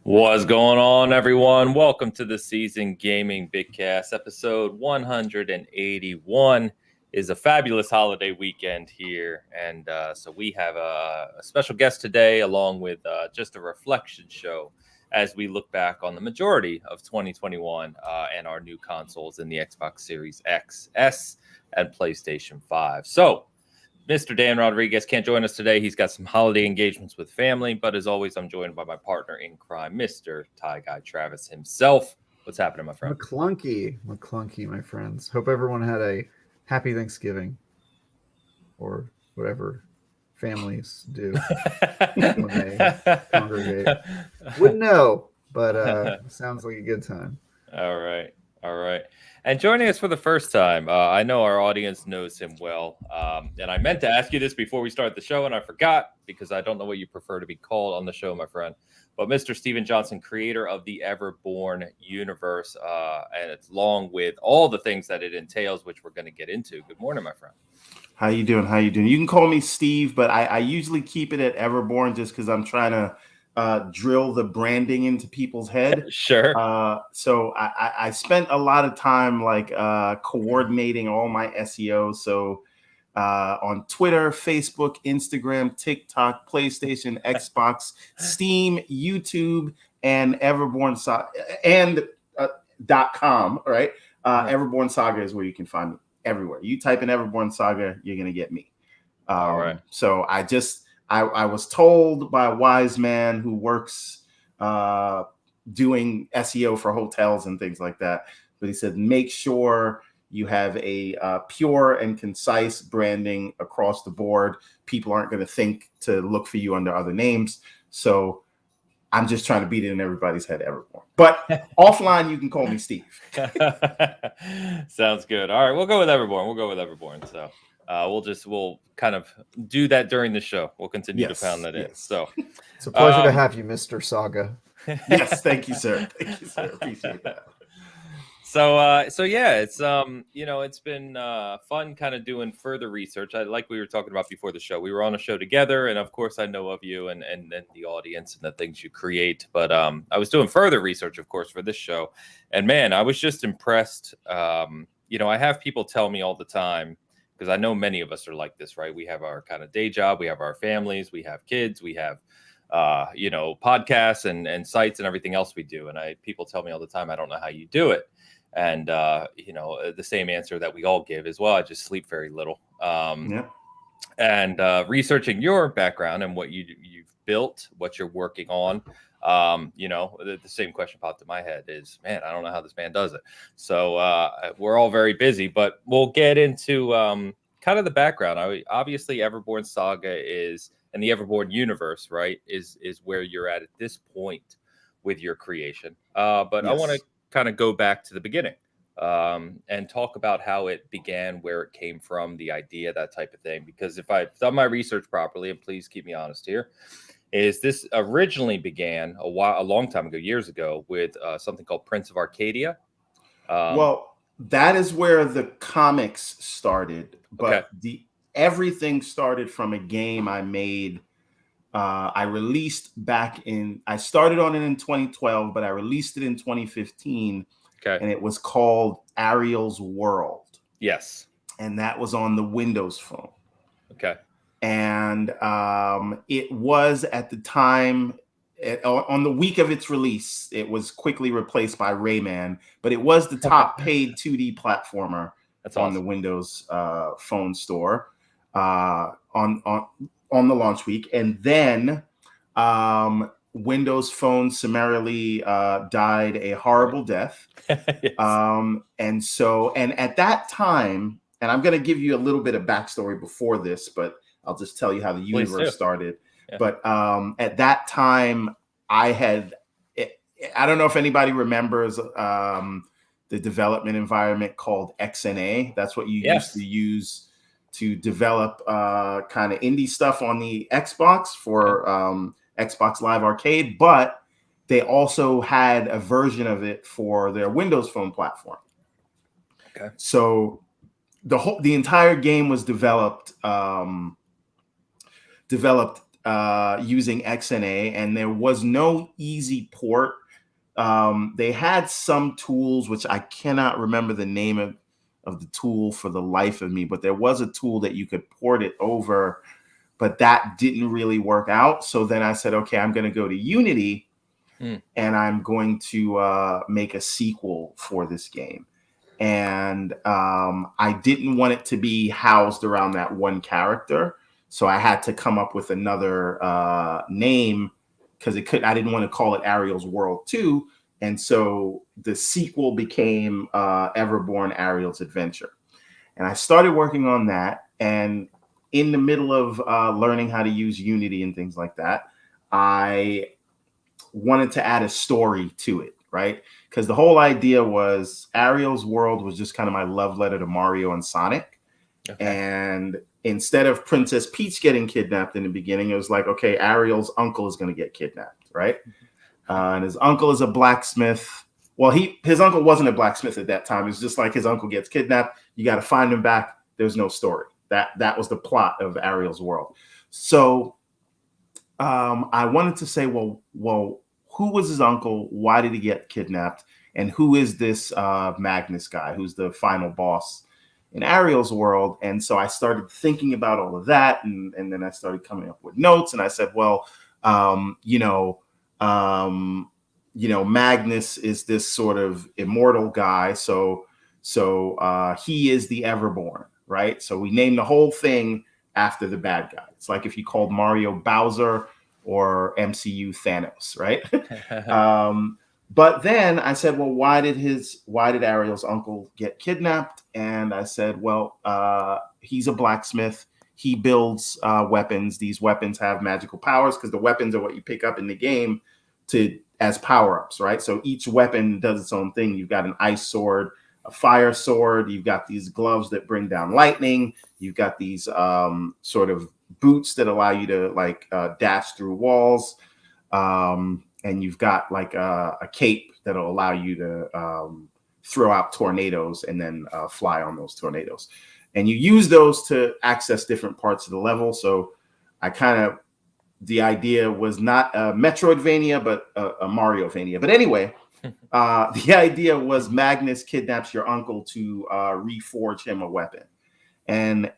What's going on, everyone? Welcome to the Season Gaming Bitcast. Episode 181 is a fabulous holiday weekend here. And so we have a special guest today, along with just a reflection show as we look back on the majority of 2021 and our new consoles in the Xbox Series X, S, and PlayStation 5. So, Mr. Dan Rodriguez can't join us today. He's got some holiday engagements with family, but as always, I'm joined by my partner in crime, Mr. Tie Guy Travis himself. What's happening, my friend? McClunky, my friends. Hope everyone had a happy Thanksgiving or whatever families do when they congregate. Wouldn't know, but sounds like a good time. All right. And joining us for the first time, I know our audience knows him well. And I meant to ask you this before we start the show, and I forgot because I don't know what you prefer to be called on the show, my friend. But Mr. Steven Johnson, creator of the Everborn Universe, and it's along with all the things that it entails, which we're going to get into. Good morning, my friend. How you doing? You can call me Steve, but I usually keep it at Everborn just because I'm trying to drill the branding into people's head. Sure. So I spent a lot of time coordinating all my SEO. So on Twitter, Facebook, Instagram, TikTok, PlayStation, Xbox, Steam, YouTube, and Everborn and .com. Right. Everborn Saga is where you can find me everywhere. You type in Everborn Saga, you're gonna get me. All right. So I was told by a wise man who works doing SEO for hotels and things like that. But he said, make sure you have a pure and concise branding across the board. People aren't going to think to look for you under other names. So I'm just trying to beat it in everybody's head, Everborn. But offline, you can call me Steve. Sounds good. All right, we'll go with Everborn. So we'll kind of do that during the show. We'll continue to pound that in. So it's a pleasure to have you, Mr. Saga. Yes, thank you, sir. Appreciate that. So yeah, it's it's been fun kind of doing further research. Like we were talking about before the show. We were on a show together, and of course I know of you and the audience and the things you create. But I was doing further research, of course, for this show, and man, I was just impressed. I have people tell me all the time, because I know many of us are like this, right? We have our kind of day job, we have our families, we have kids, we have podcasts and sites and everything else we do. And people tell me all the time, I don't know how you do it. And the same answer that we all give is, well, I just sleep very little. And researching your background and what you've built, what you're working on, the same question popped in my head is, man, I don't know how this man does it. So we're all very busy, but we'll get into kind of the background. Obviously, Everborn Saga and the Everborn Universe, right, is where you're at this point with your creation. But yes. I want to kind of go back to the beginning and talk about how it began, where it came from, the idea, that type of thing. Because if I've done my research properly, and please keep me honest here, is this originally began a long time ago, years ago, with something called Prince of Arcadia. Well, that is where the comics started, but everything started from a game I made. I started on it in 2012, but I released it in 2015. Okay. And it was called Ariel's World. Yes. And that was on the Windows Phone. Okay. And it was at the time, on the week of its release, it was quickly replaced by Rayman, but it was the top paid 2D platformer on the Windows Phone store on the launch week. And then Windows Phone summarily died a horrible death. Yes. And at that time, and I'm going to give you a little bit of backstory before this, but I'll just tell you how the universe started. Yeah. But at that time, I don't know if anybody remembers the development environment called XNA. That's what you used to use to develop kind of indie stuff on the Xbox for Xbox Live Arcade, but they also had a version of it for their Windows Phone platform. Okay. So the entire game was developed using XNA, and there was no easy port. They had some tools, which I cannot remember the name of the tool for the life of me, but there was a tool that you could port it over, but that didn't really work out. So then I said, okay, I'm going to go to Unity and I'm going to make a sequel for this game. And I didn't want it to be housed around that one character. So I had to come up with another name because I didn't want to call it Ariel's World 2. And so the sequel became Everborn Ariel's Adventure. And I started working on that. And in the middle of learning how to use Unity and things like that, I wanted to add a story to it, right? Because the whole idea was Ariel's World was just kind of my love letter to Mario and Sonic. Okay. And instead of Princess Peach getting kidnapped in the beginning, it was like, okay, Ariel's uncle is going to get kidnapped, right? And his uncle is a blacksmith. Well, his uncle wasn't a blacksmith at that time. It's just like his uncle gets kidnapped. You got to find him back. There's no story. That was the plot of Ariel's World. So I wanted to say, well, who was his uncle? Why did he get kidnapped? And who is this Magnus guy who's the final boss in Ariel's World? And so I started thinking about all of that. And then I started coming up with notes. And I said, well, Magnus is this sort of immortal guy. So he is the Everborn, right? So we named the whole thing after the bad guy. It's like if you called Mario Bowser or MCU Thanos, right? But then I said, well, why did Ariel's uncle get kidnapped? And I said, well, he's a blacksmith. He builds weapons. These weapons have magical powers because the weapons are what you pick up in the game as power-ups, right? So each weapon does its own thing. You've got an ice sword, a fire sword. You've got these gloves that bring down lightning. You've got these sort of boots that allow you to dash through walls. And you've got like a cape that'll allow you to throw out tornadoes and then fly on those tornadoes. And you use those to access different parts of the level. So the idea was not a Metroidvania, but a Mariovania. But anyway, the idea was Magnus kidnaps your uncle to reforge him a weapon. And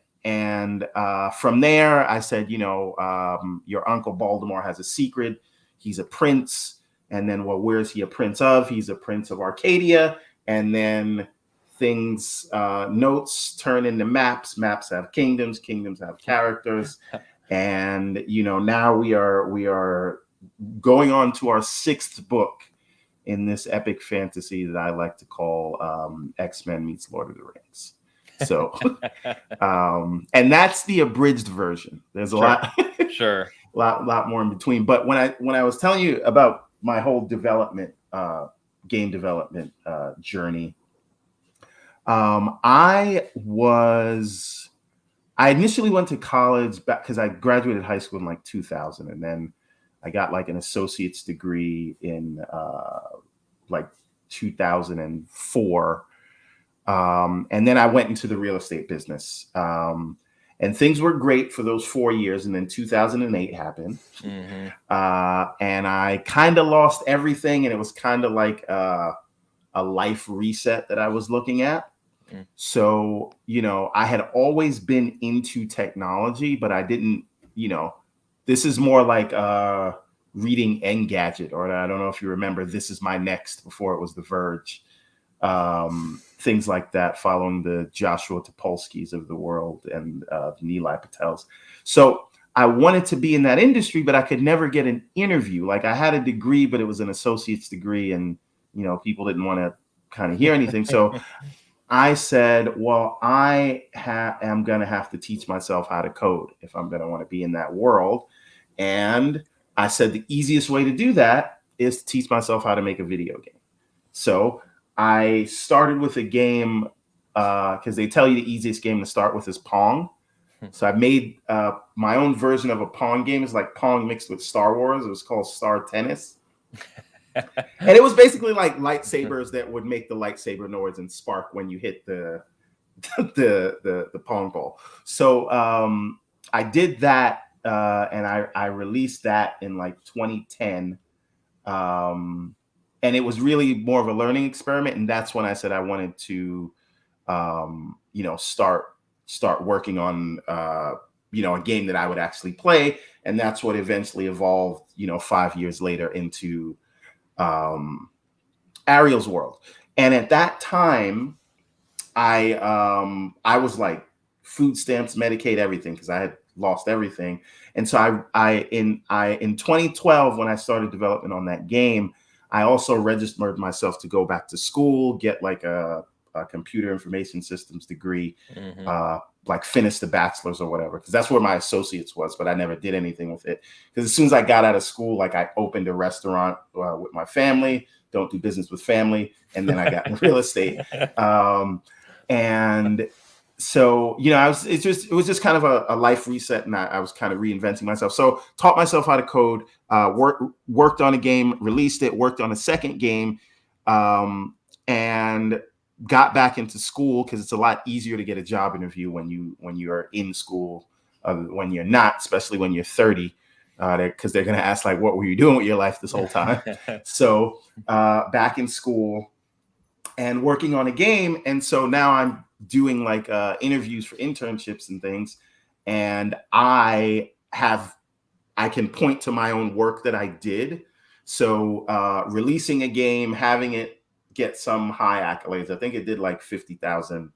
from there, I said, your uncle Baltimore has a secret. He's a prince. And then, well, where is he a prince of? He's a prince of Arcadia. And then things, notes turn into maps. Maps have kingdoms. Kingdoms have characters. And, now we are going on to our 6th book in this epic fantasy that I like to call X-Men meets Lord of the Rings. So, and that's the abridged version. There's a lot, lot more in between. But when I was telling you about my whole development, game development journey, I initially went to college back because I graduated high school in like 2000, and then I got like an associate's degree in like 2004. And then I went into the real estate business. And things were great for those 4 years. And then 2008 happened. Mm-hmm. And I kind of lost everything. And it was kind of like a life reset that I was looking at. Mm. So, I had always been into technology, but I didn't, this is more like reading Engadget, or I don't know if you remember This Is My Next before it was The Verge. Things like that, following the Joshua Topolskys of the world and the Nilay Patels. So I wanted to be in that industry, but I could never get an interview. Like I had a degree, but it was an associate's degree, and people didn't want to kind of hear anything. So I said, well, I am going to have to teach myself how to code if I'm going to want to be in that world. And I said the easiest way to do that is to teach myself how to make a video game. So I started with a game because they tell you the easiest game to start with is Pong. So I made my own version of a Pong game. It's like Pong mixed with Star Wars. It was called Star Tennis. And it was basically like lightsabers that would make the lightsaber noise and spark when you hit the Pong ball. So I did that. and I released that in like 2010. And it was really more of a learning experiment. And that's when I said I wanted to, start working on, a game that I would actually play. And that's what eventually evolved, 5 years later into Ariel's World. And at that time, I was like food stamps, Medicaid, everything, because I had lost everything. And so in 2012, when I started development on that game, I also registered myself to go back to school, get like a computer information systems degree, like finish the bachelor's or whatever, because that's where my associates was, but I never did anything with it. Because as soon as I got out of school, like I opened a restaurant with my family, don't do business with family, and then I got in real estate. And so, it was just kind of a life reset, and I was kind of reinventing myself. So taught myself how to code, worked on a game, released it, worked on a second game, and got back into school, because it's a lot easier to get a job interview when you are in school, when you're not, especially when you're 30, because they're going to ask, like, what were you doing with your life this whole time? So back in school and working on a game. And so now I'm doing like interviews for internships and things. And I can point to my own work that I did. So releasing a game, having it get some high accolades. I think it did like 50,000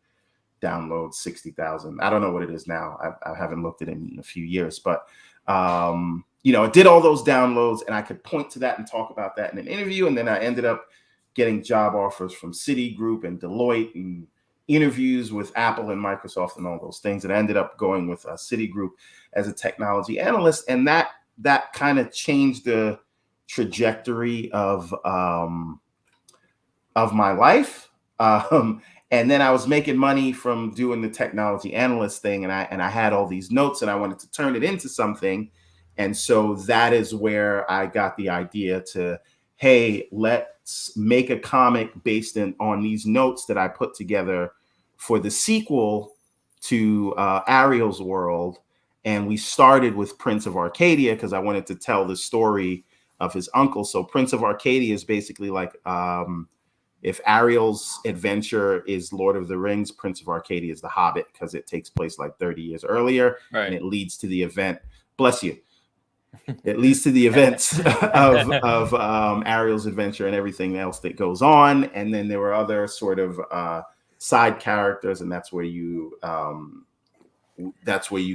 downloads, 60,000. I don't know what it is now. I haven't looked at it in a few years, but it did all those downloads, and I could point to that and talk about that in an interview. And then I ended up getting job offers from Citigroup and Deloitte, and interviews with Apple and Microsoft and all those things. And I ended up going with Citigroup as a technology analyst. And that kind of changed the trajectory of my life. And then I was making money from doing the technology analyst thing. And I had all these notes, and I wanted to turn it into something. And so that is where I got the idea to, hey, let's make a comic based on these notes that I put together for the sequel to Ariel's World. And we started with Prince of Arcadia because I wanted to tell the story of his uncle. So Prince of Arcadia is basically like, if Ariel's adventure is Lord of the Rings, Prince of Arcadia is The Hobbit, because it takes place like 30 years earlier. Right. And it leads to the event. Bless you. It leads to the events of Ariel's adventure and everything else that goes on. And then there were other sort of side characters, and that's where you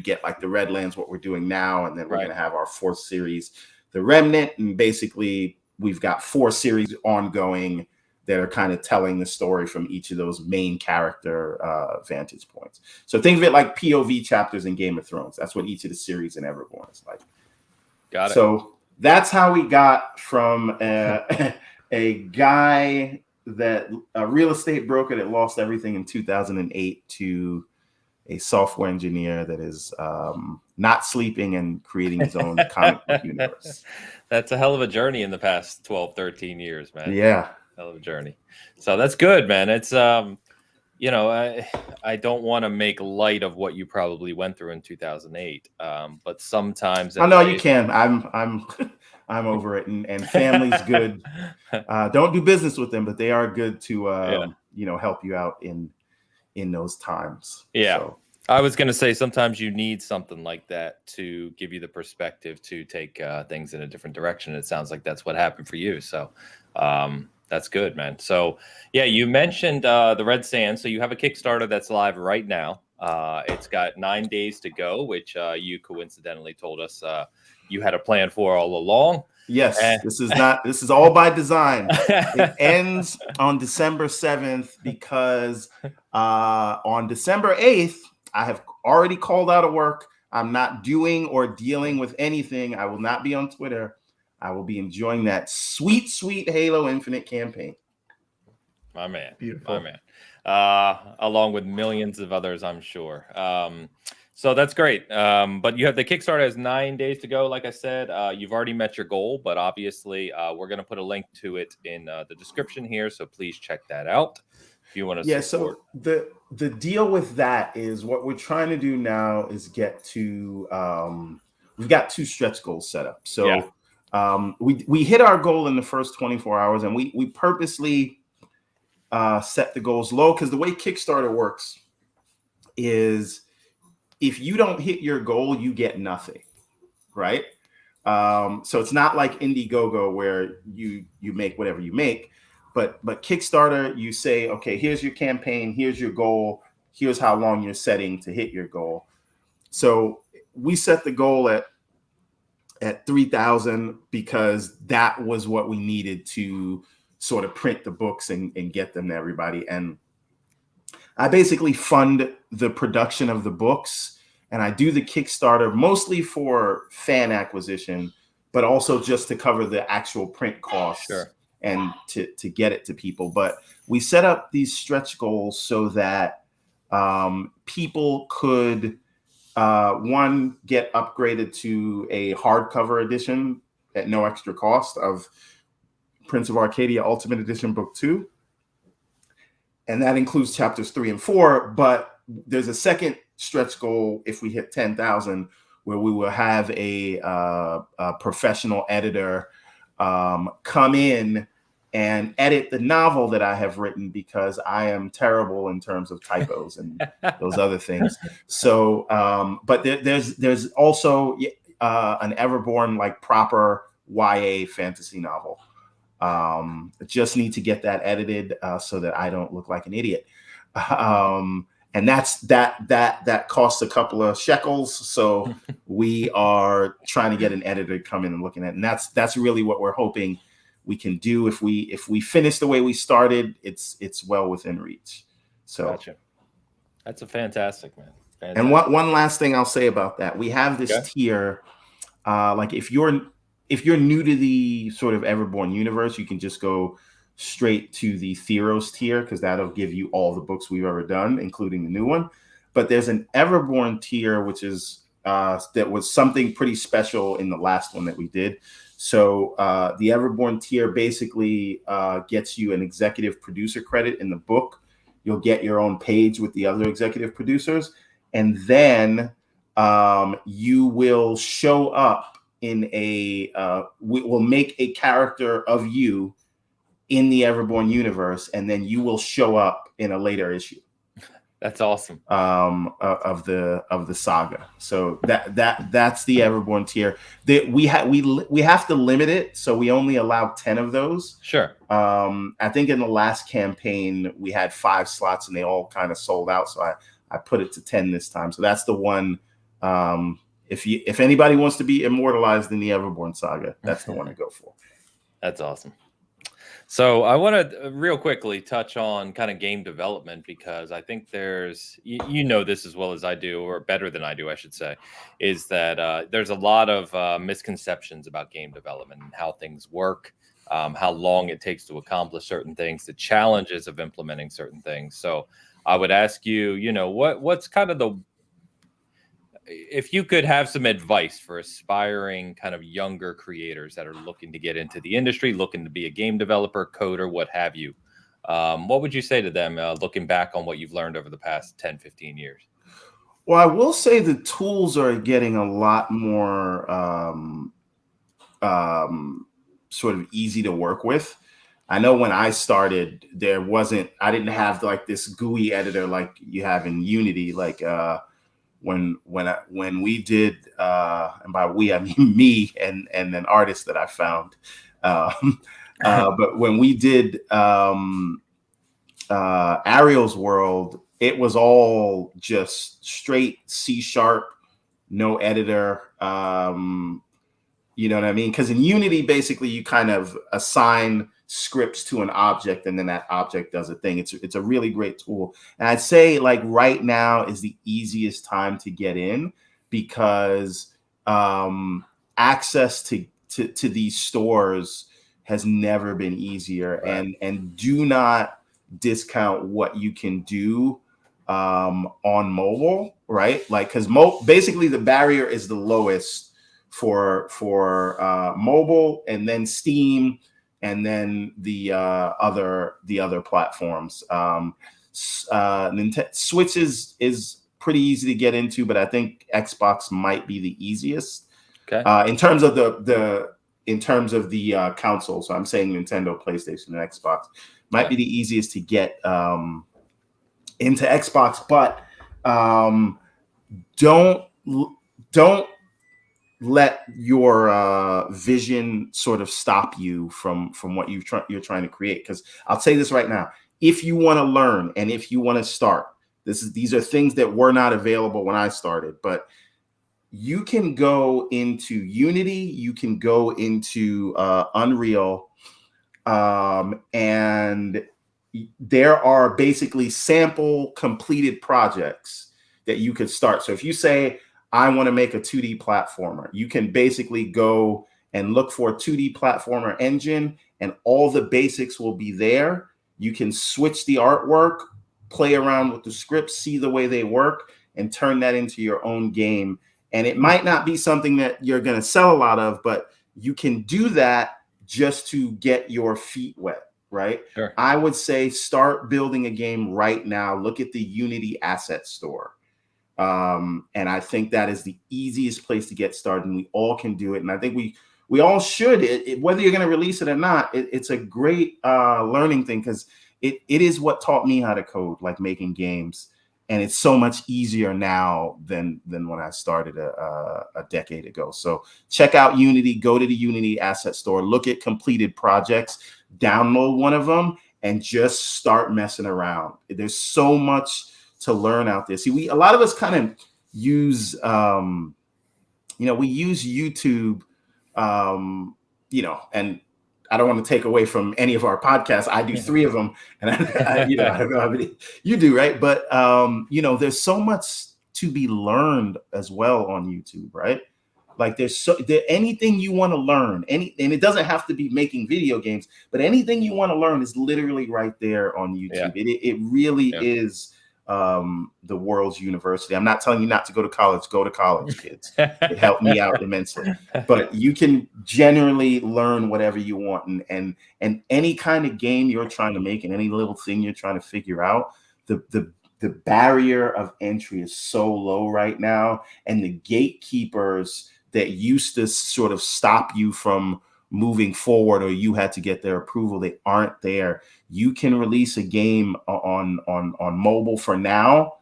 get like the Redlands, what we're doing now. And then we're going to have our fourth series, The Remnant. And basically we've got 4 series ongoing that are kind of telling the story from each of those main character vantage points. So think of it like POV chapters in Game of Thrones. That's what each of the series in Everborn is like. Got it. So that's how we got from a guy a real estate broker that lost everything in 2008 to a software engineer that is not sleeping and creating his own comic book universe. That's a hell of a journey in the past 12, 13 years, man. Yeah. Hell of a journey. So that's good, man. It's I don't want to make light of what you probably went through in 2008, but sometimes I know you can. I'm over it, and family's good. Don't do business with them, but they are good to help you out in those times. Yeah. So. I was going to say sometimes you need something like that to give you the perspective to take things in a different direction. It sounds like that's what happened for you. So that's good, man. So, yeah, you mentioned the Red Sand. So you have a Kickstarter that's live right now. It's got 9 days to go, which you coincidentally told us you had a plan for all along. Yes, this is all by design. It ends on December 7th because on December 8th, I have already called out of work. I'm not doing or dealing with anything. I will not be on Twitter. I will be enjoying that sweet, sweet Halo Infinite campaign. My man. Beautiful. My man. Along with millions of others, I'm sure. So that's great. But you have the Kickstarter has 9 days to go. Like I said, you've already met your goal, but obviously we're going to put a link to it in the description here. So please check that out if you want to support. So the deal with that is what we're trying to do now is get to we've got 2 stretch goals set up. So we hit our goal in the first 24 hours, and we purposely set the goals low, because the way Kickstarter works is if you don't hit your goal, you get nothing, right? So it's not like Indiegogo where you make whatever you make, but Kickstarter, you say, okay, here's your campaign, here's your goal, here's how long you're setting to hit your goal. So we set the goal at 3,000 because that was what we needed to sort of print the books and get them to everybody. And I basically fund the production of the books, and I do the Kickstarter mostly for fan acquisition, but also just to cover the actual print costs and to get it to people. But we set up these stretch goals so that people could, one, get upgraded to a hardcover edition at no extra cost of Prince of Arcadia Ultimate Edition Book 2. And that includes chapters 3 and 4. But there's a second stretch goal if we hit 10,000, where we will have a professional editor come in and edit the novel that I have written, because I am terrible in terms of typos and those other things. So, but there's also an Everborn, like, proper YA fantasy novel. Just need to get that edited so that I don't look like an idiot. And that costs a couple of shekels. So we are trying to get an editor to come in and looking at it. And that's really what we're hoping we can do. If we finish the way we started, it's well within reach. So gotcha. That's a fantastic, man. Fantastic. And one last thing I'll say about that, we have this tier. Like if you're new to the sort of Everborn universe, you can just go straight to the Theros tier, because that'll give you all the books we've ever done, including the new one. But there's an Everborn tier, which is that was something pretty special in the last one that we did. So the Everborn tier basically gets you an executive producer credit in the book. You'll get your own page with the other executive producers, and then you will show up in we will make a character of you in the Everborn universe, and then you will show up in a later issue. That's awesome. Of the saga. So that's the Everborn tier. We have to limit it, so we only allow 10 of those. Sure. I think in the last campaign we had 5 slots and they all kind of sold out, so I put it to 10 this time. So that's the one. If anybody wants to be immortalized in the Everborn saga, that's the one to go for. That's awesome. So I want to real quickly touch on kind of game development, because I think there's, you know this as well as I do, or better than I do, I should say, is that there's a lot of misconceptions about game development and how things work, how long it takes to accomplish certain things, the challenges of implementing certain things. So I would ask you, what's kind of if you could have some advice for aspiring kind of younger creators that are looking to get into the industry, looking to be a game developer, coder, what have you, what would you say to them looking back on what you've learned over the past 10, 15 years? Well, I will say the tools are getting a lot more sort of easy to work with. I know when I started, I didn't have like this GUI editor like you have in Unity, like when we did, and by we I mean me and an artist that I found, but when we did Ariel's World, it was all just straight C#, no editor. You know what I mean? Because in Unity, basically, you kind of assign scripts to an object, and then that object does a thing. It's a really great tool, and I'd say like right now is the easiest time to get in, because access to these stores has never been easier. Right. And do not discount what you can do on mobile, right? Like, because basically the barrier is the lowest for mobile, and then Steam, and then the other platforms. Switch is pretty easy to get into, but I think Xbox might be the easiest. Okay. In terms of the console, so I'm saying Nintendo, PlayStation, and Xbox might be the easiest to get into Xbox, but don't let your vision sort of stop you from what you're trying to create. Because I'll say this right now: if you want to learn and if you want to start, these are things that were not available when I started, but you can go into Unity, you can go into Unreal, and there are basically sample completed projects that you could start. So if you say, I want to make a 2D platformer, you can basically go and look for a 2D platformer engine, and all the basics will be there. You can switch the artwork, play around with the scripts, see the way they work, and turn that into your own game. And it might not be something that you're going to sell a lot of, but you can do that just to get your feet wet, right? Sure. I would say start building a game right now. Look at the Unity asset store. And I think that is the easiest place to get started, and we all can do it. And I think we all should, whether you're going to release it or not. It's a great learning thing, because it is what taught me how to code, like making games. And it's so much easier now than when I started a decade ago. So check out Unity, go to the Unity asset store, look at completed projects, download one of them, and just start messing around. There's so much to learn out there. See, a lot of us kind of use, we use YouTube, and I don't want to take away from any of our podcasts. I do 3 of them, and I don't know how many you do, right? But there's so much to be learned as well on YouTube, right? Like there's anything you want to learn, and it doesn't have to be making video games, but anything you want to learn is literally right there on YouTube. Yeah. It really is the world's university. I'm not telling you not to go to college. Go to college, kids. It helped me out immensely. But you can generally learn whatever you want, and any kind of game you're trying to make, and any little thing you're trying to figure out, the barrier of entry is so low right now, and the gatekeepers that used to sort of stop you from moving forward, or you had to get their approval, they aren't there. You can release a game on mobile for now,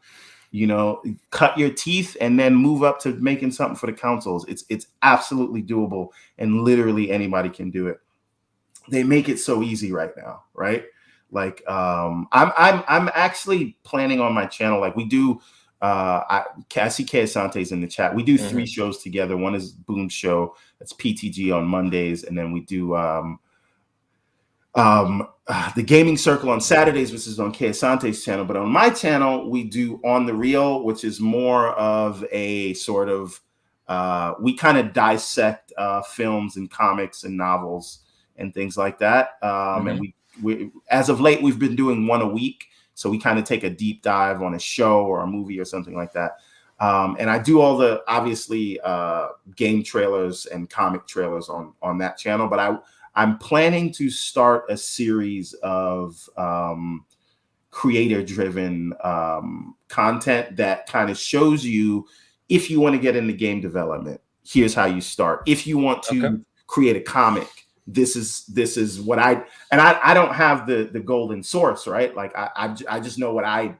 cut your teeth, and then move up to making something for the consoles. It's absolutely doable, and literally anybody can do it. They make it so easy right now, right? Like I'm actually planning on my channel, like we do. I see Keasante's in the chat. We do 3 shows together. One is Boom Show. That's PTG on Mondays, and then we do the Gaming Circle on Saturdays, which is on Keasante's channel. But on my channel, we do On the Reel, which is more of a sort of we kind of dissect films and comics and novels and things like that. And we as of late, we've been doing 1 a week. So we kind of take a deep dive on a show or a movie or something like that. And I do all the, obviously, game trailers and comic trailers on that channel. But I'm planning to start a series of creator-driven content that kind of shows you, if you want to get into game development, here's how you start. If you want to create a comic, this is what I don't have the golden source, right? Like I just know what I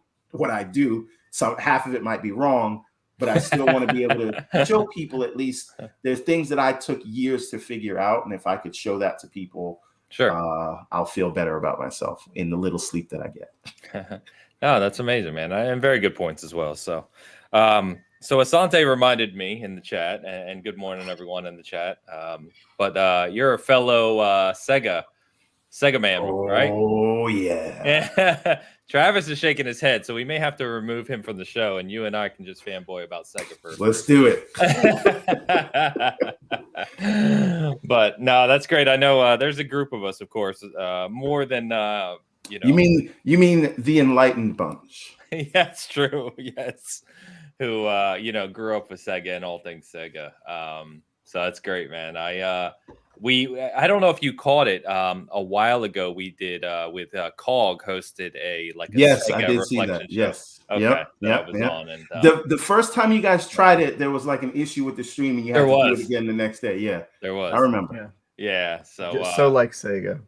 do. Some half of it might be wrong, but I still want to be able to show people, at least there's things that I took years to figure out, and if I could show that to people, sure, I'll feel better about myself in the little sleep that I get. No, that's amazing, man. And very good points as well. So so Asante reminded me in the chat, and good morning everyone in the chat. But you're a fellow Sega man, right? Oh yeah. Travis is shaking his head, so we may have to remove him from the show, and you and I can just fanboy about Sega first. Let's do it. But no, that's great. I know there's a group of us, of course, more than You mean the enlightened bunch? That's true. Yes. Who grew up with Sega and all things Sega. So that's great, man. I don't know if you caught it a while ago. We did with Cog hosted a Yes, I Sega did see reflection that. show. Yes. Okay, Yep. I was on, and the first time you guys tried it, there was like an issue with the stream, and you had to do it again the next day. Yeah, there was. I remember. Yeah. So just so like Sega.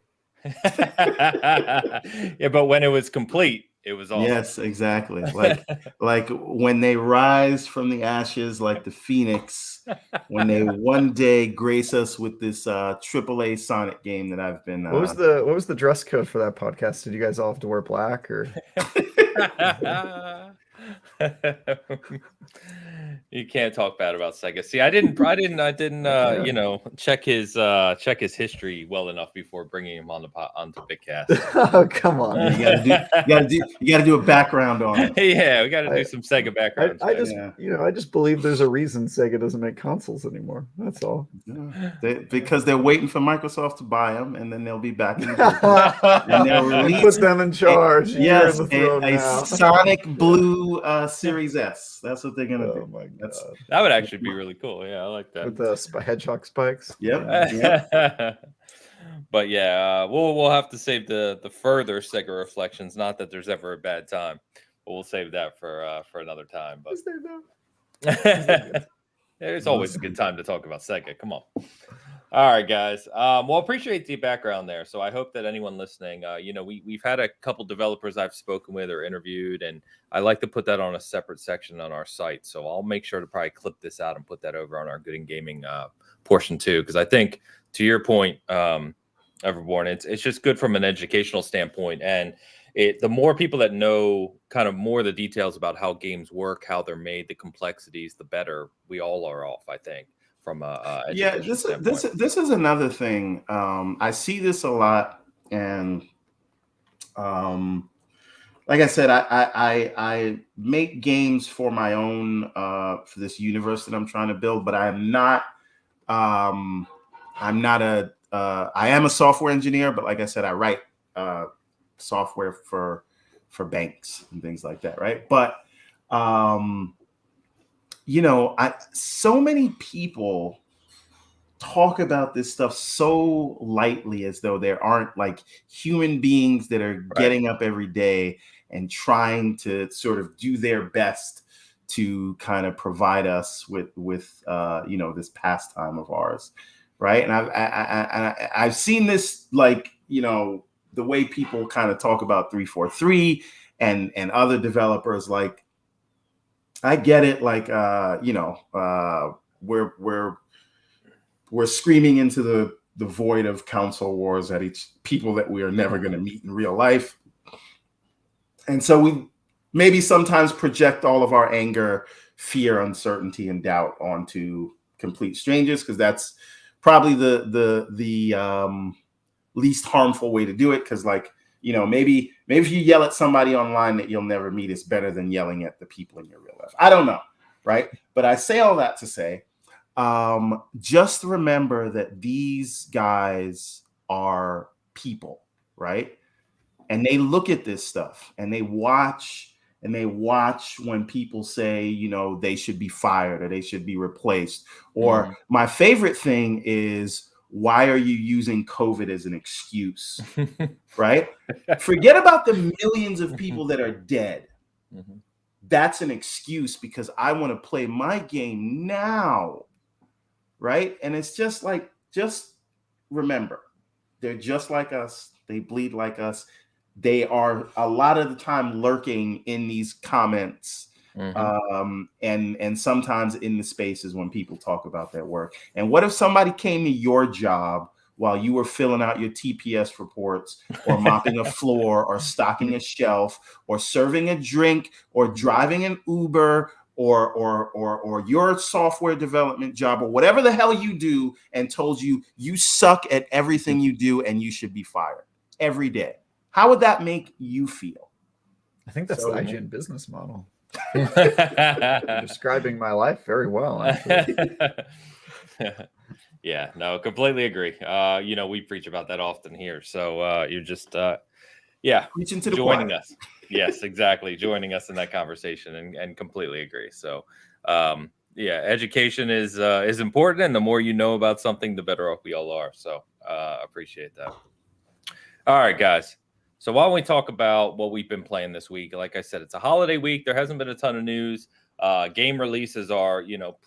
Yeah, but when it was complete, it was awesome. Yes, exactly. Like when they rise from the ashes, like the phoenix, when they one day grace us with this AAA Sonic game that I've been. What was the dress code for that podcast? Did you guys all have to wear black or? You can't talk bad about Sega. See, I didn't check his history well enough before bringing him onto Bitcast. Oh, come on. You gotta do a background on it. Yeah, we got to do some Sega background. I just believe there's a reason Sega doesn't make consoles anymore. That's all. Because they're waiting for Microsoft to buy them, and then they'll be back in the and they'll release put them in charge. Yes, a Sonic Blue Series S. That's what they're gonna do. My God. That would actually be really cool. Yeah, I like that. With the hedgehog spikes. Yep. But yeah, we'll have to save the further Sega reflections. Not that there's ever a bad time, but we'll save that for another time. But Is there though? There's always a good time to talk about Sega. Come on. All right, guys. Well, appreciate the background there. So I hope that anyone listening, we've had a couple developers I've spoken with or interviewed, and I like to put that on a separate section on our site. So I'll make sure to probably clip this out and put that over on our Good in Gaming portion too, because I think to your point, Everborn, it's just good from an educational standpoint, and the more people that know kind of more the details about how games work, how they're made, the complexities, the better we all are off, I think. From this is another thing. I see this a lot, and like I said, I make games for my own for this universe that I'm trying to build, but I am a software engineer, but like I said, I write software for banks and things like that, right? But so many people talk about this stuff so lightly, as though there aren't like human beings that are getting up every day and trying to sort of do their best to kind of provide us with this pastime of ours, right? And I've seen this, like, the way people kind of talk about 343 and other developers. Like, I get it. Like, we're screaming into the void of console wars at people that we are never going to meet in real life. And so we maybe sometimes project all of our anger, fear, uncertainty, and doubt onto complete strangers, because that's probably the least harmful way to do it. Because, like, maybe if you yell at somebody online that you'll never meet, it's better than yelling at the people in your real life. I don't know, right? But I say all that to say, just remember that these guys are people, right? And they look at this stuff and they watch when people say, they should be fired or they should be replaced. Or my favorite thing is, why are you using COVID as an excuse? Right? Forget about the millions of people that are dead. That's an excuse because I want to play my game now. Right? And it's just like, just remember, they're just like us. They bleed like us. They are a lot of the time lurking in these comments, and sometimes in the spaces when people talk about their work. And what if somebody came to your job while you were filling out your TPS reports, or mopping a floor, or stocking a shelf, or serving a drink, or driving an Uber, or your software development job, or whatever the hell you do, and told you suck at everything you do and you should be fired every day? How would that make you feel? I think that's the IGN business model. You're describing my life very well, actually. Yeah, no, completely agree. We preach about that often here. So you're just preaching to the joining choir. us. Yes, exactly. Joining us in that conversation, and completely agree. So education is important, and the more you know about something, the better off we all are. So appreciate that. All right, guys. So why don't we talk about what we've been playing this week? Like I said, it's a holiday week. There hasn't been a ton of news. Game releases are,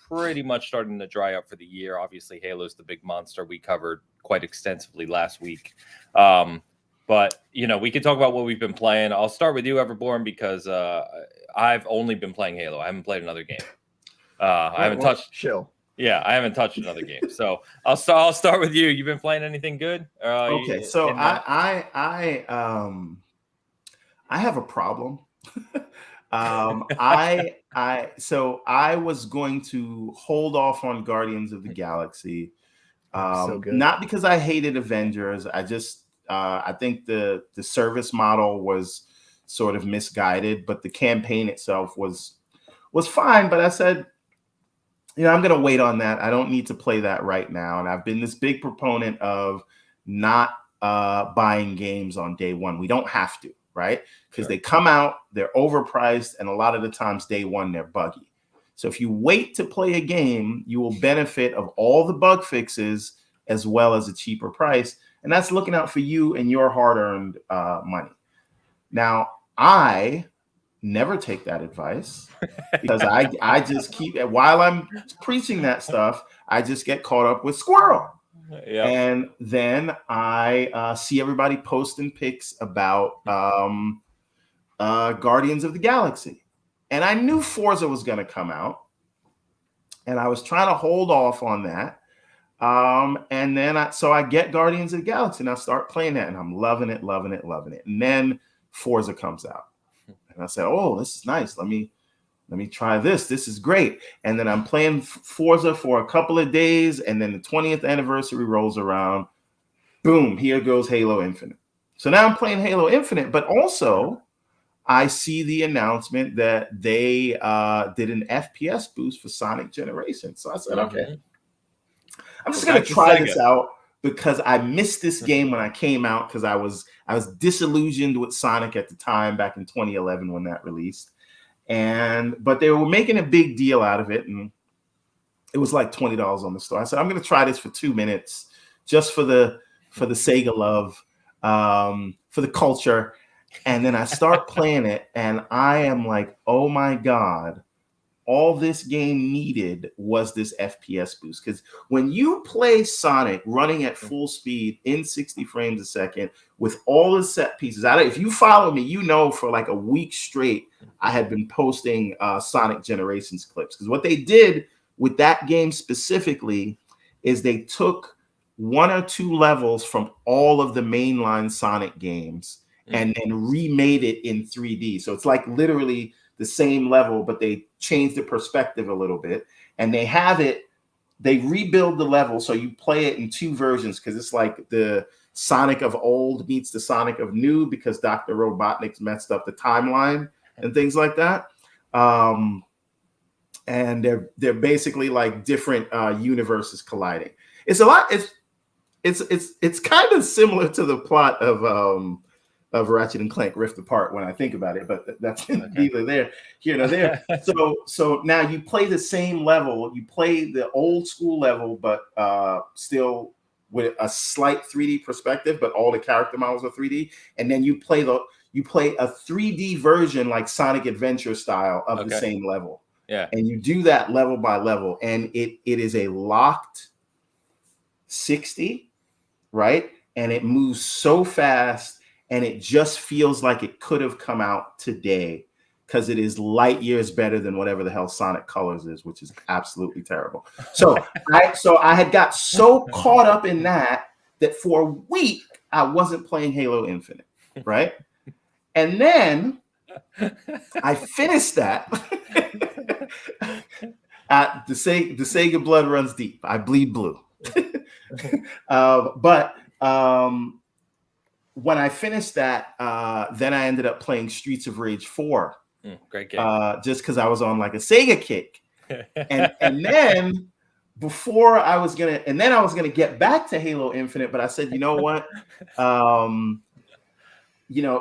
pretty much starting to dry up for the year. Obviously, Halo's the big monster we covered quite extensively last week. But, we can talk about what we've been playing. I'll start with you, Everborn, because I've only been playing Halo. I haven't played another game. I haven't touched. Chill. Yeah, I haven't touched another game. So I'll start with you. You've been playing anything good? Okay, so I have a problem. I was going to hold off on Guardians of the Galaxy, so good. not because I hated Avengers. I just I think the service model was sort of misguided, but the campaign itself was fine. But I said, I'm going to wait on that. I don't need to play that right now. And I've been this big proponent of not buying games on day one. We don't have to, right? Because they come out, they're overpriced, and a lot of the times day one, they're buggy. So if you wait to play a game, you will benefit of all the bug fixes as well as a cheaper price. And that's looking out for you and your hard-earned money. Now, I never take that advice because I just keep, while I'm preaching that stuff, I just get caught up with squirrel. Yep. And then I see everybody posting pics about Guardians of the Galaxy. And I knew Forza was going to come out. And I was trying to hold off on that. And then I get Guardians of the Galaxy and I start playing that and I'm loving it. And then Forza comes out. And I said, oh, this is nice. Let me try this. This is great. And then I'm playing Forza for a couple of days. And then the 20th anniversary rolls around. Boom, here goes Halo Infinite. So now I'm playing Halo Infinite, but also I see the announcement that they did an FPS boost for Sonic Generations. So I said, okay, I'm just going to try this out because I missed this game when I came out because I was disillusioned with Sonic at the time back in 2011 when that released. But they were making a big deal out of it, and it was like $20 on the store. I said, I'm going to try this for 2 minutes just for the Sega love, for the culture. And then I start playing it, and I am like, oh my God, all this game needed was this FPS boost. Because when you play Sonic running at full speed in 60 frames a second with all the set pieces, if you follow me, for like a week straight, I had been posting Sonic Generations clips. Because what they did with that game specifically is they took 1 or 2 levels from all of the mainline Sonic games and then remade it in 3D. So it's like literally the same level, but they changed the perspective a little bit. And they rebuild the level so you play it in 2 versions because it's like the Sonic of old meets the Sonic of new because Dr. Robotnik's messed up the timeline and things like that. And they're basically like different universes colliding. It's a lot. It's kind of similar to the plot of Ratchet and Clank Rift Apart when I think about it, but that's neither here nor there. So now you play the same level, you play the old school level, but still with a slight 3D perspective, but all the character models are 3D, and then you play a 3D version like Sonic Adventure style of the same level. Yeah, and you do that level by level, and it is a locked 60, right? And it moves so fast. And it just feels like it could have come out today because it is light years better than whatever the hell Sonic Colors is, which is absolutely terrible. So I had got so caught up in that for a week I wasn't playing Halo Infinite, right? And then I finished that. The Sega blood runs deep. I bleed blue. When I finished that, then I ended up playing Streets of Rage 4. Great game. Just because I was on like a Sega kick. and then I was gonna get back to Halo Infinite, but I said, you know what?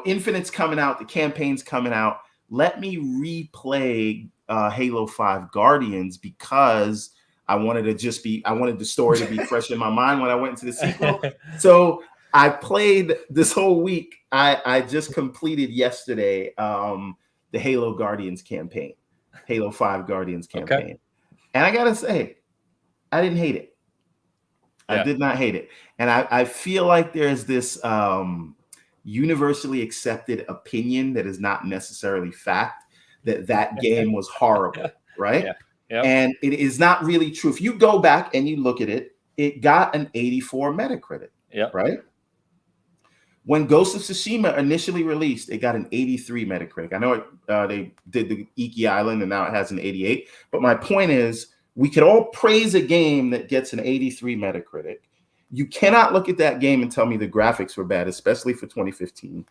Infinite's coming out, the campaign's coming out. Let me replay Halo 5 Guardians because I wanted the story to be fresh in my mind when I went into the sequel. So I played this whole week. I just completed yesterday the Halo Guardians campaign, Halo 5 Guardians campaign. Okay. And I gotta say, I didn't hate it. Yeah. I did not hate it. And I feel like there's this universally accepted opinion that is not necessarily fact that game was horrible, right? Yeah. Yep. And it is not really true. If you go back and you look at it, it got an 84 Metacritic, right? When Ghost of Tsushima initially released, it got an 83 Metacritic. I know they did the Iki Island and now it has an 88. But my point is, we could all praise a game that gets an 83 Metacritic. You cannot look at that game and tell me the graphics were bad, especially for 2015.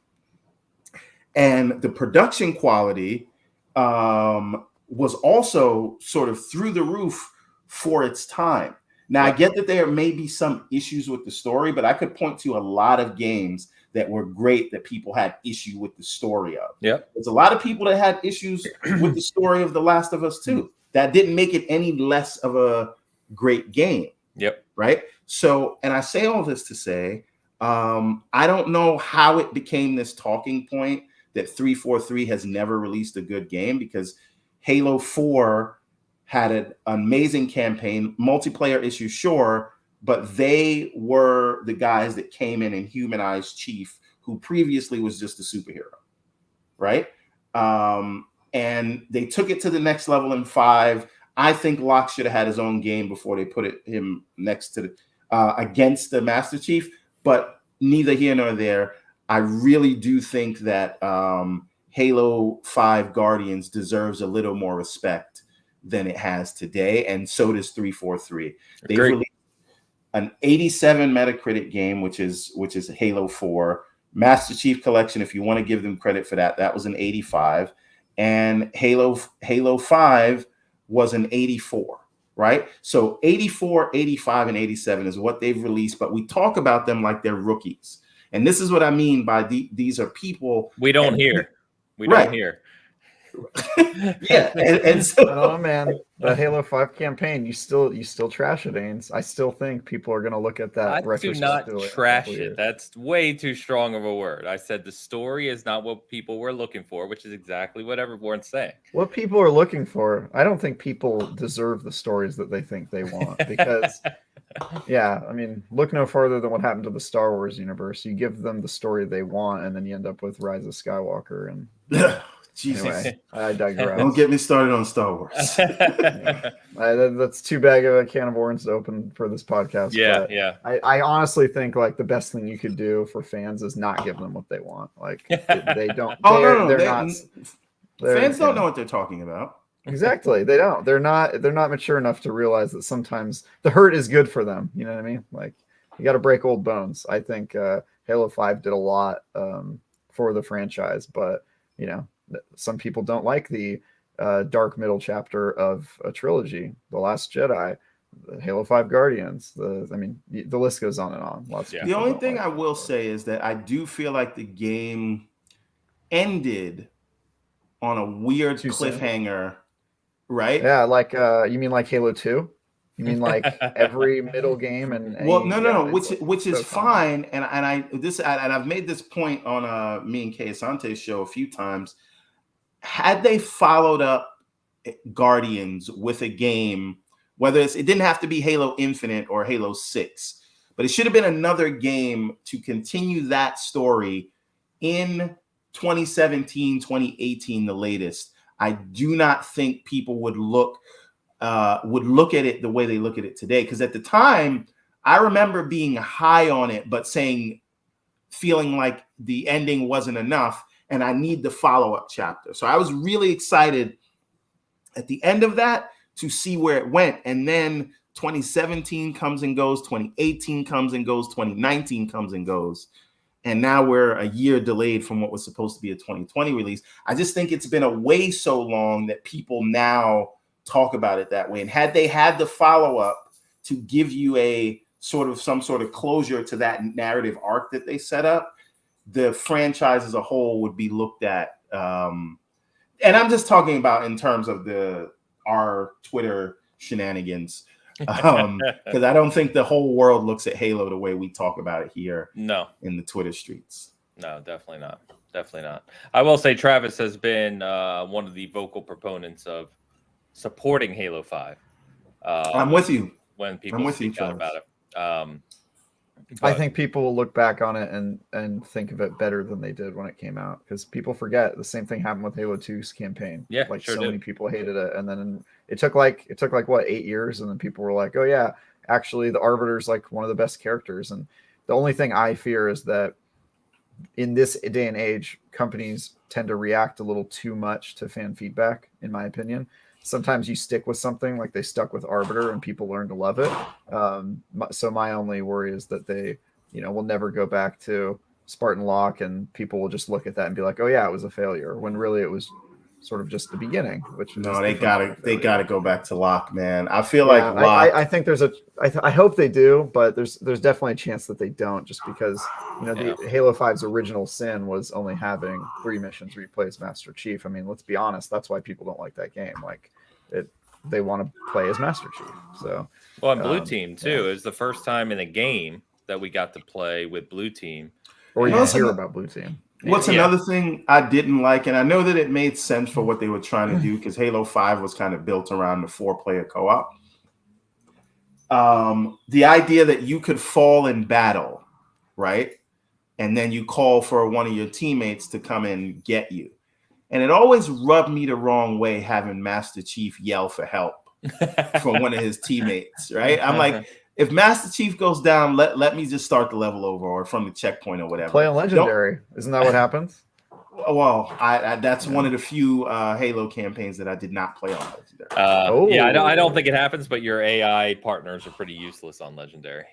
And the production quality was also sort of through the roof for its time. Now, I get that there may be some issues with the story, but I could point to a lot of games that were great that people had issue with the story of. There's a lot of people that had issues with the story of The Last of Us 2. That didn't make it any less of a great game. Right? So, and I say all this to say, I don't know how it became this talking point that 343 has never released a good game, because Halo 4 had an amazing campaign, multiplayer issue, sure, but they were the guys that came in and humanized Chief, who previously was just a superhero, right? And they took it to the next level in 5. I think Locke should have had his own game before they put him next to the against the Master Chief, but neither here nor there. I really do think that Halo 5 Guardians deserves a little more respect than it has today, and so does 343. They've released an 87 Metacritic game, which is Halo 4. Master Chief Collection, if you want to give them credit for that, that was an 85. And Halo 5 was an 84, right? So 84, 85, and 87 is what they've released, but we talk about them like they're rookies. And this is what I mean by these are people we don't hear. We don't hear. Yeah, and so oh man, the Halo 5 campaign, you still trash it, Ains. I still think people are going to look at that. I do not trash it. That's way too strong of a word. I said the story is not what people were looking for, which is exactly what Everborn's saying. What people are looking for, I don't think people deserve the stories that they think they want, because yeah, I mean, look no further than what happened to the Star Wars universe. You give them the story they want, and then you end up with Rise of Skywalker and Jesus. Anyway, I digress. Don't get me started on Star Wars. That's too big of a can of worms to open for this podcast. Yeah. I honestly think like the best thing you could do for fans is not give them what they want. Like they don't. Fans don't know what they're talking about. Exactly, they don't. They're not mature enough to realize that sometimes the hurt is good for them. You know what I mean? Like you got to break old bones. I think Halo 5 did a lot for the franchise, but you know. Some people don't like the dark middle chapter of a trilogy, The Last Jedi, the Halo 5 Guardians. The list goes on and on. The only thing I will say is that I do feel like the game ended on a weird cliffhanger, right? Yeah, like you mean like Halo 2? You mean like every middle game and no, which is fine. And I've made this point on me and Kay Asante's show a few times. Had they followed up Guardians with a game, whether it didn't have to be Halo Infinite or Halo 6, but it should have been another game to continue that story in 2017, 2018, the latest. I do not think people would look at it the way they look at it today. Because at the time, I remember being high on it, but feeling like the ending wasn't enough. And I need the follow-up chapter. So I was really excited at the end of that to see where it went. And then 2017 comes and goes, 2018 comes and goes, 2019 comes and goes. And now we're a year delayed from what was supposed to be a 2020 release. I just think it's been away so long that people now talk about it that way. And had they had the follow-up to give you some sort of closure to that narrative arc that they set up, the franchise as a whole would be looked at and I'm just talking about in terms of our Twitter shenanigans, because I don't think the whole world looks at Halo the way we talk about it here. No, in the Twitter streets. No, definitely not. Definitely not. I will say Travis has been one of the vocal proponents of supporting Halo 5. I'm with you. When people speak out about it. I think people will look back on it and think of it better than they did when it came out, because people forget the same thing happened with Halo 2's campaign. Yeah, like sure so did. many people hated it, and then it took like what, 8 years, and then people were like, oh yeah, actually the Arbiter's like one of the best characters. And the only thing I fear is that in this day and age, companies tend to react a little too much to fan feedback, in my opinion. Sometimes you stick with something, like they stuck with Arbiter and people learn to love it. So my only worry is that they, will never go back to Spartan Locke, and people will just look at that and be like, oh yeah, it was a failure, when really it was sort of just the beginning. Which no, they gotta go back to Locke, man. I feel like Locke. I think there's I hope they do, but there's definitely a chance that they don't, just because the Halo 5's original sin was only having 3 missions where you play as Master Chief. I mean, let's be honest, that's why people don't like that game. Like they want to play as Master Chief. So and Blue Team too. It was the first time in a game that we got to play with Blue Team, or you hear about Blue Team. What's another thing I didn't like, and I know that it made sense for what they were trying to do, because Halo 5 was kind of built around the 4-player co-op. The idea that you could fall in battle, right? And then you call for one of your teammates to come and get you. And it always rubbed me the wrong way having Master Chief yell for help from one of his teammates, right? I'm like, if Master Chief goes down, let me just start the level over, or from the checkpoint or whatever. Play on Legendary. Isn't that what happens? Well, that's one of the few Halo campaigns that I did not play on Legendary. I don't think it happens, but your AI partners are pretty useless on Legendary.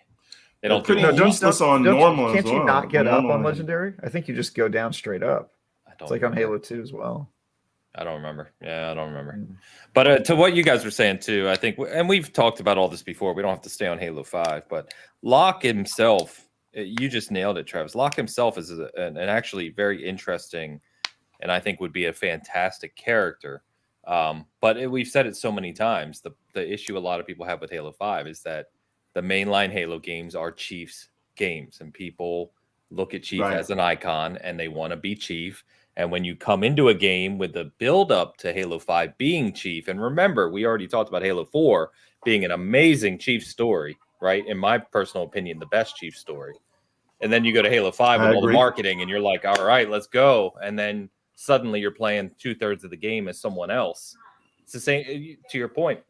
They don't useless on normal. Can't you not get up on Legendary? I think you just go down straight up. It's like on Halo 2 as well. I don't remember. Yeah, I don't remember. But to what you guys were saying too, I think, and we've talked about all this before, we don't have to stay on Halo 5, but Locke himself, you just nailed it, Travis. Locke himself is an actually very interesting, and I think would be a fantastic character. But we've said it so many times. The issue a lot of people have with Halo 5 is that the mainline Halo games are Chief's games, and people look at Chief as an icon, and they want to be Chief. And when you come into a game with the build up to Halo 5 being Chief, and remember, we already talked about Halo 4 being an amazing Chief story, right? In my personal opinion, the best Chief story. And then you go to Halo 5 with all the marketing, and you're like, all right, let's go. And then suddenly you're playing 2/3 of the game as someone else. It's the same, to your point,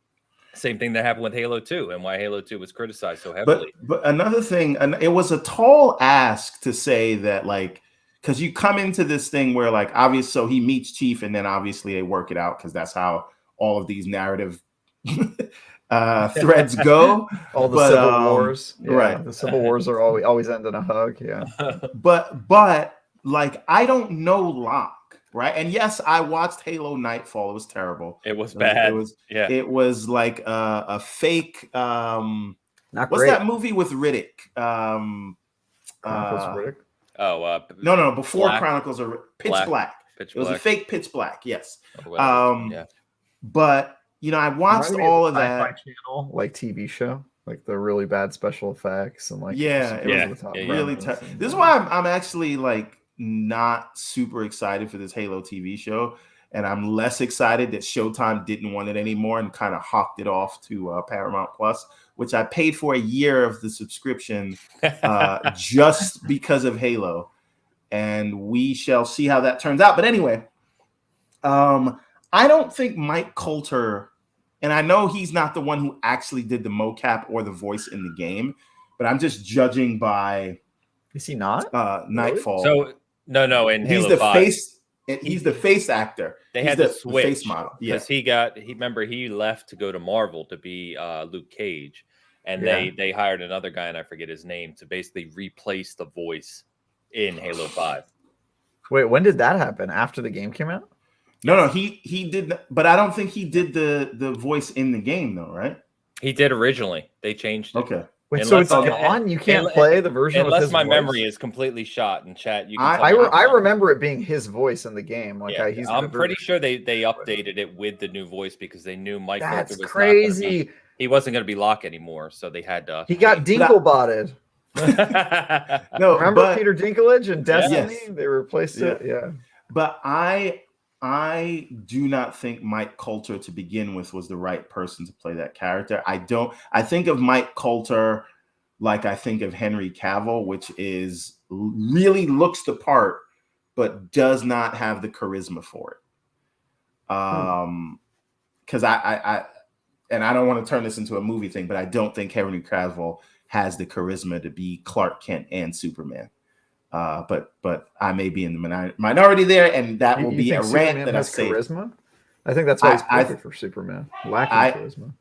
same thing that happened with Halo 2 and why Halo 2 was criticized so heavily. But another thing, and it was a tall ask to say that, like, because you come into this thing where, like, obviously, so he meets Chief, and then obviously they work it out, because that's how all of these narrative threads go. All the civil wars, right? The civil wars are always end in a hug, yeah. but like, I don't know Locke, right? And yes, I watched Halo Nightfall. It was terrible. It was bad. It was like a fake. Not what's great. that movie with Riddick? Chronicles of Riddick. No. Before Chronicles of Pitch Black. It was a fake Pitch Black. Yes. But I watched all of that. Channel, like TV show, like the really bad special effects and like really tough. This is why I'm actually like not super excited for this Halo TV show, and I'm less excited that Showtime didn't want it anymore and kind of hawked it off to Paramount Plus, which I paid for a year of the subscription just because of Halo, and we shall see how that turns out. But anyway, I don't think Mike Coulter, and I know he's not the one who actually did the mocap or the voice in the game, but I'm just judging by. Is he not? Nightfall. So no, in he's Halo the 5. face. He's the face actor. They had to switch face model because he left to go to Marvel to be Luke Cage, and they hired another guy, and I forget his name, to basically replace the voice in Halo 5. Wait, when did that happen? After the game came out? No, he did, but I don't think he did the voice in the game though, right? He did originally. They changed it. Okay. Wait, so it's gone? You can't play the version with his my voice? memory is completely shot in chat. You can I remember it being his voice in the game. Like I'm pretty sure they updated it with the new voice because they knew Mike That's Coulter was crazy. he wasn't going to be Locke anymore, so they had to. He got Dinklebotted. No, remember Peter Dinklage and Destiny? Yes. They replaced it. Yeah, but I do not think Mike Coulter to begin with was the right person to play that character. I think of Mike Coulter like I think of Henry Cavill, which is really looks the part, but does not have the charisma for it. Because I don't want to turn this into a movie thing, but I don't think Henry Cavill has the charisma to be Clark Kent and Superman. But I may be in the minority there, and that will be a rant that I say. Charisma? I think that's why he's perfect for Superman. Lacking charisma.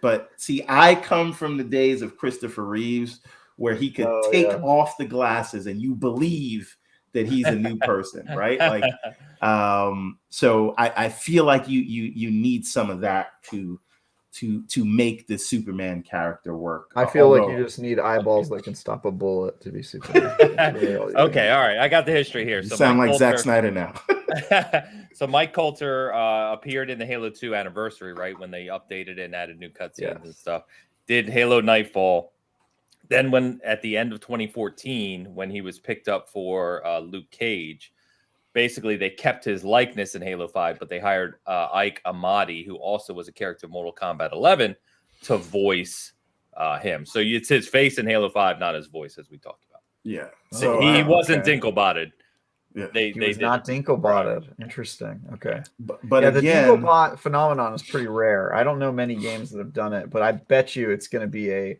But see, I come from the days of Christopher Reeves where he could take off the glasses and you believe that he's a new person, right? Like, so I feel like you need some of that to make the Superman character work. I feel like you just need eyeballs that can stop a bullet to be Superman. Okay, all right. I got the history here. So sound like Zack Snyder now. So Mike Coulter appeared in the Halo 2 anniversary, right? When they updated it and added new cutscenes and stuff. Did Halo Nightfall. Then when at the end of 2014, when he was picked up for Luke Cage, basically they kept his likeness in Halo 5, but they hired Ike Amadi, who also was a character in Mortal Kombat 11, to voice him. So it's his face in Halo 5, not his voice, as we talked about. Yeah. So he wasn't Dinklebotted. Yeah. He was not Dinklebotted. Interesting. Okay. But the Dinklebot phenomenon is pretty rare. I don't know many games that have done it, but I bet you it's going to be a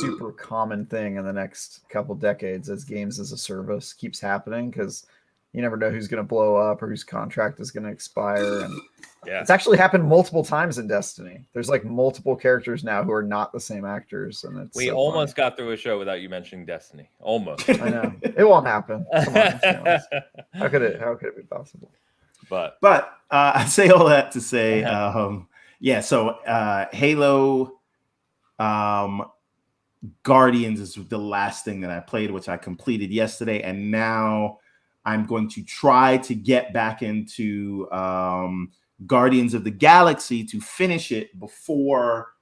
super common thing in the next couple decades as games as a service keeps happening, because you never know who's going to blow up or whose contract is going to expire. And it's actually happened multiple times in Destiny. There's like multiple characters now who are not the same actors, and it's almost got through a show without you mentioning Destiny. Almost. I know it won't happen. Come on, how could it be possible? But I say all that to say, So Halo, Guardians is the last thing that I played, which I completed yesterday, and now I'm going to try to get back into Guardians of the Galaxy to finish it before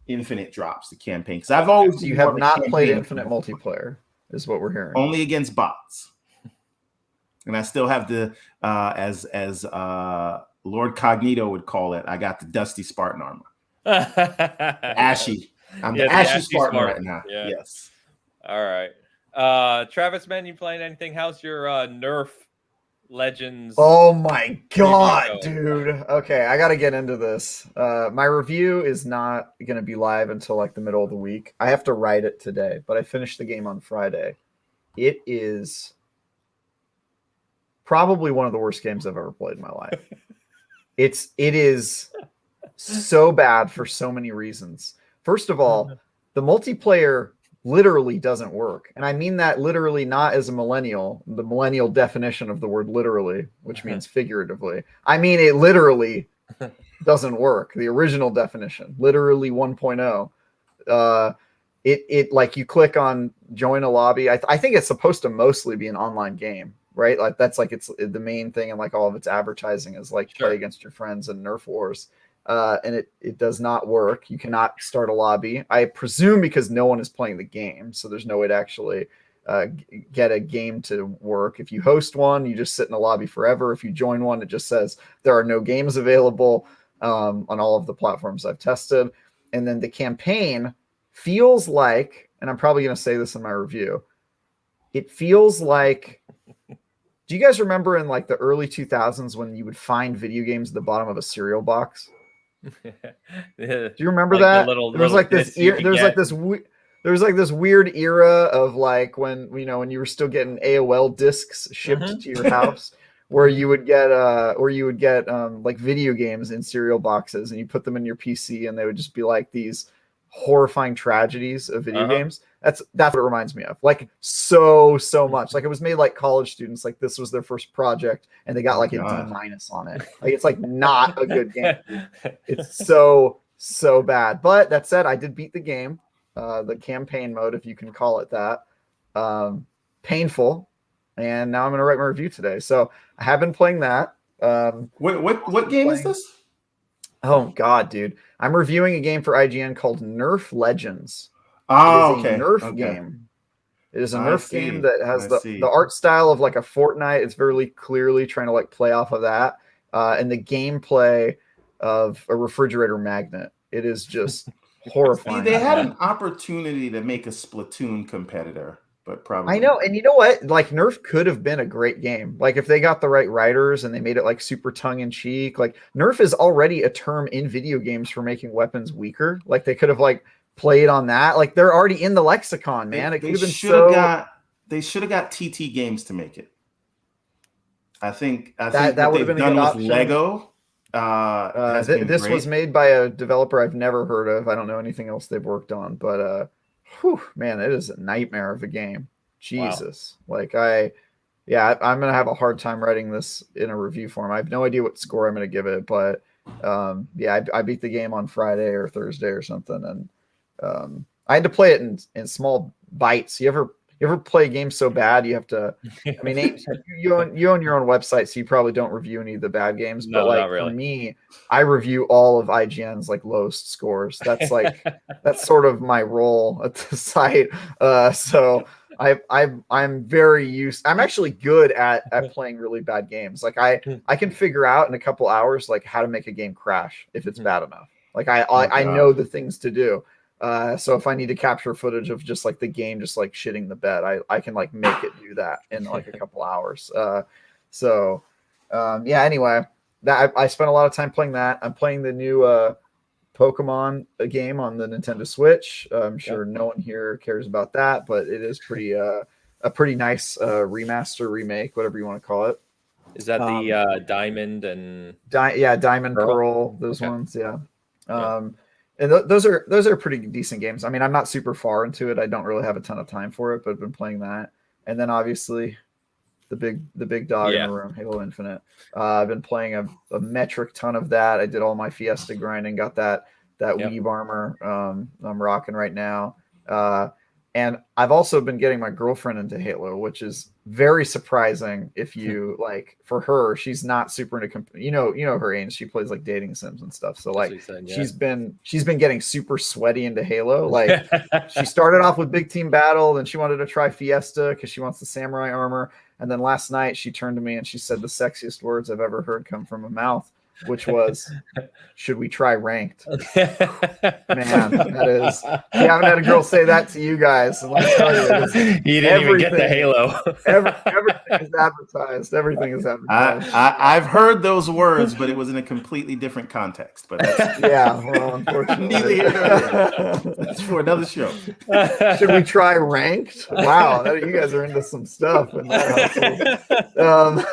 Infinite drops, the campaign. Because I've always you have not played Infinite multiplayer, is what we're hearing. Only against bots, and I still have the as Lord Cognito would call it. I got the Dusty Spartan armor, ashy. I'm the ashy Spartan right now. Yeah. Yes. All right. Travis, man, you playing anything? How's your Nerf Legends? Oh my god, dude. Okay, I gotta get into this. My review is not gonna be live until like the middle of the week. I have to write it today, but I finished the game on Friday. It is probably one of the worst games I've ever played in my life. It is so bad for so many reasons. First of all, the multiplayer literally doesn't work. And I mean that literally not as a millennial, the millennial definition of the word literally, which means figuratively. I mean it literally doesn't work. The original definition, literally 1.0. It like you click on join a lobby. I think it's supposed to mostly be an online game, right? Like that's like it's the main thing, and like all of its advertising is like play against your friends and Nerf wars. And it does not work. You cannot start a lobby, I presume, because no one is playing the game. So there's no way to actually get a game to work. If you host one, you just sit in a lobby forever. If you join one, it just says there are no games available on all of the platforms I've tested. And then the campaign feels like, and I'm probably going to say this in my review, it feels like, do you guys remember in like the early 2000s when you would find video games at the bottom of a cereal box? Do you remember that? There was like this weird era of like when when you were still getting AOL discs shipped to your house, where you would get like video games in cereal boxes, and you put them in your PC, and they would just be like these horrifying tragedies of video games. That's what it reminds me of. Like so much. Like it was made like college students, like this was their first project and they got like a D- on it. Like it's like not a good game. It's so bad. But that said, I did beat the game. the campaign mode, if you can call it that. Painful, and now I'm going to write my review today. So I have been playing that. What game is this? Oh God, dude! I'm reviewing a game for IGN called Nerf Legends. Oh, it is a okay. Nerf game. It is a Nerf game that has the art style of like a Fortnite. It's very clearly trying to like play off of that, and the gameplay of a refrigerator magnet. It is just horrifying. See, they had an opportunity to make a Splatoon competitor, but probably I know, and you know what? Like Nerf could have been a great game. Like if they got the right writers and they made it like super tongue in cheek. Like Nerf is already a term in video games for making weapons weaker. Like they could have like played on that. Like they're already in the lexicon, man. It could have been they should have got TT Games to make it. I think that would have been a good option. Lego. This was made by a developer I've never heard of. I don't know anything else they've worked on, but man, it is a nightmare of a game. Jesus. Wow. Like I'm gonna have a hard time writing this in a review form. I have no idea what score I'm gonna give it, but I beat the game on Friday or Thursday or something, and I had to play it in small bites. You ever play a game so bad you have to? I mean, you own your own website, so you probably don't review any of the bad games. No, but like not really. for me, I review all of IGN's like lowest scores. That's like that's sort of my role at the site. So I'm very used. I'm actually good at playing really bad games. Like I can figure out in a couple hours like how to make a game crash if it's bad enough. Like I know the things to do. So if I need to capture footage of just like the game just like shitting the bed, I can like make it do that in like a couple hours. Anyway, that I spent a lot of time playing that. I'm playing the new Pokemon game on the Nintendo Switch. I'm sure no one here cares about that, but it is a pretty nice remaster, remake, whatever you want to call it. Is that the Diamond and Diamond Pearl, those ones, and those are pretty decent games. I mean, I'm not super far into it. I don't really have a ton of time for it, but I've been playing that. And then obviously the big dog in the room, Halo Infinite. I've been playing a metric ton of that. I did all my Fiesta grinding, got that Weave armor I'm rocking right now. And I've also been getting my girlfriend into Halo, which is very surprising. If you like, for her, she's not super into you know her age. She plays like dating sims and stuff. So like she's been getting super sweaty into Halo. Like she started off with Big Team Battle, then she wanted to try Fiesta because she wants the samurai armor. And then last night she turned to me and she said the sexiest words I've ever heard come from a mouth, which was, should we try ranked? Man, that is, you haven't had a girl say that to you guys. So let me tell you, you didn't even get the Halo. Everything is advertised. Everything is advertised. I've heard those words, but it was in a completely different context. But that's, well, unfortunately. Neither here nor there. That's for another show. Should we try ranked? Wow, you guys are into some stuff in that household.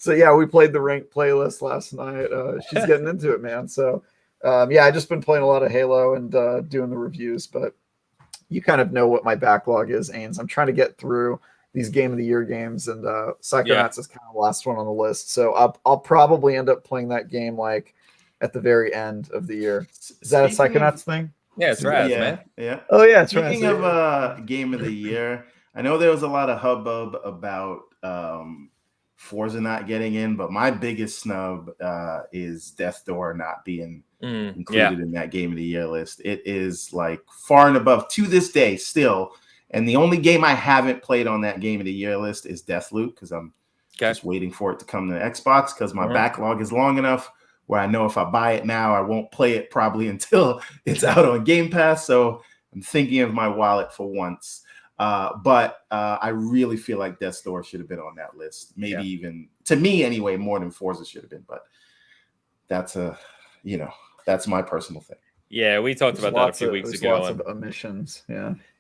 So yeah, we played the ranked playlist last night. She's getting into it, man. So I just been playing a lot of Halo and doing the reviews, but you kind of know what my backlog is, Ains. I'm trying to get through these Game of the Year games, and Psychonauts is kind of the last one on the list. So I'll probably end up playing that game like at the very end of the year. Is that a Psychonauts thing? Yeah, it's right, man. Yeah. Oh yeah, it's Speaking of Game of the Year, I know there was a lot of hubbub about Forza not getting in, but my biggest snub is Death Door not being included in that Game of the Year list. It is like far and above to this day still. And the only game I haven't played on that Game of the Year list is Deathloop, because I'm just waiting for it to come to Xbox, because my backlog is long enough where I know if I buy it now, I won't play it probably until it's out on Game Pass. So I'm thinking of my wallet for once. But I really feel like Death's Door should have been on that list. Maybe even, to me anyway, more than Forza should have been. But that's that's my personal thing. Yeah, we talked about that a few weeks ago. Lots of omissions.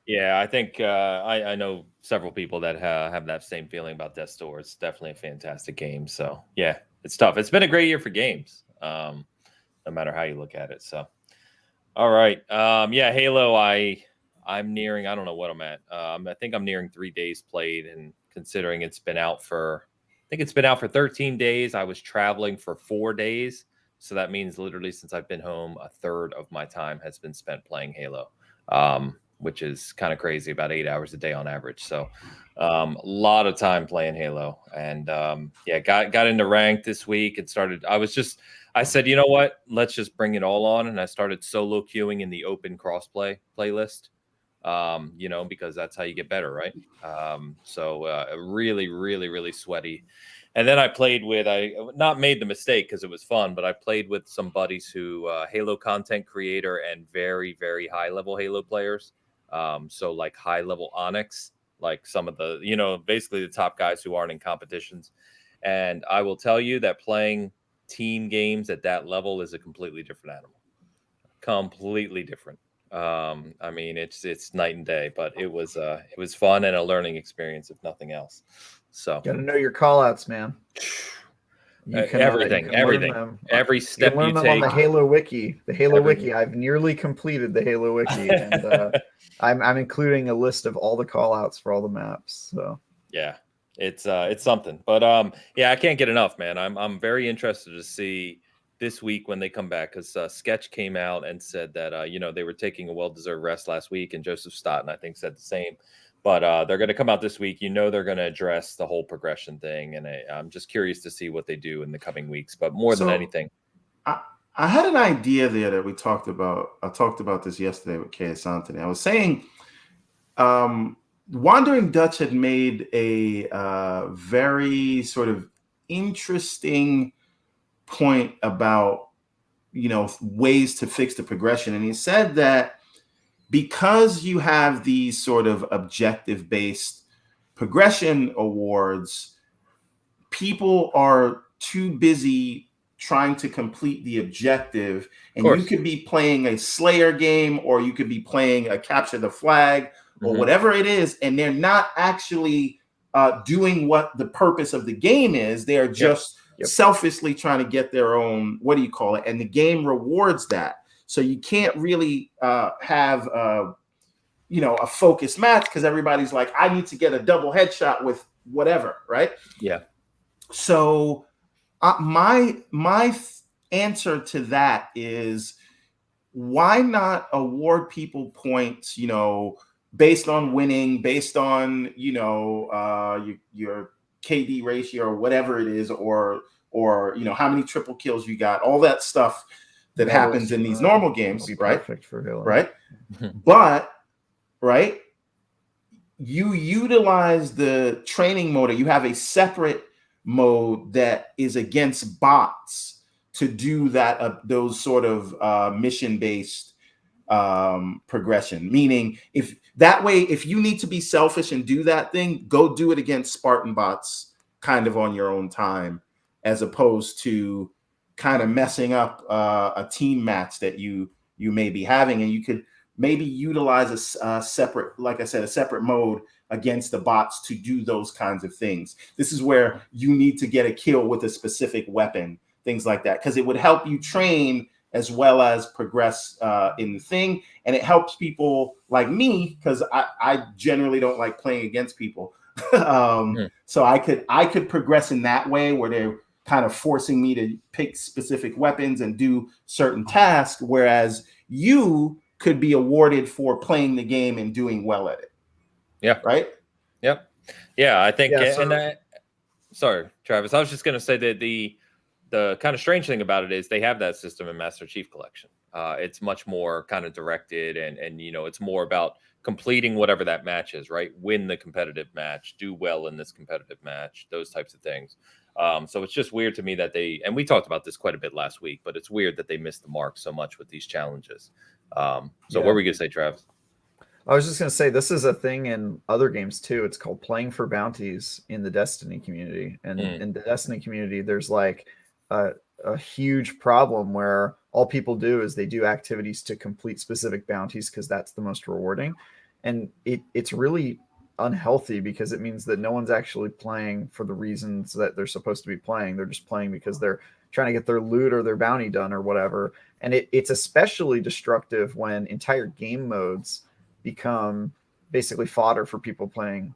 Yeah, I think I know several people that have that same feeling about Death's Door. It's definitely a fantastic game. So yeah, it's tough. It's been a great year for games, no matter how you look at it. So, all right, Halo. I'm nearing, I don't know what I'm at. I think I'm nearing 3 days played, and considering it's been out for 13 days. I was traveling for 4 days. So that means literally since I've been home, a third of my time has been spent playing Halo, which is kind of crazy, about 8 hours a day on average. So a lot of time playing Halo. And yeah, got into ranked this week and started. I said, you know what? Let's just bring it all on. And I started solo queuing in the open crossplay playlist, because that's how you get better, right? So really, really, really sweaty. And then I not made the mistake because it was fun, but I played with some buddies who Halo content creator and very, very high level Halo players. So like high level Onyx, like some of the, basically the top guys who aren't in competitions. And I will tell you that playing team games at that level is a completely different animal. Completely different. I mean, it's night and day, but it was fun and a learning experience, if nothing else. So got to know your call outs, man. Everything, every step you learn them take on the Halo Wiki. The Halo Wiki. I've nearly completed the Halo Wiki, and I'm including a list of all the call outs for all the maps. So yeah, it's something. But yeah, I can't get enough, man. I'm very interested to see this week when they come back, because Sketch came out and said that they were taking a well-deserved rest last week, and Joseph Stoughton I think said the same. But they're going to come out this week. They're going to address the whole progression thing, and I'm just curious to see what they do in the coming weeks. But more than anything, I had an idea there that we talked about. I talked about this yesterday with KS Anthony. I was saying, Wandering Dutch had made a very sort of interesting point about ways to fix the progression, and he said that because you have these sort of objective-based progression awards, people are too busy trying to complete the objective. And you could be playing a Slayer game, or you could be playing a Capture the Flag, or whatever it is, and they're not actually doing what the purpose of the game is. They are just selfishly trying to get their own, what do you call it? And the game rewards that. So you can't really have a focused match, because everybody's like, I need to get a double headshot with whatever, right? Yeah. So my answer to that is, why not award people points, based on winning, based on your KD ratio or whatever it is, or how many triple kills you got, all that stuff that happens in these normal games, right? Perfect for Halo. Right. But you utilize the training mode. You have a separate mode that is against bots to do that, those sort of mission-based progression. Meaning, if you need to be selfish and do that thing, go do it against Spartan bots, kind of on your own time, as opposed to kind of messing up a team match that you may be having. And you could maybe utilize a separate, like I said, a separate mode against the bots to do those kinds of things. This is where you need to get a kill with a specific weapon, things like that, because it would help you train as well as progress in the thing. And it helps people like me, because I generally don't like playing against people. So I could progress in that way, where they're kind of forcing me to pick specific weapons and do certain tasks, whereas you could be awarded for playing the game and doing well at it. Yeah. Right. Yep. Yeah, I think. Yeah, and sorry, Travis. I was just going to say that the kind of strange thing about it is they have that system in Master Chief Collection. It's much more kind of directed, and it's more about completing whatever that match is, right? Win the competitive match, do well in this competitive match, those types of things. So it's just weird to me that and we talked about this quite a bit last week, but it's weird that they missed the mark so much with these challenges. So what were we going to say, Travis? I was just going to say, this is a thing in other games too. It's called playing for bounties in the Destiny community. And in the Destiny community, there's like a huge problem where all people do is they do activities to complete specific bounties, because that's the most rewarding. And it's really unhealthy, because it means that no one's actually playing for the reasons that they're supposed to be playing. They're just playing because they're trying to get their loot or their bounty done or whatever. And it's especially destructive when entire game modes become basically fodder for people playing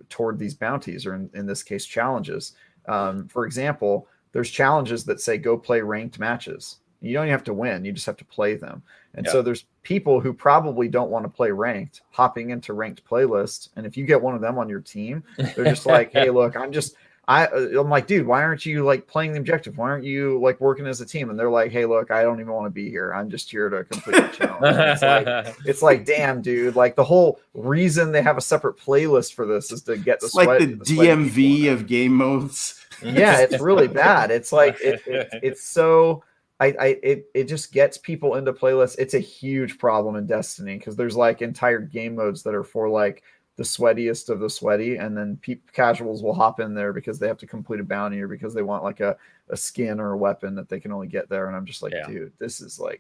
toward these bounties, or in this case, challenges. For example, there's challenges that say go play ranked matches. You don't even have to win, you just have to play them. And so there's people who probably don't want to play ranked hopping into ranked playlists, and if you get one of them on your team, they're just like, hey, look, I'm like, dude, why aren't you like playing the objective? Why aren't you like working as a team? And they're like, hey, look, I don't even want to be here. I'm just here to complete the challenge. It's like, damn, dude, like the whole reason they have a separate playlist for this is to get the like the DMV of game modes. Yeah, it's really bad. It's like it's so it just gets people into playlists. It's a huge problem in Destiny because there's like entire game modes that are for like the sweatiest of the sweaty, and then casuals will hop in there because they have to complete a bounty or because they want like a skin or a weapon that they can only get there. And I'm just like, dude, this is not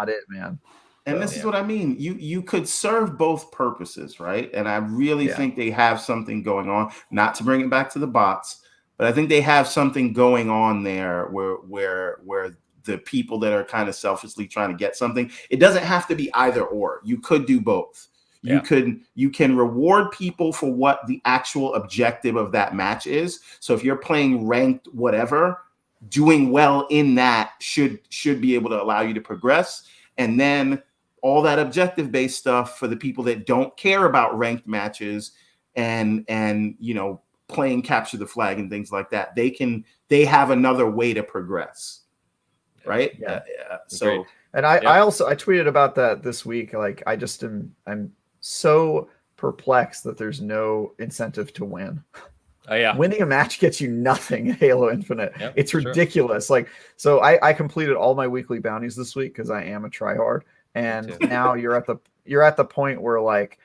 it, man. And this is what I mean. You could serve both purposes, right? And I really think they have something going on. Not to bring it back to the bots, but I think they have something going on there where the people that are kind of selfishly trying to get something. It doesn't have to be either or. You could do both. You can reward people for what the actual objective of that match is. So if you're playing ranked whatever, doing well in that should be able to allow you to progress. And then all that objective based stuff for the people that don't care about ranked matches and playing capture the flag and things like that, they have another way to progress. Right. So great. And I also tweeted about that this week. Like I'm so perplexed that there's no incentive to win. Oh yeah, winning a match gets you nothing in Halo Infinite. It's ridiculous. Like, so I completed all my weekly bounties this week because I am a tryhard, and now you're at the point where like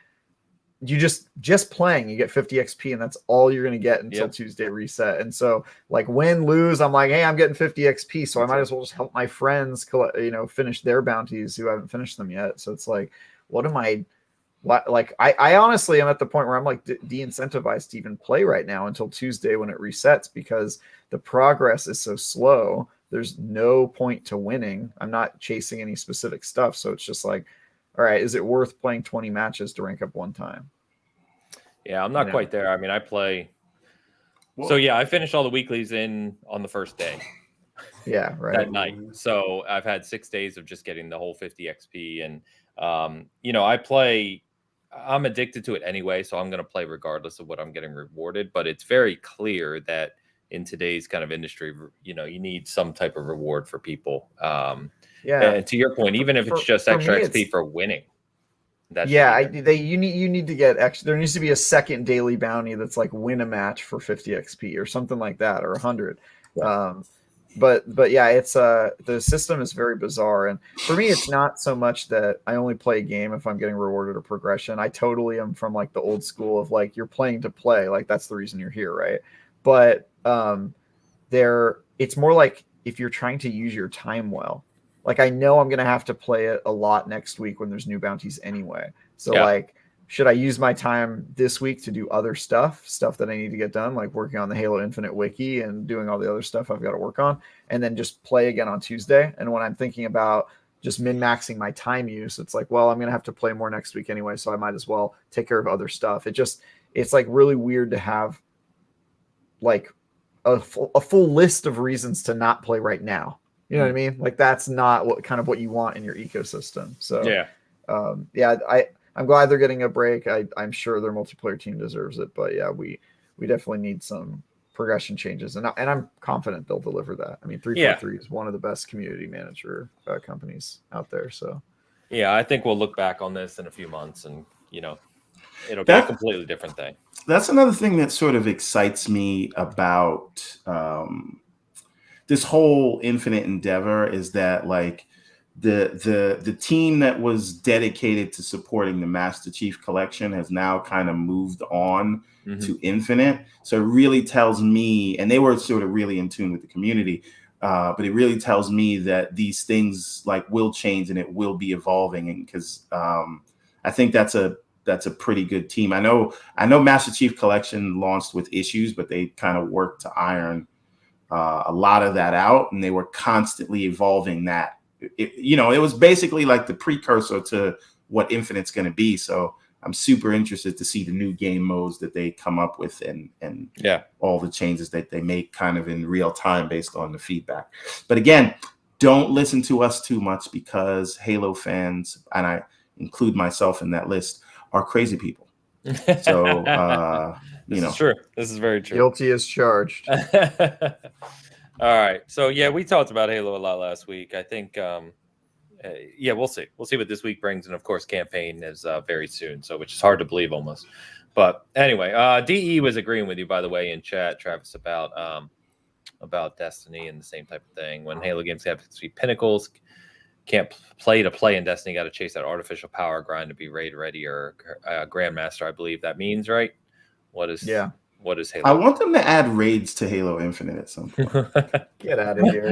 you just playing, you get 50 XP, and that's all you're gonna get until Tuesday reset. And so like win like I'm like, hey, I'm getting 50 XP, so I might as well just help my friends finish their bounties who haven't finished them yet. So it's like, I honestly am at the point where I'm like de-incentivized to even play right now until Tuesday when it resets, because the progress is so slow. There's no point to winning. I'm not chasing any specific stuff. So it's just like, all right, is it worth playing 20 matches to rank up one time? Yeah, I'm not quite there. I mean, I play. So I finished all the weeklies on the first day. Yeah, right. That night. So I've had 6 days of just getting the whole 50 XP, and I play. I'm addicted to it anyway, so I'm going to play regardless of what I'm getting rewarded. But it's very clear that in today's kind of industry, you need some type of reward for people. And to your point, even if it's just extra XP for winning. You need to get extra. There needs to be a second daily bounty that's like win a match for 50 XP or something like that, or 100. But yeah, it's the system is very bizarre, and for me, it's not so much that I only play a game if I'm getting rewarded or progression. I totally am from like the old school of like, you're playing to play, like that's the reason you're here, right? But it's more like if you're trying to use your time well. Like I know I'm gonna have to play it a lot next week when there's new bounties anyway. So like, should I use my time this week to do other stuff that I need to get done, like working on the Halo Infinite wiki and doing all the other stuff I've got to work on, and then just play again on Tuesday? And when I'm thinking about just min-maxing my time use, it's like, well, I'm going to have to play more next week anyway, so I might as well take care of other stuff. It's like really weird to have like a full list of reasons to not play right now. You know what I mean? Like that's not what you want in your ecosystem. So I'm glad they're getting a break. I'm sure their multiplayer team deserves it, but yeah, we definitely need some progression changes, and I'm confident they'll deliver that. I mean, 343 is one of the best community manager companies out there. So yeah, I think we'll look back on this in a few months, and it'll be a completely different thing. That's another thing that sort of excites me about this whole Infinite endeavor is that like the team that was dedicated to supporting the Master Chief Collection has now kind of moved on to Infinite. So it really tells me, and they were sort of really in tune with the community, but it really tells me that these things like will change and it will be evolving. And because I think that's a pretty good team. I know Master Chief Collection launched with issues, but they kind of worked to iron a lot of that out, and they were constantly evolving that. It was basically like the precursor to what Infinite's going to be. So I'm super interested to see the new game modes that they come up with and all the changes that they make kind of in real time based on the feedback. But again, don't listen to us too much, because Halo fans, and I include myself in that list, are crazy people. So, this is true. This is very true. Guilty as charged. All right. So, yeah, we talked about Halo a lot last week. I think, we'll see. We'll see what this week brings. And, of course, campaign is very soon, so which is hard to believe almost. But anyway, DE was agreeing with you, by the way, in chat, Travis, about Destiny and the same type of thing. When Halo games have to be pinnacles, can't play in Destiny, got to chase that artificial power grind to be raid ready or Grandmaster, I believe that means, right? What is Halo? I want them to add raids to Halo Infinite at some point. Get out of here.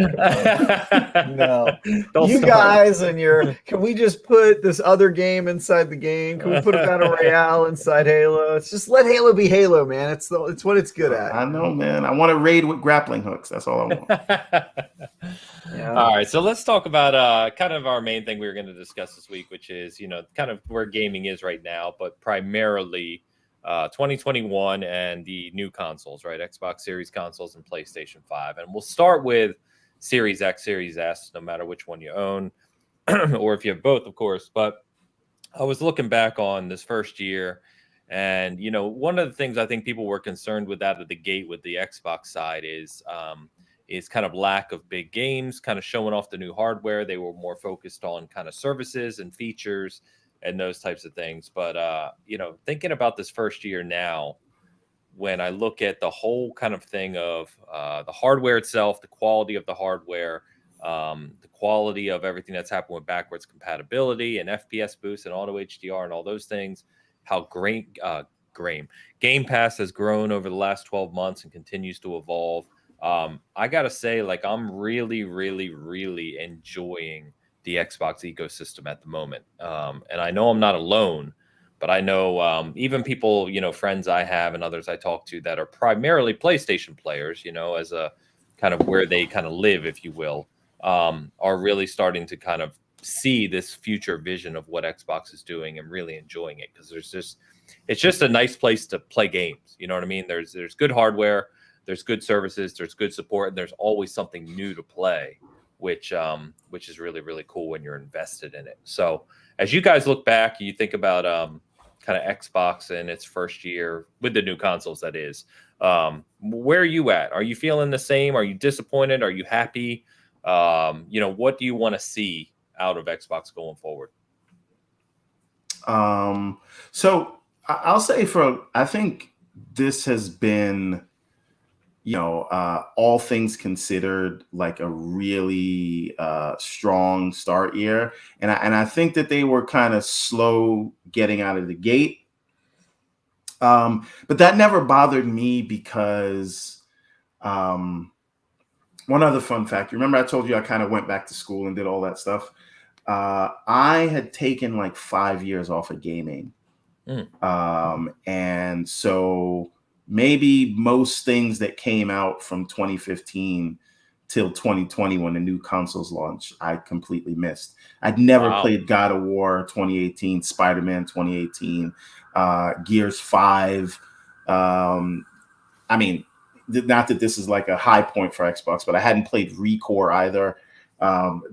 No. You guys and can we just put this other game inside the game? Can we put a Battle Royale inside Halo? It's just let Halo be Halo, man. It's what it's good at. I know, man. I want to raid with grappling hooks. That's all I want. Yeah. All right. So let's talk about kind of our main thing we were going to discuss this week, which is, kind of where gaming is right now, but primarily 2021 and the new consoles, right? Xbox Series consoles and PlayStation 5. And we'll start with Series X, Series S, no matter which one you own, or if you have both, of course. But I was looking back on this first year, and, one of the things I think people were concerned with out of the gate with the Xbox side is kind of lack of big games, kind of showing off the new hardware. They were more focused on kind of services and features and those types of things. But, thinking about this first year now, when I look at the whole kind of thing of the hardware itself, the quality of the hardware, the quality of everything that's happened with backwards compatibility and FPS boost and auto HDR and all those things, how great Game Pass has grown over the last 12 months and continues to evolve. I got to say, I'm really, really, really enjoying the Xbox ecosystem at the moment. And I know I'm not alone, but I know even people, friends I have and others I talk to that are primarily PlayStation players, as a kind of where they kind of live, if you will, are really starting to kind of see this future vision of what Xbox is doing and really enjoying it, because it's just a nice place to play games. You know what I mean? There's good hardware, there's good services, there's good support, and there's always something new to play, which is really, really cool when you're invested in it. So as you guys look back, you think about kind of Xbox in its first year with the new consoles, that is, where are you at? Are you feeling the same? Are you disappointed? Are you happy? What do you want to see out of Xbox going forward? So I'll say I think this has been, all things considered, like a really strong start year. And I think that they were kind of slow getting out of the gate. But that never bothered me, because one other fun fact, remember I told you I kind of went back to school and did all that stuff. I had taken like 5 years off of gaming. And so maybe most things that came out from 2015 till 2020 when the new consoles launched, I completely missed. I'd never played God of War 2018, Spider-Man 2018, Gears 5. I mean, not that this is like a high point for Xbox, but I hadn't played ReCore either.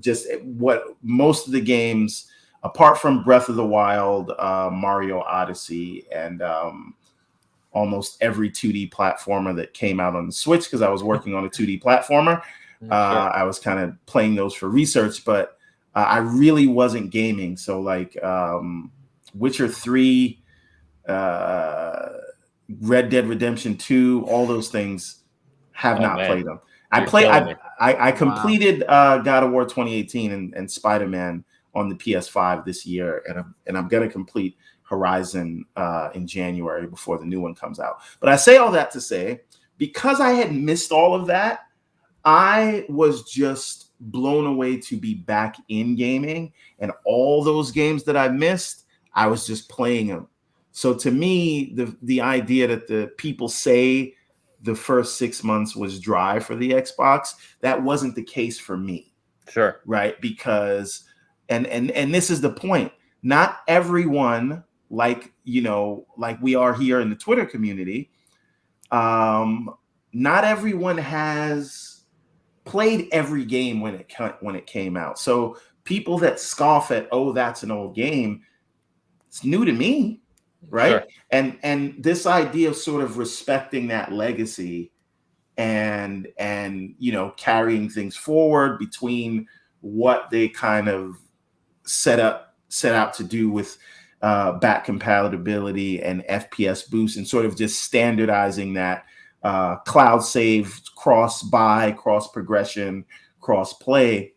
Just what most of the games, apart from Breath of the Wild, Mario Odyssey, and almost every 2D platformer that came out on the Switch, because I was working on a 2D platformer. Sure. I was kind of playing those for research, but I really wasn't gaming. So like Witcher 3, Red Dead Redemption 2, all those things have not played them. I completed God of War 2018 and Spider-Man on the PS5 this year, and I'm gonna complete Horizon in January before the new one comes out. But I say all that to say, because I had missed all of that, I was just blown away to be back in gaming, and all those games that I missed, I was just playing them. So to me, the idea that the people say the first 6 months was dry for the Xbox, that wasn't the case for me. Sure. Right? Because and this is the point. Not everyone like we are here in the Twitter community, not everyone has played every game when it came out. So people that scoff at, oh, that's an old game, it's new to me, right? Sure. And this idea of sort of respecting that legacy and carrying things forward between what they kind of set out to do with back compatibility and FPS boost, and sort of just standardizing that cloud save, cross buy, cross progression, cross play.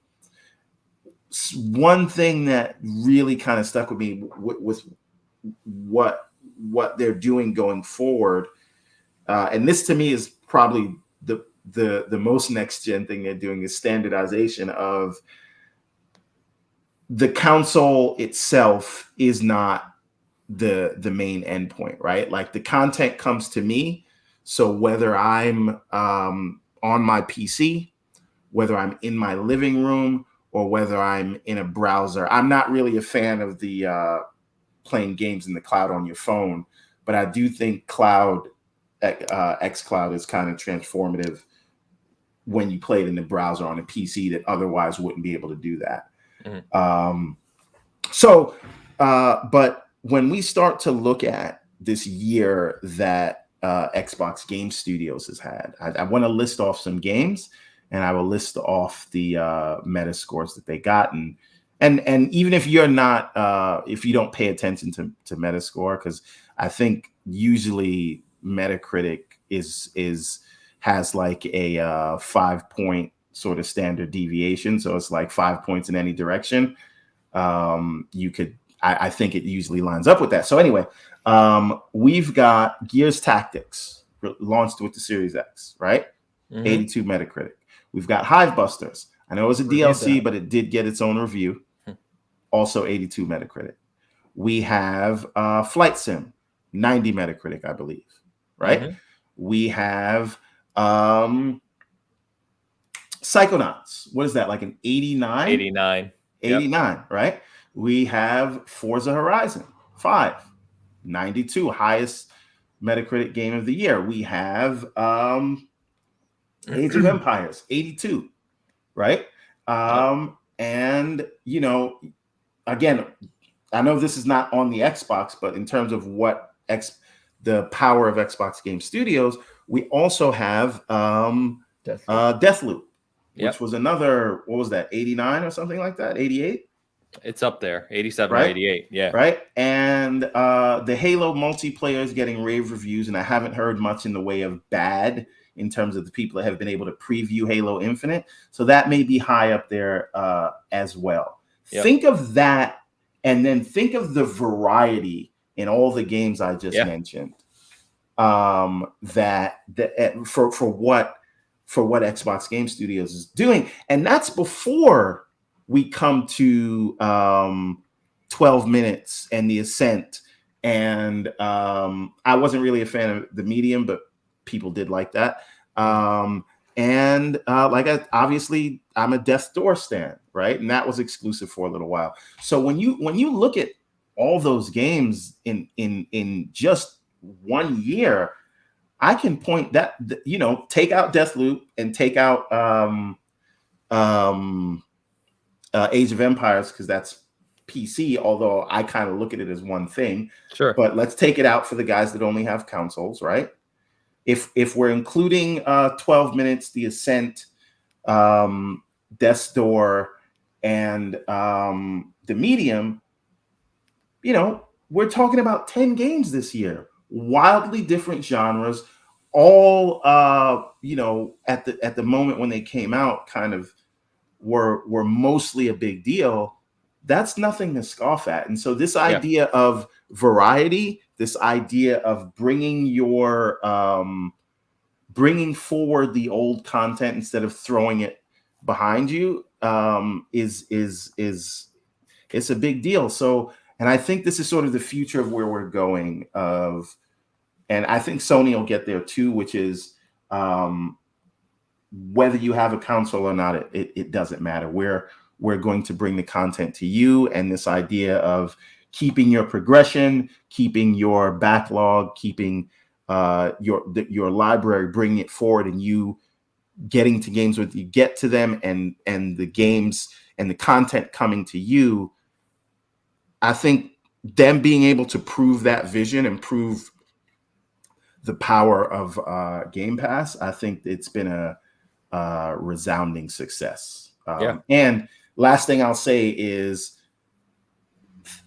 One thing that really kind of stuck with me with what they're doing going forward, and this to me is probably the most next gen thing they're doing, is standardization of the console itself is not the main endpoint, right? Like the content comes to me. So whether I'm on my PC, whether I'm in my living room, or whether I'm in a browser, I'm not really a fan of the playing games in the cloud on your phone, but I do think xCloud is kind of transformative when you play it in the browser on a PC that otherwise wouldn't be able to do that. Mm-hmm. But when we start to look at this year that Xbox Game Studios has had, I want to list off some games, and I will list off the meta scores that they got. And even if you're not, if you don't pay attention to Metascore, because I think usually Metacritic has like a 5-point sort of standard deviation, so it's like 5 points in any direction. I think it usually lines up with that. So anyway, we've got Gears Tactics launched with the Series X, right? Mm-hmm. 82 Metacritic. We've got Hivebusters. I know it was a DLC, but it did get its own review. Also 82 Metacritic. We have Flight Sim, 90 Metacritic, I believe, right? Mm-hmm. We have Psychonauts. What is that, like an 89? 89. 89, yep. Right? We have Forza Horizon 5, 92, highest Metacritic game of the year. We have Age of Empires, 82, right? And, again, I know this is not on the Xbox, but in terms of what the power of Xbox Game Studios, we also have Deathloop, which was another, what was that, 89 or something like that, 88? It's up there, 87 right? or 88, yeah. Right? And the Halo multiplayer is getting rave reviews, and I haven't heard much in the way of bad in terms of the people that have been able to preview Halo Infinite. So that may be high up there as well. Yep. Think of that, and then think of the variety in all the games I just mentioned. That for what Xbox Game Studios is doing, and that's before we come to 12 Minutes and The Ascent. And I wasn't really a fan of the Medium, but people did like that. Obviously, I'm a Death's Door stan, right? And that was exclusive for a little while. So when you look at all those games in just 1 year, I can point that, take out Deathloop and take out Age of Empires, because that's PC, although I kind of look at it as one thing. Sure. But let's take it out for the guys that only have consoles, right? If we're including 12 Minutes, The Ascent, Death's Door, and the Medium, we're talking about 10 games this year. Wildly different genres, all at the moment when they came out, kind of were mostly a big deal. That's nothing to scoff at. And so this idea of variety, this idea of bringing forward the old content instead of throwing it behind you, is it's a big deal. So, and I think this is sort of the future of where we're going. And I think Sony will get there too, which is whether you have a console or not, it doesn't matter. We're going to bring the content to you, and this idea of keeping your progression, keeping your backlog, keeping your library, bringing it forward, and you getting to games with you get to them, and the games and the content coming to you. I think them being able to prove that vision and prove the power of Game Pass, I think it's been a resounding success. And last thing I'll say is,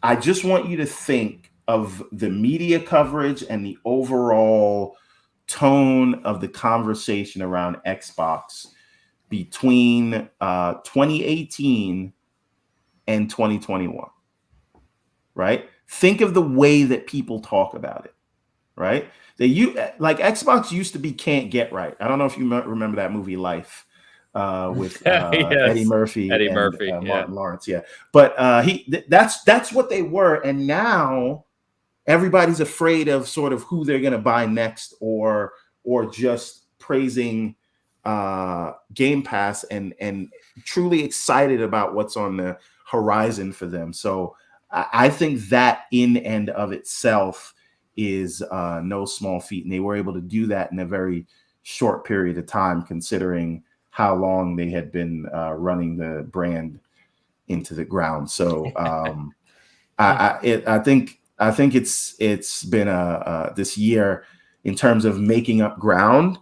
I just want you to think of the media coverage and the overall tone of the conversation around Xbox between 2018 and 2021, right? Think of the way that people talk about it, right? Like Xbox used to be can't get right. I don't know if you remember that movie Life with Eddie Murphy and Martin Lawrence. Yeah, but that's what they were, and now everybody's afraid of sort of who they're going to buy next, or just praising Game Pass and truly excited about what's on the horizon for them. So I think that in and of itself is no small feat, and they were able to do that in a very short period of time, considering how long they had been running the brand into the ground. So I think it's been this year, in terms of making up ground,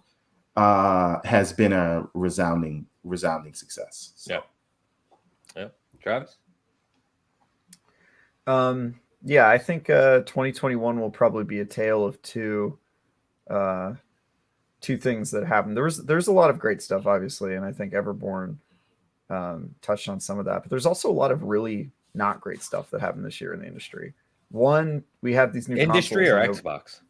has been a resounding success. So. Yeah. Travis? Yeah, I think 2021 will probably be a tale of two things that happened. There's a lot of great stuff, obviously, and I think Everborn touched on some of that, but there's also a lot of really not great stuff that happened this year in the industry. One, we have these new industry or Xbox.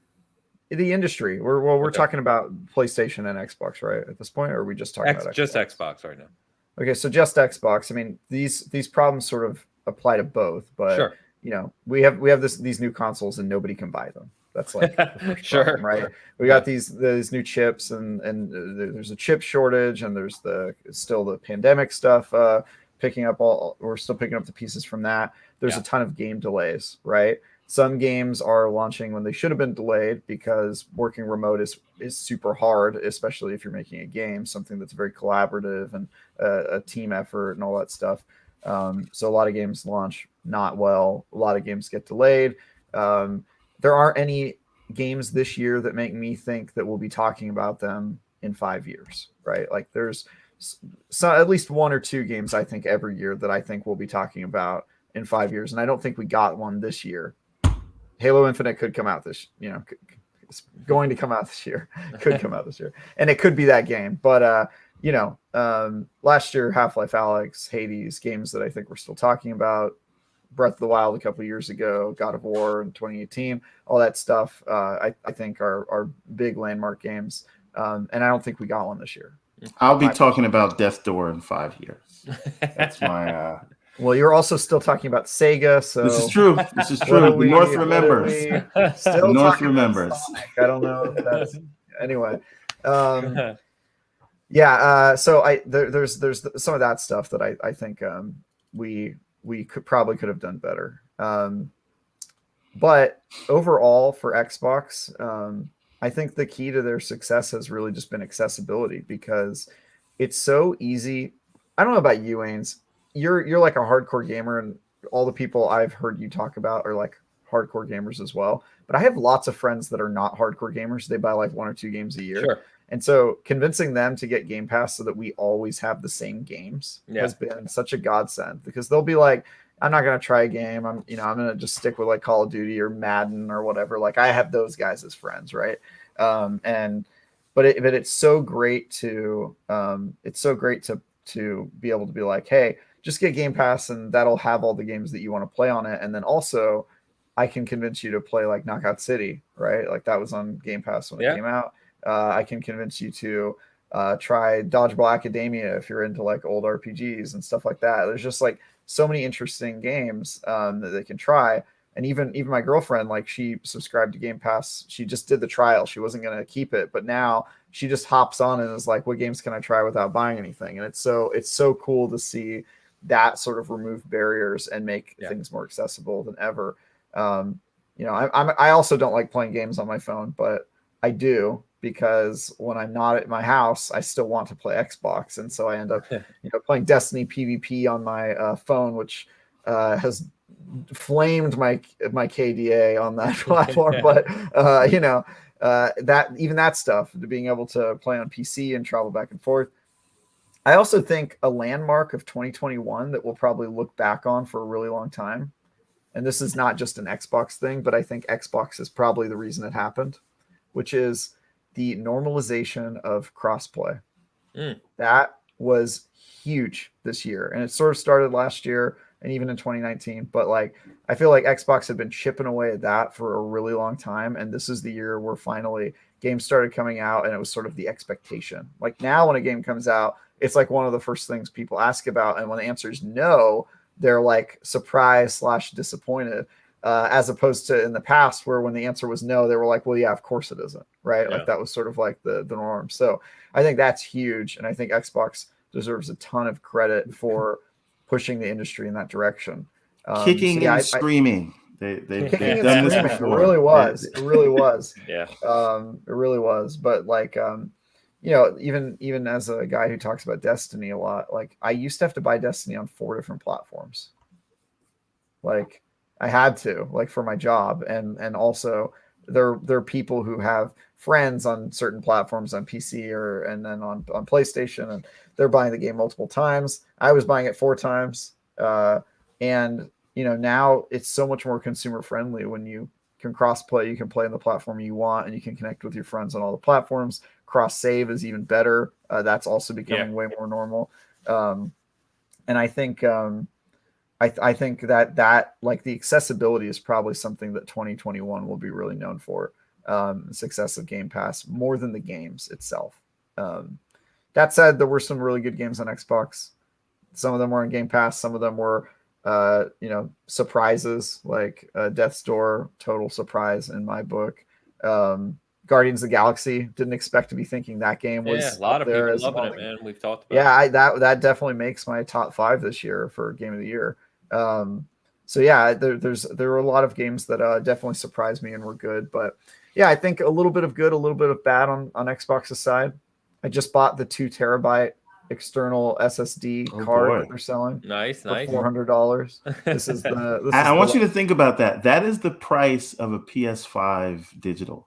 The industry. We're talking about PlayStation and Xbox, right? At this point, or are we just talking about Xbox? Just Xbox right now? Okay, so just Xbox. I mean, these problems sort of apply to both, but sure. You know, we have these new consoles and nobody can buy them. That's like the first sure, problem, right? We got these new chips, and there's a chip shortage, and there's still the pandemic stuff picking up we're still picking up the pieces from that. There's a ton of game delays, right? Some games are launching when they should have been delayed because working remote is super hard, especially if you're making a game, something that's very collaborative and a team effort and all that stuff. So a lot of games launch not well. A lot of games get delayed. There aren't any games this year that make me think that we'll be talking about them in 5 years, right? Like there's at least one or two games I think every year that I think we'll be talking about in 5 years, and I don't think we got one this year. Halo Infinite could come out it's going to come out this year. Could come out this year, and it could be that game. But last year, Half-Life Alyx, Hades, games that I think we're still talking about. Breath of the Wild a couple of years ago, God of War in 2018, all that stuff. I think are big landmark games, and I don't think we got one this year. I'll be talking about Death Door in 5 years. That's my. Well, you're also still talking about Sega, so this is true. The North remembers. Still the North remembers. I don't know if that's anyway. So there's some of that stuff that I think we could have done better. But overall for Xbox, I think the key to their success has really just been accessibility, because it's so easy. I don't know about you, Ains. You're like a hardcore gamer, and all the people I've heard you talk about are like hardcore gamers as well. But I have lots of friends that are not hardcore gamers. They buy like 1 or 2 games a year. Sure. And so convincing them to get Game Pass so that we always have the same games has been such a godsend, because they'll be like, I'm not going to try a game. I'm going to just stick with like Call of Duty or Madden or whatever. Like I have those guys as friends. Right. But it's so great to be able to be like, hey, just get Game Pass and that'll have all the games that you want to play on it. And then also I can convince you to play like Knockout City, right? Like that was on Game Pass when it came out. I can convince you to try Dodgeball Academia if you're into like old RPGs and stuff like that. There's just like so many interesting games that they can try. And even my girlfriend, like she subscribed to Game Pass. She just did the trial. She wasn't going to keep it, but now she just hops on and is like, what games can I try without buying anything? And it's so cool to see that sort of remove barriers and make things more accessible than ever. I also don't like playing games on my phone, but I do, because when I'm not at my house, I still want to play Xbox, and so I end up playing Destiny PvP on my phone, which has flamed my KDA on that platform. But that stuff, being able to play on PC and travel back and forth. I also think a landmark of 2021 that we'll probably look back on for a really long time, and this is not just an Xbox thing, but I think Xbox is probably the reason it happened, which is the normalization of crossplay. That was huge this year, and it sort of started last year and even in 2019. But I feel like Xbox had been chipping away at that for a really long time, and this is the year where finally games started coming out, and it was sort of the expectation. Like now, when a game comes out, it's like one of the first things people ask about, and when the answer is no, they're like surprised / disappointed, as opposed to in the past where when the answer was no, they were like, well, yeah, of course it isn't, right? Like that was sort of like the norm. So I think that's huge, and I think Xbox deserves a ton of credit for pushing the industry in that direction. Kicking and screaming. They've kicking done and this screaming. before. It really was. It really was. Yeah. It really was. But even as a guy who talks about Destiny a lot, like I used to have to buy Destiny on 4 different platforms. Like I had to, like for my job, and also there are people who have friends on certain platforms on PC and then on PlayStation, and they're buying the game multiple times. I was buying it 4 times, and now it's so much more consumer friendly when you can cross play. You can play on the platform you want, and you can connect with your friends on all the platforms. Cross save is even better. That's also becoming way more normal. And I think I think that like the accessibility is probably something that 2021 will be really known for. Success of Game Pass more than the games itself. That said, there were some really good games on Xbox. Some of them were in Game Pass. Some of them were surprises, like Death's Door, total surprise in my book. Guardians of the Galaxy, didn't expect to be thinking that game was a lot of people loving it, man. We've talked about it. That definitely makes my top 5 this year for Game of the Year. So yeah, there were a lot of games that definitely surprised me and were good. But yeah, I think a little bit of good, a little bit of bad on Xbox's side. I just bought the 2 terabyte external SSD card that they're selling. Nice. For $400. This is I want you to think about that. That is the price of a PS5 digital.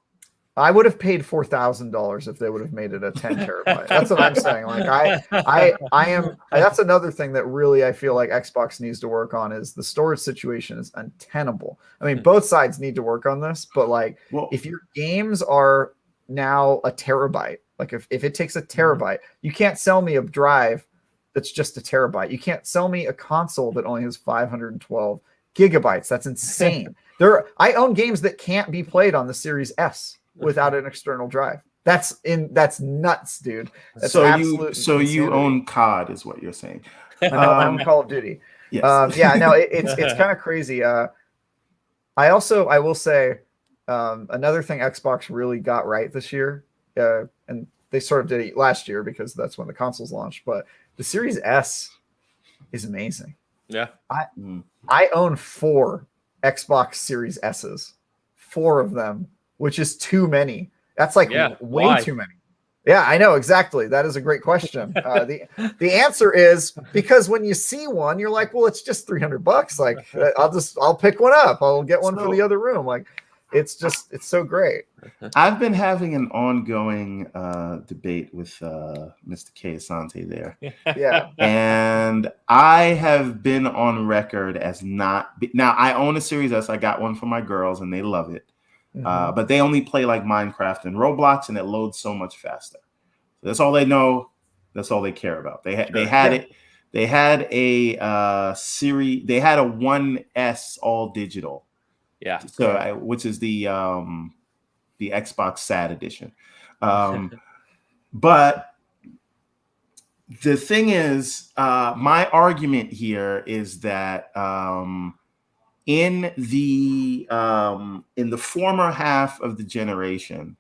I would have paid $4,000 if they would have made it a 10 terabyte. That's what I'm saying. Like I am. That's another thing that really I feel like Xbox needs to work on is the storage situation is untenable. I mean, both sides need to work on this, but if your games are now a terabyte, like if it takes a terabyte, you can't sell me a drive that's just a terabyte. You can't sell me a console that only has 512 gigabytes. That's insane. I own games that can't be played on the Series S without an external drive. That's nuts, dude. That's you own COD is what you're saying. I own Call of Duty. Yes. It's kind of crazy. I will say another thing Xbox really got right this year, and they sort of did it last year because that's when the consoles launched, but the Series S is amazing. Yeah. I own 4 Xbox Series S's, 4 of them, which is too many. That's way too many. Yeah, I know exactly. That is a great question. The answer is because when you see one, you're like, well, it's just $300. Like I'll pick one up. I'll get one for the other room. Like it's so great. I've been having an ongoing debate with Mr. K. Asante there. Yeah. And I have been on record as now I own a Series S. I got one for my girls and they love it. But they only play like Minecraft and Roblox, and it loads so much faster. So that's all they know. That's all they care about. They had it. They had a series. They had a 1S all digital. Yeah. So which is the Xbox SAT edition. But the thing is, my argument here is that. In the former half of the generation,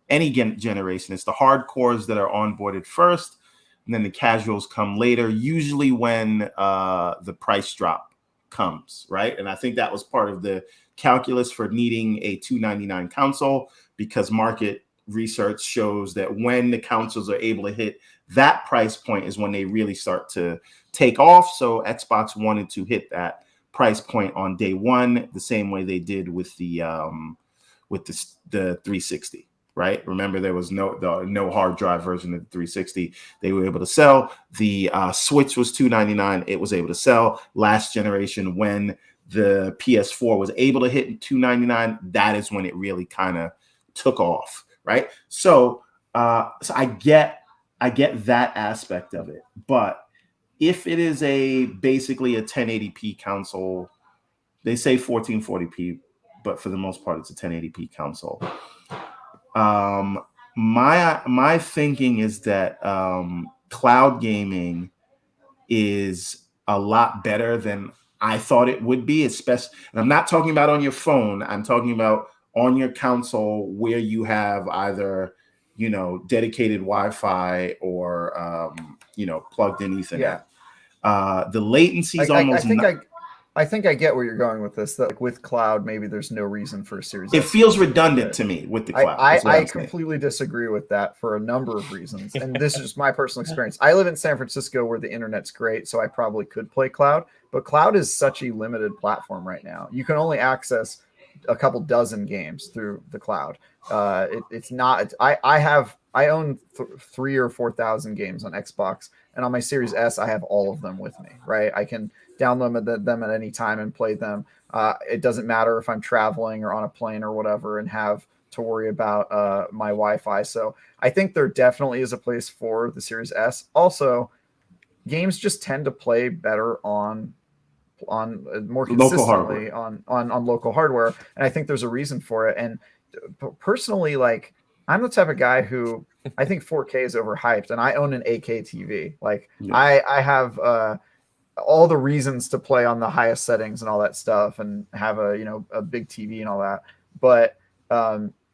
any generation, it's the hardcores that are onboarded first. and then the casuals come later, usually when the price drop comes, right? And I think that was part of the calculus for needing a $299 console, because market research shows that when the consoles are able to hit that price point is when they really start to take off. So Xbox wanted to hit that price point on day one, the same way they did with the 360, right? Remember, there was no hard drive version of the 360. They were able to sell. The Switch was $299. It was able to sell. Last generation, when the PS4 was able to hit $299, that is when it really kind of took off, right? So I get that aspect of it, but if it is basically a 1080p console, they say 1440p, but for the most part, it's a 1080p console. My thinking is that cloud gaming is a lot better than I thought it would be, especially, and I'm not talking about on your phone. I'm talking about on your console where you have either, dedicated Wi-Fi or, plugged in Ethernet. Yeah. The latency is almost. I think I get where you're going with this. That, like, with cloud, maybe there's no reason for a Series. It feels redundant to me with the cloud. I completely disagree with that for a number of reasons, and this is just my personal experience. I live in San Francisco, where the internet's great, so I probably could play cloud. But cloud is such a limited platform right now. You can only access a couple dozen games through the cloud. It's not. I own 3,000 or 4,000 games on Xbox, and on my Series S, I have all of them with me. Right, I can download them at any time and play them. It doesn't matter if I'm traveling or on a plane or whatever and have to worry about my Wi-Fi. So I think there definitely is a place for the Series S. Also, games just tend to play better on more consistently on local hardware, and I think there's a reason for it. And personally, like, I'm the type of guy who I think 4K is overhyped, and I own an 8K TV. Like, yeah. I have all the reasons to play on the highest settings and all that stuff, and have a big TV and all that. But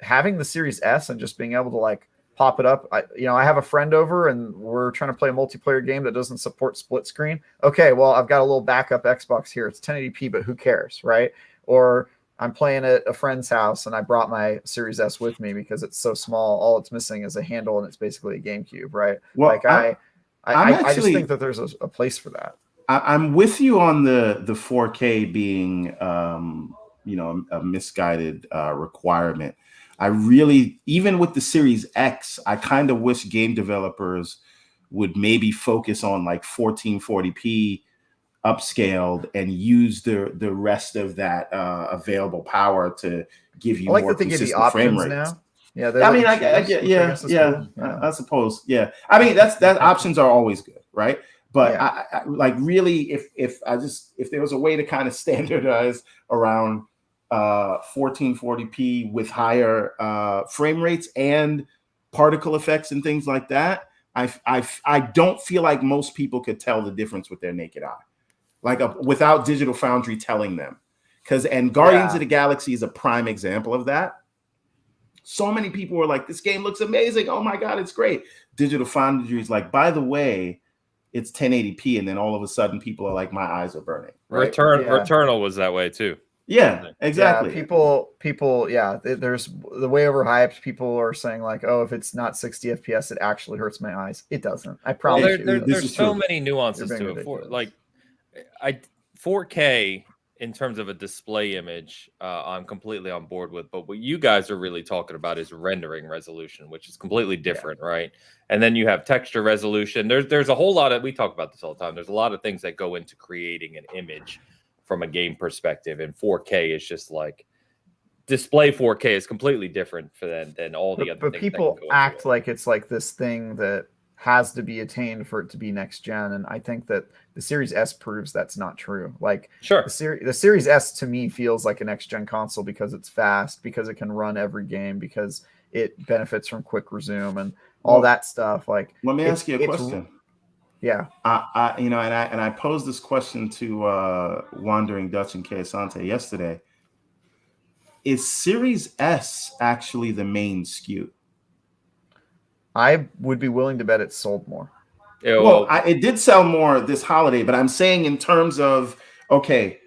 having the Series S and just being able to, like, pop it up. I have a friend over and we're trying to play a multiplayer game that doesn't support split screen. Okay, well, I've got a little backup Xbox here. It's 1080p, but who cares, right? Or I'm playing at a friend's house and I brought my Series S with me because it's so small. All it's missing is a handle and it's basbasically a GameCube, right? Well, like I just think that there's a place for that. I'm with you on the 4K being a misguided requirement. I really, even with the Series X, I kind of wish game developers would maybe focus on like 1440p upscaled and use the rest of that available power to give you more consistent frame rates. Now. Yeah, I mean, I suppose. Yeah, I mean, that options are always good, right? But yeah. I like, really, if there was a way to kind of standardize around 1440p with higher frame rates and particle effects and things like that, I don't feel like most people could tell the difference with their naked eye, like without Digital Foundry telling them. And Guardians of the Galaxy is a prime example of that. So many people were like, "This game looks amazing! Oh my god, it's great!" Digital Foundry is like, "By the way, it's 1080p," and then all of a sudden, people are like, "My eyes are burning." Right? Returnal was that way too. Yeah, exactly. Yeah, people, there's the way overhyped. People are saying like, "Oh, if it's not 60 FPS, it actually hurts my eyes." It doesn't. I promise. There's so many nuances to it. 4K in terms of a display image, I'm completely on board with. But what you guys are really talking about is rendering resolution, which is completely different, right? And then you have texture resolution. There's a whole lot of, we talk about this all the time. There's a lot of things that go into creating an image from a game perspective, and 4K is just like, display 4K is completely different than all the other things. But people act like it's like this thing that has to be attained for it to be next gen, and I think that the Series S proves that's not true. Like, sure, the Series S to me feels like a next gen console because it's fast, because it can run every game, because it benefits from quick resume and all that stuff. Like, let me ask you a question. Yeah, I posed this question to Wandering Dutch and Kay Asante yesterday. Is Series S actually the main SKU? I would be willing to bet it's sold more. Yeah, Well, it did sell more this holiday, but I'm saying in terms of, okay,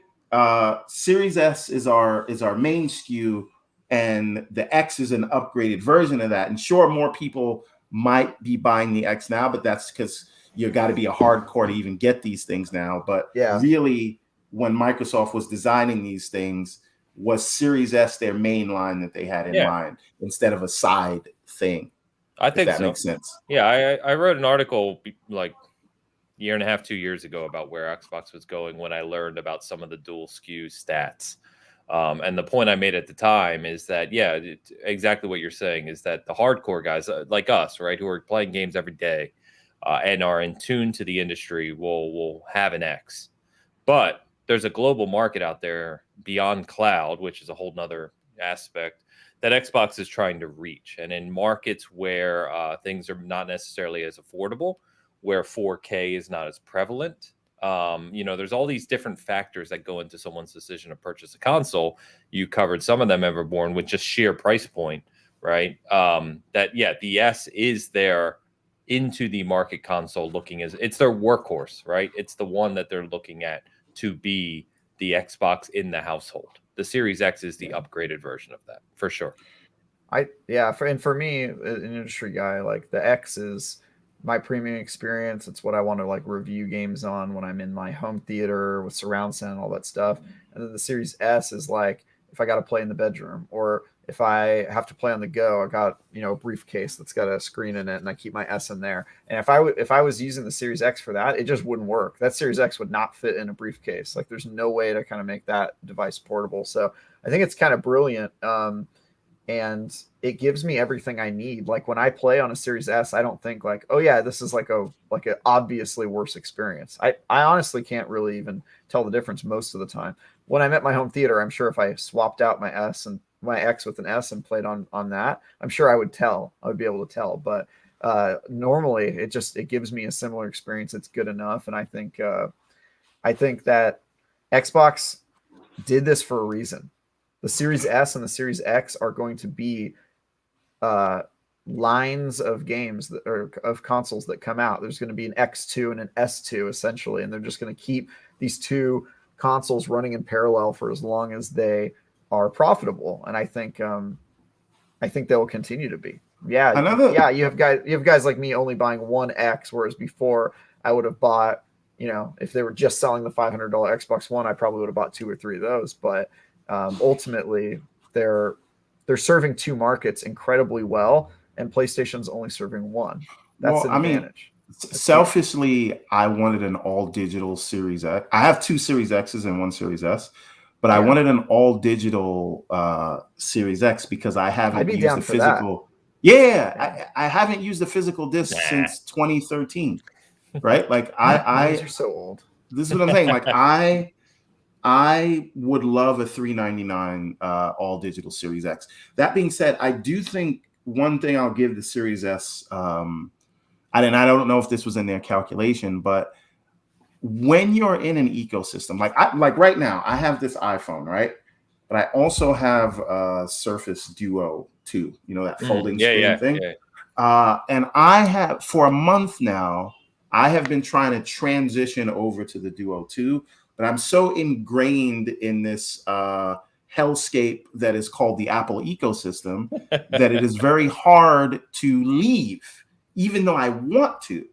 Series S is our main SKU, and the X is an upgraded version of that. And sure, more people might be buying the X now, but that's because you got to be a hardcore to even get these things now. But really, when Microsoft was designing these things, was Series S their main line that they had in mind instead of a side thing? I think that makes sense. Yeah, I wrote an article like year and a half, 2 years ago about where Xbox was going when I learned about some of the dual SKU stats. And the point I made at the time is that, exactly what you're saying is that the hardcore guys like us, right, who are playing games every day and are in tune to the industry will have an X. But there's a global market out there beyond cloud, which is a whole nother aspect that Xbox is trying to reach. And in markets where things are not necessarily as affordable, where 4K is not as prevalent, there's all these different factors that go into someone's decision to purchase a console. You covered some of them, Everborn, with just sheer price point, right? The S is their into the market console looking as it's their workhorse, right? It's the one that they're looking at to be the Xbox in the household. The Series X is the upgraded version of that, for sure. For me, an industry guy, like the X is my premium experience. It's what I want to like review games on when I'm in my home theater with surround sound, all that stuff. And then the Series S is like if I got to play in the bedroom, or if I have to play on the go, I got a briefcase that's got a screen in it, and I keep my S in there. And if I was using the Series X for that, it just wouldn't work. That Series X would not fit in a briefcase. Like there's no way to kind of make that device portable. So I think it's kind of brilliant. And it gives me everything I need. Like when I play on a Series S, I don't think like, oh yeah, this is like a obviously worse experience. I honestly can't really even tell the difference most of the time. When I'm at my home theater, I'm sure if I swapped out my S and my X with an S and played on that, I'm sure I would be able to tell. But normally it gives me a similar experience. It's good enough. And I think that Xbox did this for a reason. The Series S and the Series X are going to be lines of games of consoles that come out. There's going to be an X2 and an S2 essentially, and they're just going to keep these two consoles running in parallel for as long as they are profitable. And I think they will continue to be. You have guys like me only buying one X, whereas before I would have bought, if they were just selling the $500 Xbox One, I probably would have bought 2 or 3 of those. But ultimately, they're serving two markets incredibly well, and PlayStation's only serving one. That's an advantage. Selfishly, I wanted an all-digital Series X. I have 2 Series X's and 1 Series S, but I wanted an all-digital Series X because I haven't used the physical. I haven't used the physical disc since 2013. Right? Like you're so old. This is what I'm saying. Like I would love a $399 all digital Series X. That being said, I do think one thing I'll give the Series S, I don't know if this was in their calculation, but when you're in an ecosystem, like right now, I have this iPhone, right? But I also have a Surface Duo 2, that folding screen thing. Yeah. And I have, for a month now, I have been trying to transition over to the Duo 2, but I'm so ingrained in this hellscape that is called the Apple ecosystem that it is very hard to leave, even though I want to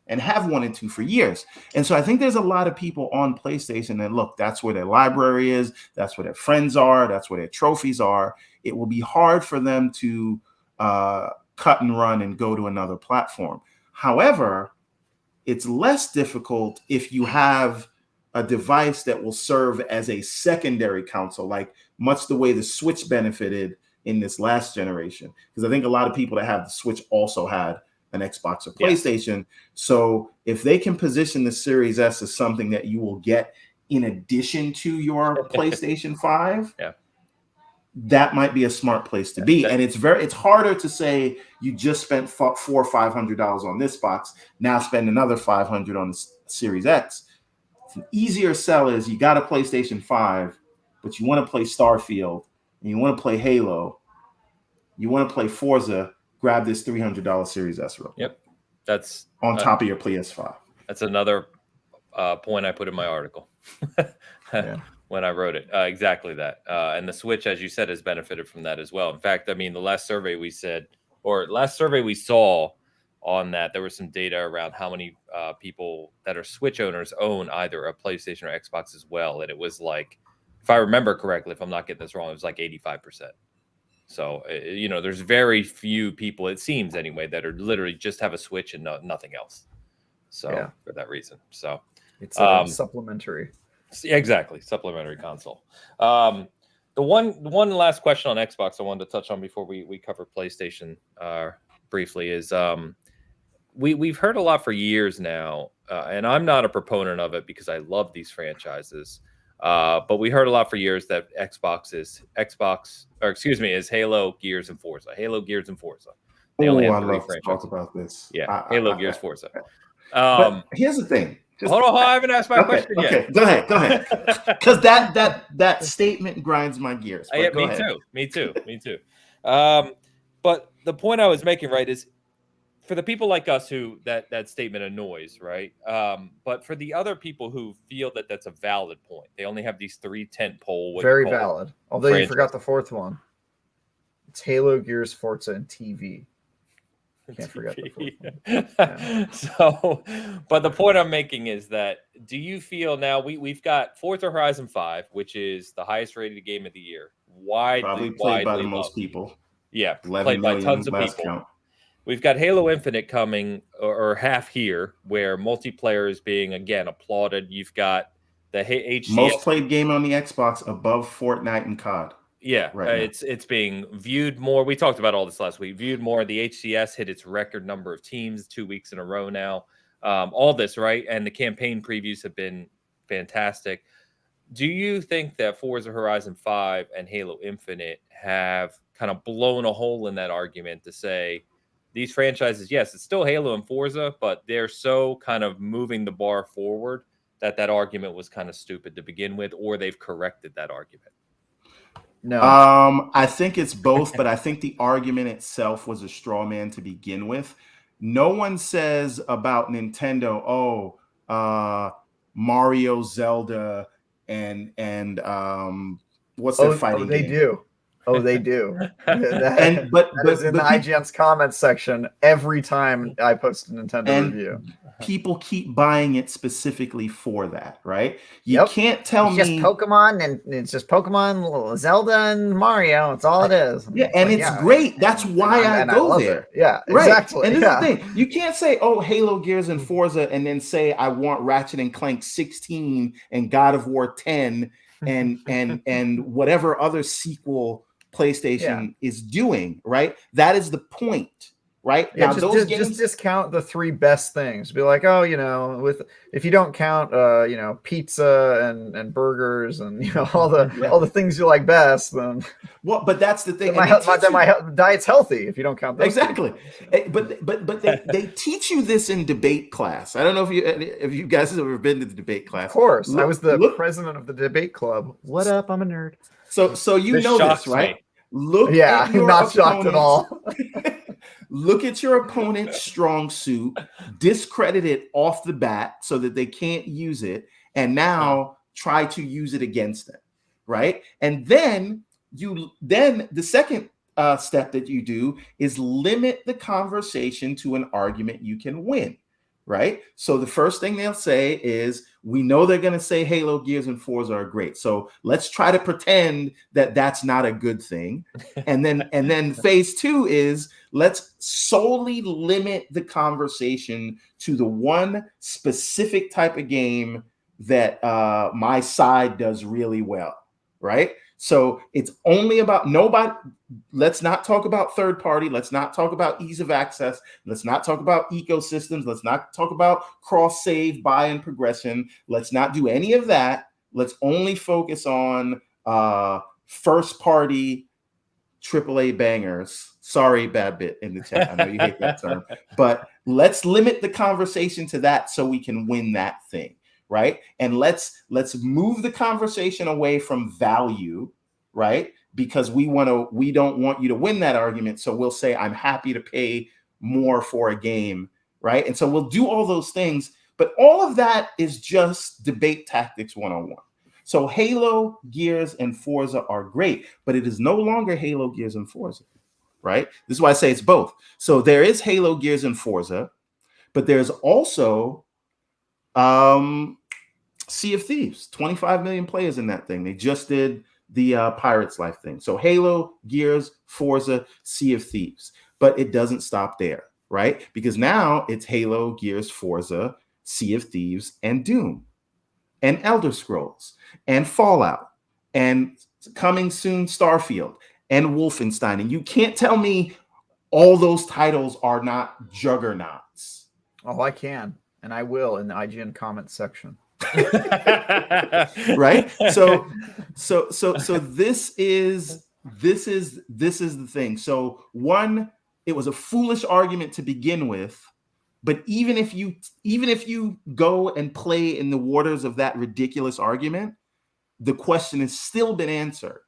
and have wanted to for years. And so I think there's a lot of people on PlayStation that look, that's where their library is, that's where their friends are, that's where their trophies are. It will be hard for them to cut and run and go to another platform. However, it's less difficult if you have a device that will serve as a secondary console, like much the way the Switch benefited in this last generation. Because I think a lot of people that have the Switch also had an Xbox or PlayStation. Yeah. So if they can position the Series S as something that you will get in addition to your PlayStation 5, that might be a smart place to be. And it's harder to say you just spent $400 or $500 on this box, now spend another $500 on the Series X. It's an easier sell is you got a PlayStation 5, but you want to play Starfield and you want to play Halo, you want to play Forza, grab this $300 Series S real quick. Yep. That's on top of your PS5. That's another point I put in my article when I wrote it. Exactly that. And the Switch, as you said, has benefited from that as well. In fact, I mean, the last survey we saw on that, there was some data around how many people that are Switch owners own either a PlayStation or Xbox as well. And it was like, if I remember correctly, if I'm not getting this wrong, it was like 85%. So, there's very few people, it seems anyway, that are literally just have a Switch and nothing else. So for that reason, so it's supplementary. Exactly, supplementary console. The one last question on Xbox I wanted to touch on before we cover PlayStation briefly is we've heard a lot for years now, and I'm not a proponent of it because I love these franchises. But we heard a lot for years that is Halo, Gears, and Forza. Halo, Gears, and Forza. They only have 3 franchises. Talk about this. Yeah, Halo, Gears, Forza. But here's the thing. Hold on, I haven't asked my question yet. Okay, go ahead. Because that statement grinds my gears. Me too. But the point I was making, right, is for the people like us who that statement annoys, right? But for the other people who feel that that's a valid point, they only have these 3 tentpole. Very valid. Although you forgot the 4th one. It's Halo, Gears, Forza, and TV. Can't forget the 4th one. So, but the point I'm making is that do you feel now we've got Forza Horizon 5, which is the highest rated game of the year, probably played by the most people. Yeah, played by tons of people. Count. We've got Halo Infinite coming, or half here, where multiplayer is being again applauded. You've got the HCS, most played game on the Xbox above Fortnite and COD. Yeah, it's being viewed more. We talked about all this last week. Viewed more. The HCS hit its record number of teams 2 weeks in a row now. All this, right? And the campaign previews have been fantastic. Do you think that Forza Horizon 5 and Halo Infinite have kind of blown a hole in that argument to say these franchises, yes, it's still Halo and Forza, but they're so kind of moving the bar forward that argument was kind of stupid to begin with, or they've corrected that argument? No. I think it's both, but I think the argument itself was a straw man to begin with. No one says about Nintendo, Mario, Zelda, and what's their fighting they game? do. Oh, they do. But in the IGN's comments section every time I post a Nintendo review. People keep buying it specifically for that, right? You can't tell me it's just Pokemon, and it's just Pokemon, Zelda, and Mario. It's all it is. Yeah, and it's great. That's why I go there. Yeah, right. Exactly. And this is the thing. You can't say, Halo, Gears, and Forza, and then say I want Ratchet and Clank 16 and God of War 10 and whatever other sequel PlayStation is doing, right? That is the point, right? Yeah, now just discount the 3 best things. Be like, if you don't count pizza and burgers and all the things you like best, then but that's the thing. My diet's healthy if you don't count those. Exactly. But they teach you this in debate class. I don't know if you guys have ever been to the debate class. Of course, I was the president of the debate club. What up? I'm a nerd. So you know this, right? I'm not shocked at all. Look at your opponent's strong suit, discredit it off the bat so that they can't use it, and now try to use it against them, right? And then the second step that you do is limit the conversation to an argument you can win. Right. So the first thing they'll say is, we know they're going to say Halo, Gears, and Forza are great. So let's try to pretend that that's not a good thing. And then phase 2 is, let's solely limit the conversation to the one specific type of game that my side does really well. Right. So it's only about nobody. Let's not talk about third party. Let's not talk about ease of access. Let's not talk about ecosystems. Let's not talk about cross save, buy, and progression. Let's not do any of that. Let's only focus on first party AAA bangers. Sorry, bad bit in the chat. I know you hate that term, but let's limit the conversation to that so we can win that thing. Right. And let's move the conversation away from value. Right. Because we don't want you to win that argument. So we'll say, I'm happy to pay more for a game right? And so we'll do all those things, but all of that is just debate tactics 101. So Halo, Gears, and Forza are great, but it is no longer Halo, Gears, and Forza, right? This is why I say it's both. So there is Halo, Gears, and Forza, but there's also Sea of Thieves. 25 million players in that thing. They just did the Pirates Life thing. So Halo, Gears, Forza, Sea of Thieves. But it doesn't stop there, right? Because now it's Halo, Gears, Forza, Sea of Thieves, and Doom, and Elder Scrolls, and Fallout, and coming soon Starfield, and Wolfenstein. And you can't tell me all those titles are not juggernauts. Oh, I can, and I will in the IGN comments section. Right? So this is the thing. So one, it was a foolish argument to begin with. But even if you go and play in the waters of that ridiculous argument, the question has still been answered.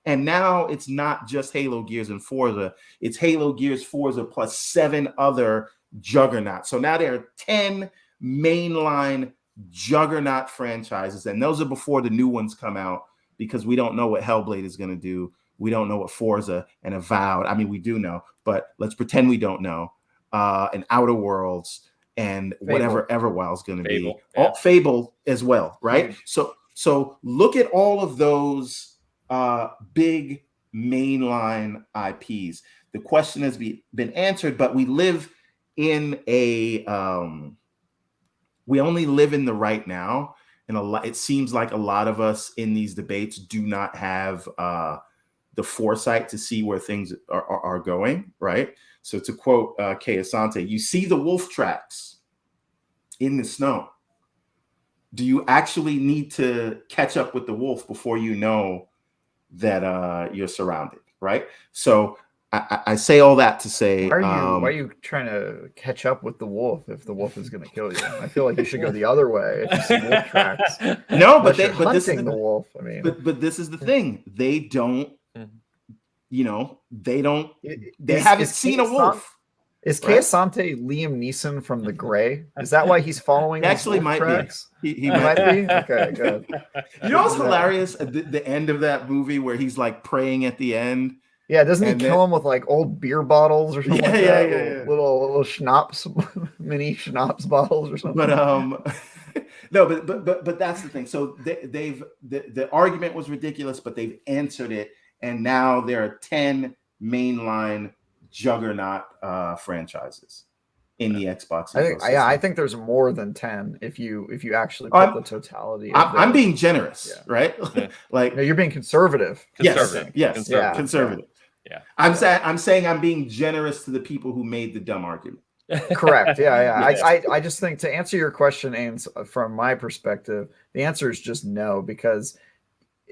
And now it's not just Halo, Gears, and Forza. It's Halo, Gears, Forza plus 7 other juggernauts. So now there are 10 mainline juggernaut franchises. And those are before the new ones come out, because we don't know what Hellblade is going to do. We don't know what Forza and Avowed. I mean, we do know, but let's pretend we don't know. And Outer Worlds and Fable. Whatever Everwild is going to be. Yeah. Fable as well, right? Mm-hmm. So look at all of those big mainline IPs. The question has been answered, but we live in we only live in the right now. And it seems like a lot of us in these debates do not have the foresight to see where things are going, right? So to quote Kay Asante, you see the wolf tracks in the snow. Do you actually need to catch up with the wolf before you know that you're surrounded, right? So I say all that to say, why are you trying to catch up with the wolf if the wolf is going to kill you? I feel like you should go the other way if you see wolf tracks. No, but this is the wolf. I mean, but this is the thing. They don't. They haven't seen a wolf. Is Kay Asante Liam Neeson from The Gray? Is that why he's following? He actually might tracks? Be. He might be. Okay, good. You know what's hilarious? The end of that movie where he's like praying at the end. Yeah, doesn't he kill him with like old beer bottles or something like that? Yeah. Little schnapps, mini schnapps bottles or something. But no, but that's the thing. So the argument was ridiculous, but they've answered it. And now there are 10 mainline juggernaut franchises in the Xbox. I think there's more than 10 if you actually put the totality. I'm being generous, right? Like, no, you're being conservative. Conservative. Yes, conservative. Yeah. I'm saying I'm being generous to the people who made the dumb argument. Correct. Yeah. I just think, to answer your question, Ames, from my perspective, the answer is just no, because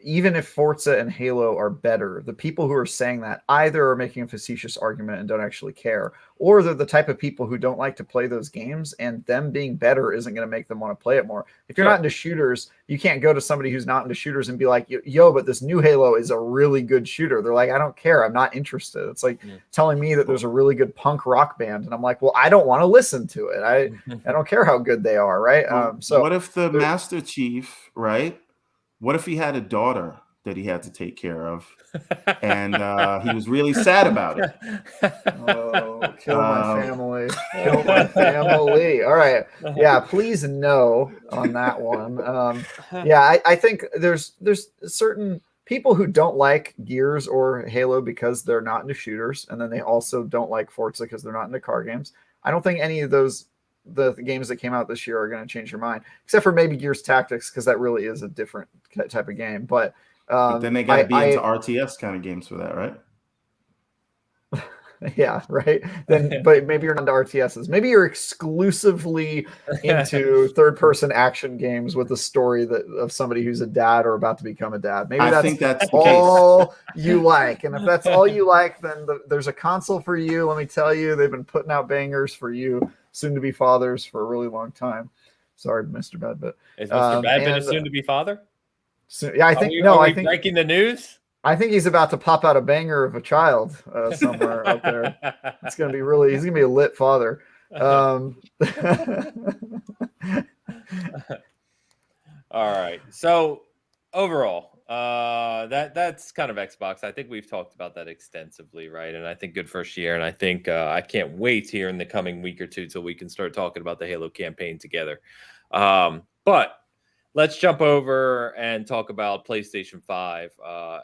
even if Forza and Halo are better, the people who are saying that either are making a facetious argument and don't actually care, or they're the type of people who don't like to play those games, and them being better isn't going to make them want to play it more. If you're not into shooters, you can't go to somebody who's not into shooters and be like, yo, but this new Halo is a really good shooter. They're like, I don't care. I'm not interested. It's like telling me that there's a really good punk rock band, and I'm like, well, I don't want to listen to it. I don't care how good they are, right? So what if the Master Chief, right? What if he had a daughter that he had to take care of, and he was really sad about it? Oh, kill my family. Kill my family. All right. Yeah, please no on that one. I think there's certain people who don't like Gears or Halo because they're not into shooters, and then they also don't like Forza because they're not into car games. I don't think any of those the games that came out this year are going to change your mind, except for maybe Gears Tactics, because that really is a different type of game. But then they got to be into RTS kind of games for that, right? Yeah, right. Then, but maybe you're not into RTSs. Maybe you're exclusively into third-person action games with a story of somebody who's a dad or about to become a dad. Maybe I think that's all you like. And if that's all you like, then there's a console for you. Let me tell you, they've been putting out bangers for you soon-to-be fathers for a really long time. Sorry, Mr. Badbit. Is Mr. Badbit a soon-to-be father? So, yeah, I think. I think breaking the news. I think he's about to pop out a banger of a child somewhere out there. It's going to be he's going to be a lit father. All right. So overall, that's kind of Xbox. I think we've talked about that extensively, right? And I think good first year. And I think I can't wait here in the coming week or two till we can start talking about the Halo campaign together. But let's jump over and talk about PlayStation 5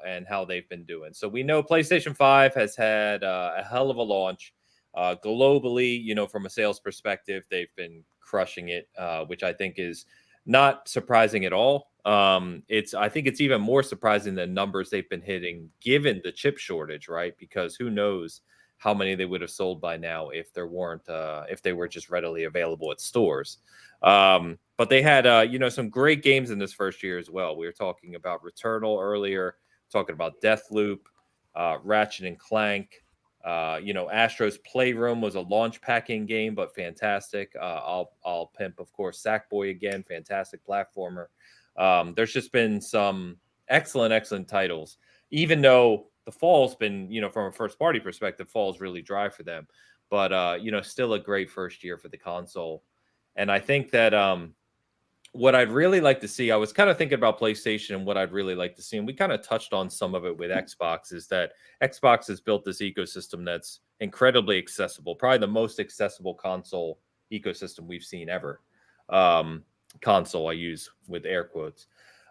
and how they've been doing. So we know PlayStation 5 has had a hell of a launch. Globally, you know, from a sales perspective, they've been crushing it, which I think is not surprising at all. I think it's even more surprising than numbers they've been hitting given the chip shortage, right? Because who knows how many they would have sold by now if there weren't if they were just readily available at stores. But they had you know, some great games in this first year as well. We were talking about Returnal earlier, talking about Deathloop, Ratchet and Clank. You know, Astro's Playroom was a launch packing game, but fantastic. I'll pimp, of course, Sackboy again, fantastic platformer. There's just been some excellent titles, even though the fall's been, you know, from a first party perspective, fall's really dry for them. But you know, still a great first year for the console. And I think that what I'd really like to see, I was kind of thinking about PlayStation and what I'd really like to see, and we kind of touched on some of it with Xbox, is that Xbox has built this ecosystem that's incredibly accessible, probably the most accessible console ecosystem we've seen ever. Console, I use with air quotes,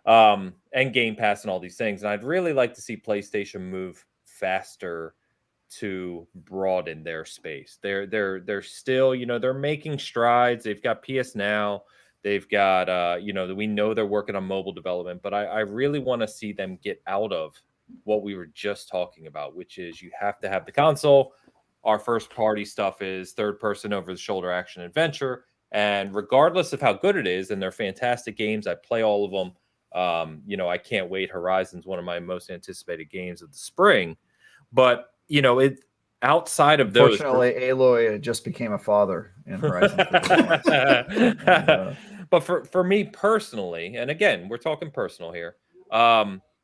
and Game Pass and all these things. And I'd really like to see PlayStation move faster to broaden their space. They're still, you know, they're making strides. They've got PS Now. They've got, you know, we know they're working on mobile development, but I really want to see them get out of what we were just talking about, which is you have to have the console. Our first party stuff is third person over the shoulder action adventure. And regardless of how good it is, and they're fantastic games, I play all of them. You know, I can't wait. Horizon's one of my most anticipated games of the spring. But, you know, it outside of those. Fortunately, Aloy just became a father in Horizon. But for me personally, and again, we're talking personal here,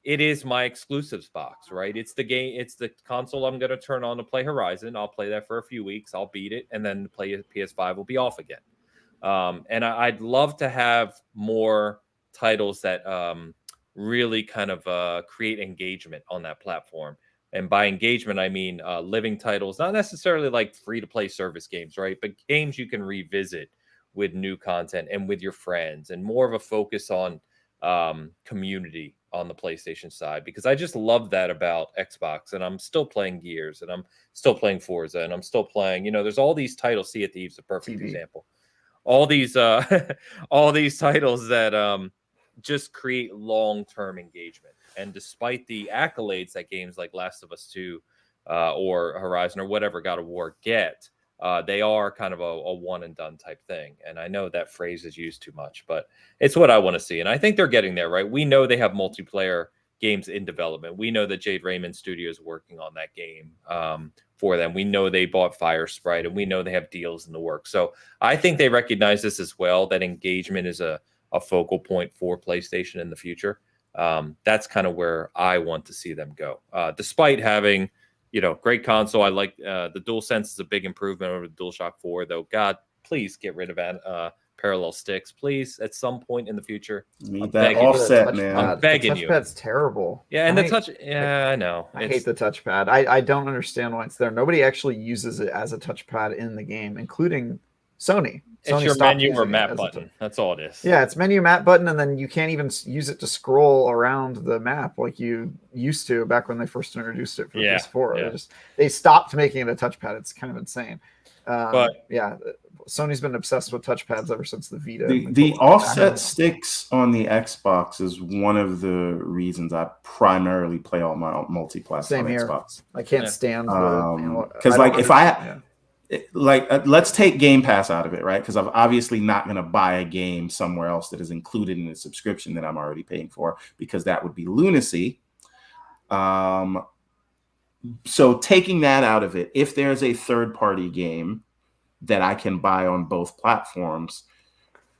it is my exclusives box, right? It's the game, it's the console I'm going to turn on to play Horizon. I'll play that for a few weeks. I'll beat it, and then play PS5 will be off again. And I'd love to have more titles that really kind of create engagement on that platform. And by engagement, I mean living titles, not necessarily like free-to-play service games, right? But games you can revisit with new content and with your friends, and more of a focus on community on the PlayStation side, because I just love that about Xbox. And I'm still playing Gears, and I'm still playing Forza, and I'm still playing, you know, there's all these titles. Sea of Thieves, a perfect example. All these all these titles that just create long-term engagement. And despite the accolades that games like Last of Us 2 or Horizon or whatever God of War get, they are kind of a one and done type thing. And I know that phrase is used too much, but it's what I want to see. And I think they're getting there, right? We know they have multiplayer games in development. We know that Jade Raymond Studio is working on that game for them. We know they bought Fire Sprite, and we know they have deals in the works. So I think they recognize this as well, that engagement is a focal point for PlayStation in the future. That's kind of where I want to see them go. Despite having, you know, great console, I like the DualSense is a big improvement over the DualShock 4, though. God, please get rid of parallel sticks, please, at some point in the future. Need that offset, man. I'm begging you. The touchpad's terrible. Yeah, and the touch. Yeah, I know. I hate the touchpad. I don't understand why it's there. Nobody actually uses it as a touchpad in the game, including Sony. It's your menu or map button. That's all it is. Yeah, it's menu map button, and then you can't even use it to scroll around the map like you used to back when they first introduced it for PS4. Yeah. They stopped making it a touchpad. It's kind of insane. But yeah, Sony's been obsessed with touchpads ever since the Vita. The offset sticks on the Xbox is one of the reasons I primarily play all my multi-platform Xbox. I can't stand because let's take Game Pass out of it, right? Because I'm obviously not going to buy a game somewhere else that is included in the subscription that I'm already paying for, because that would be lunacy. So taking that out of it, if there's a third-party game that I can buy on both platforms,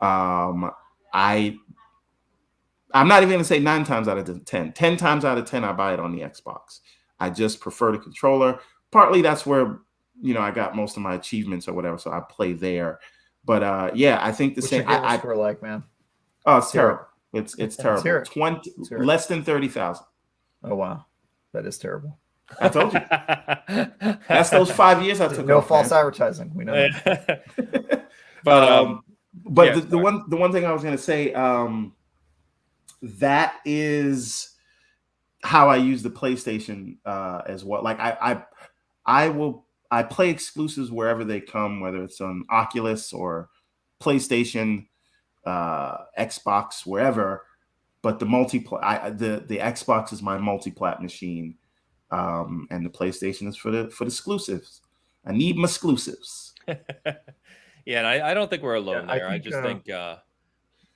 I'm not even going to say 9 times out of 10. 10 times out of 10, I buy it on the Xbox. I just prefer the controller. Partly that's where I got most of my achievements or whatever, so I play there. But yeah, I think the What's same. your gamer score like, man? Oh, it's terrible. It's terrible. It. 20 less than 30,000. Oh wow, that is terrible. I told you. That's those 5 years I took. No off, false man. advertising. We know. But yeah, the one thing I was going to say, that is how I use the PlayStation as well. Like I play exclusives wherever they come, whether it's on Oculus or PlayStation, Xbox, wherever. But the the Xbox is my multi-plat machine, and the PlayStation is for the exclusives. I need my exclusives. Yeah, and I don't think we're alone there. I just think,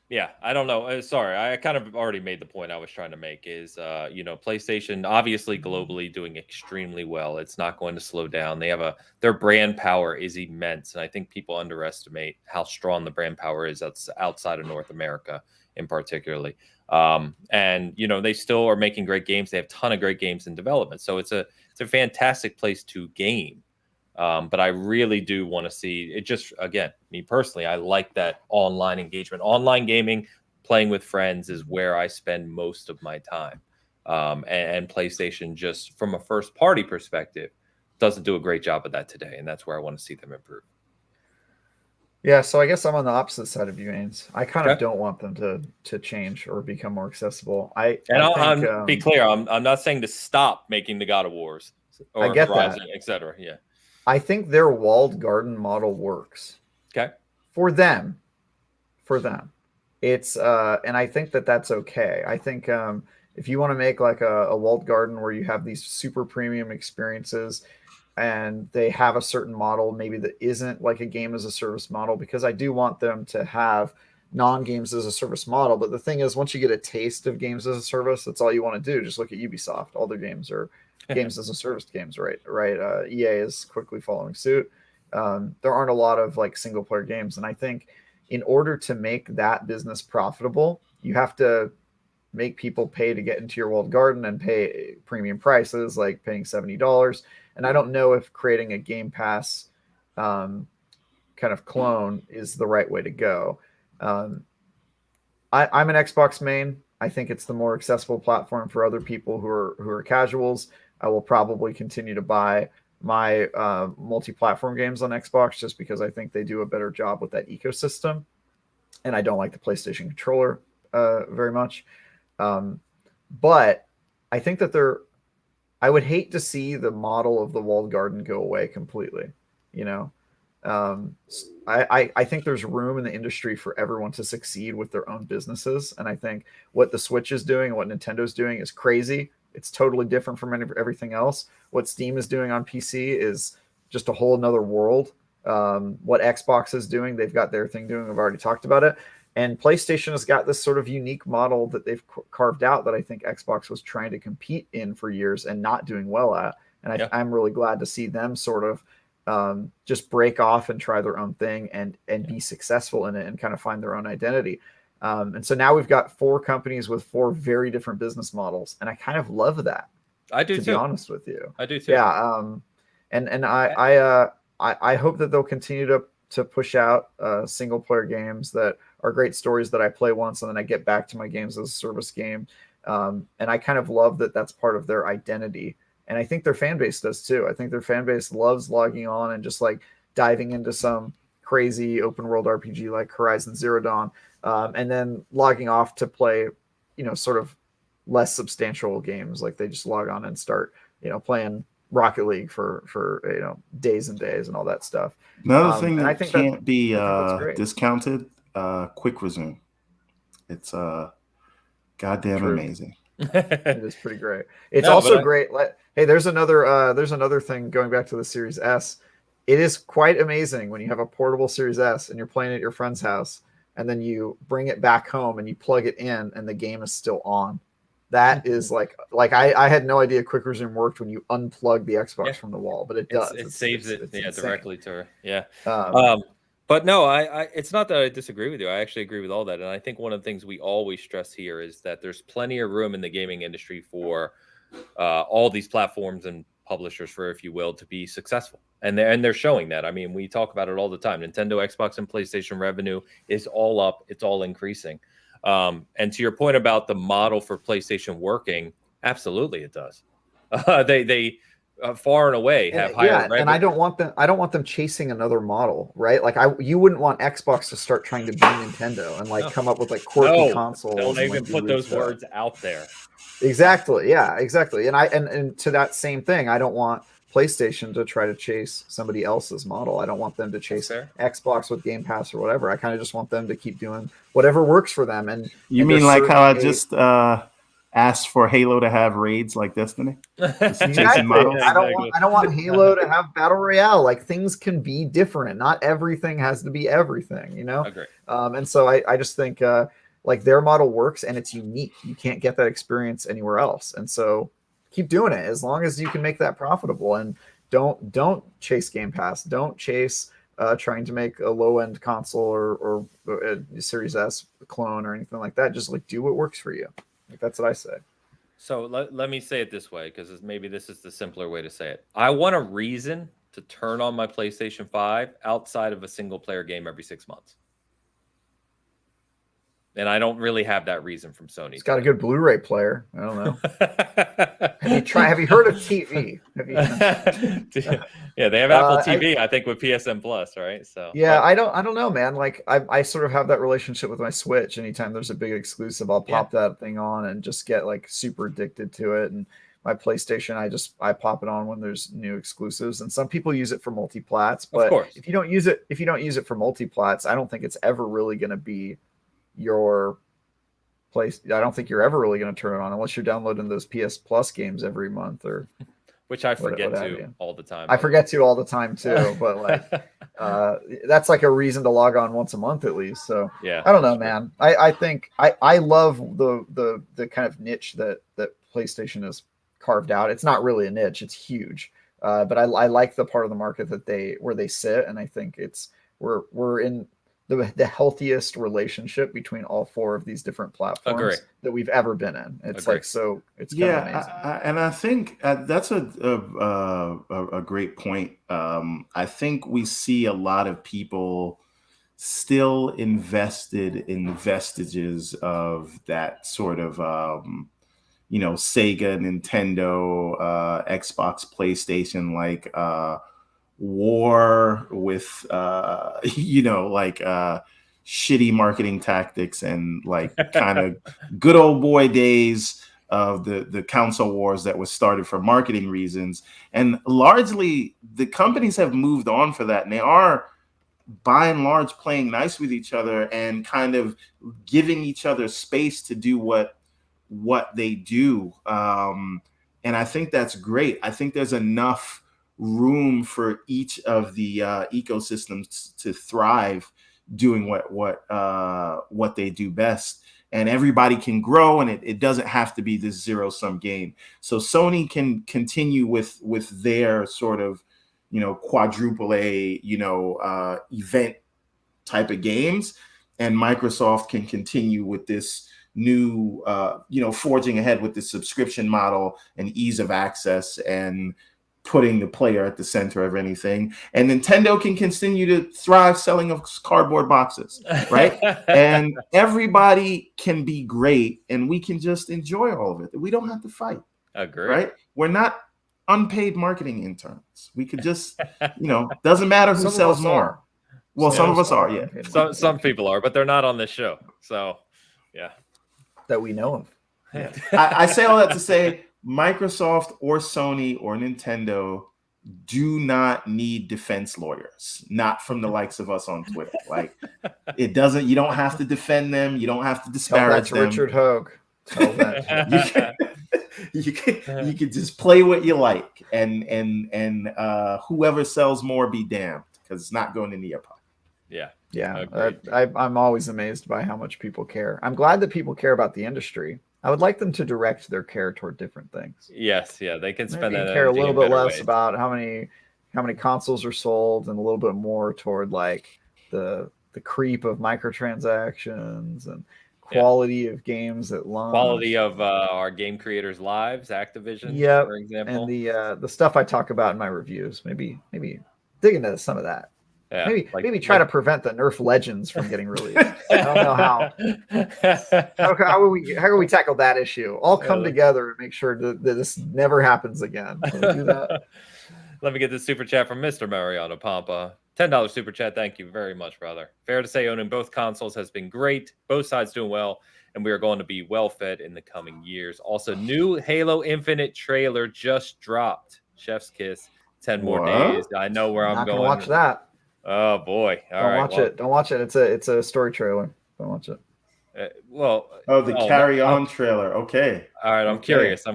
yeah, I don't know. Sorry, I kind of already made the point I was trying to make is, PlayStation obviously globally doing extremely well. It's not going to slow down. They have their brand power is immense, and I think people underestimate how strong the brand power is outside of North America in particularly. And they still are making great games. They have a ton of great games in development, so it's a fantastic place to game. But I really do want to see it. Just again, me personally, I like that online engagement. Online gaming, playing with friends is where I spend most of my time. And PlayStation, just from a first party perspective, doesn't do a great job of that today, and that's where I want to see them improve. Yeah, so I guess I'm on the opposite side of you, Ains. I kind of don't want them to change or become more accessible. I'll be clear. I'm not saying to stop making the God of Wars or I get Horizon, that. etc. Yeah. I think their walled garden model works. Okay. For them. It's and I think that's okay. I think if you want to make like a walled garden where you have these super premium experiences and they have a certain model maybe that isn't like a game as a service model, because I do want them to have non-games as a service model. But the thing is, once you get a taste of games as a service, that's all you want to do. Just look at Ubisoft. All their games are games as a service games, right? EA is quickly following suit. There aren't a lot of like single player games, and I think in order to make that business profitable, you have to make people pay to get into your walled garden and pay premium prices, like paying $70. And I don't know if creating a Game Pass kind of clone is the right way to go. I'm an Xbox main. I think it's the more accessible platform for other people who are casuals. I will probably continue to buy my multi-platform games on Xbox just because I think they do a better job with that ecosystem. And I don't like the PlayStation controller very much. But I think that I would hate to see the model of the walled garden go away completely. I think there's room in the industry for everyone to succeed with their own businesses. And I think what the Switch is doing and what Nintendo's doing is crazy. It's totally different from everything else. What Steam is doing on PC is just a whole nother world. What Xbox is doing, they've got their thing doing. I've already talked about it. And PlayStation has got this sort of unique model that they've carved out that I think Xbox was trying to compete in for years and not doing well at. And I'm really glad to see them sort of just break off and try their own thing and be successful in it and kind of find their own identity. And so now we've got 4 companies with 4 very different business models. And I kind of love that. I do too. To be honest with you. I do too. Yeah. And I hope that they'll continue to push out single player games that are great stories that I play once and then I get back to my games as a service game. And I kind of love that that's part of their identity. And I think their fan base does too. I think their fan base loves logging on and just like diving into some crazy open world RPG like Horizon Zero Dawn, and then logging off to play, sort of less substantial games. Like they just log on and start, playing Rocket League for days and days and all that stuff. Another thing that can't be discounted, Quick Resume. It's goddamn amazing. It is pretty great. It's also great. Hey, there's another thing going back to the Series S. It is quite amazing when you have a portable Series S and you're playing at your friend's house and then you bring it back home and you plug it in and the game is still on. That is like I had no idea Quick Resume worked when you unplug the Xbox from the wall, but it does. It saves it directly to her. Yeah. But no, it's not that I disagree with you. I actually agree with all that. And I think one of the things we always stress here is that there's plenty of room in the gaming industry for all these platforms and publishers, for, if you will, to be successful. And they're showing that. I mean, we talk about it all the time. Nintendo, Xbox, and PlayStation revenue is all up. It's all increasing. And to your point about the model for PlayStation working, absolutely it does. They far and away have higher revenue. And I don't want them chasing another model, right? Like you wouldn't want Xbox to start trying to be Nintendo and like come up with like quirky consoles. Don't even like, put those stuff. Words out there. Exactly. Yeah, exactly. And to that same thing, I don't want PlayStation to try to chase somebody else's model. I don't want them to chase Xbox with Game Pass or whatever. I kind of just want them to keep doing whatever works for them. And you mean like how I just asked for Halo to have raids like Destiny? Exactly. I don't want Halo to have battle royale. Like things can be different. Not everything has to be everything, you know? Agree. And so I just think like their model works and it's unique. You can't get that experience anywhere else. And so keep doing it as long as you can make that profitable, and don't chase Game Pass. Don't chase trying to make a low end console or a Series S clone or anything like that. Just like do what works for you. Like that's what I say. So let me say it this way, because maybe this is the simpler way to say it. I want a reason to turn on my PlayStation 5 outside of a single player game every 6 months. And I don't really have that reason from Sony. It's got a good Blu-ray player. I don't know. Have you heard of TV? Yeah, they have Apple TV, I think, with PSN Plus, right? So yeah, I don't know, man. Like I sort of have that relationship with my Switch. Anytime there's a big exclusive, I'll pop that thing on and just get like super addicted to it. And my PlayStation, I pop it on when there's new exclusives. And some people use it for multiplats, but if you don't use it for multiplats, I don't think it's ever really going to be your place. I don't think you're ever really going to turn it on unless you're downloading those PS Plus games every month, or which I forget to all the time. I forget to all the time too, but like that's like a reason to log on once a month at least. So yeah, I don't know, man. I think I love the kind of niche that PlayStation has carved out. It's not really a niche; it's huge. But I like the part of the market where they sit, and I think we're in the healthiest relationship between all four of these different platforms that we've ever been in. It's like, so it's kind of amazing. And I think that's a great point. I think we see a lot of people still invested in the vestiges of that sort of, Sega, Nintendo, Xbox, PlayStation, like, war with shitty marketing tactics and like kind of good old boy days of the console wars that was started for marketing reasons. And largely the companies have moved on for that, and they are by and large playing nice with each other and kind of giving each other space to do what they do. And I think that's great. I think there's enough room for each of the ecosystems to thrive doing what they do best, and everybody can grow, and it doesn't have to be this zero-sum game. So Sony can continue with their sort of quadruple A event type of games, and Microsoft can continue with this new forging ahead with the subscription model and ease of access and putting the player at the center of anything. And Nintendo can continue to thrive selling of cardboard boxes, right? And everybody can be great, and we can just enjoy all of it. We don't have to fight. Agree. Right? We're not unpaid marketing interns. We could just, doesn't matter who sells more. Well, some of us are, yeah. Some people are, but they're not on this show. So, yeah. That we know of. Yeah. I say all that to say, Microsoft or Sony or Nintendo do not need defense lawyers, not from the likes of us on Twitter. Like, you don't have to defend them. You don't have to disparage them. Richard Hogue. Tell that. You can just play what you like, and whoever sells more be damned, because it's not going into your pocket. Yeah. I'm always amazed by how much people care. I'm glad that people care about the industry. I would like them to direct their care toward different things. Yes, yeah, they can spend that. Care a little bit less about how many consoles are sold, and a little bit more toward like the creep of microtransactions and quality of games at launch, quality of our game creators' lives, Activision, for example, and the stuff I talk about in my reviews. Maybe dig into some of that. Yeah, maybe try to prevent the Nerf Legends from getting released. I don't know how. How will we tackle that issue? All come together and make sure that this never happens again. Can we do that? Let me get this super chat from Mr. Mariano Pampa. $10 super chat. Thank you very much, brother. Fair to say, owning both consoles has been great. Both sides doing well, and we are going to be well fed in the coming years. Also, new Halo Infinite trailer just dropped. Chef's kiss. 10 more days. I know where I'm going. Watch that. Oh boy! Don't watch it. It's a story trailer. Don't watch it. The Carry On trailer. Okay. All right. I'm curious.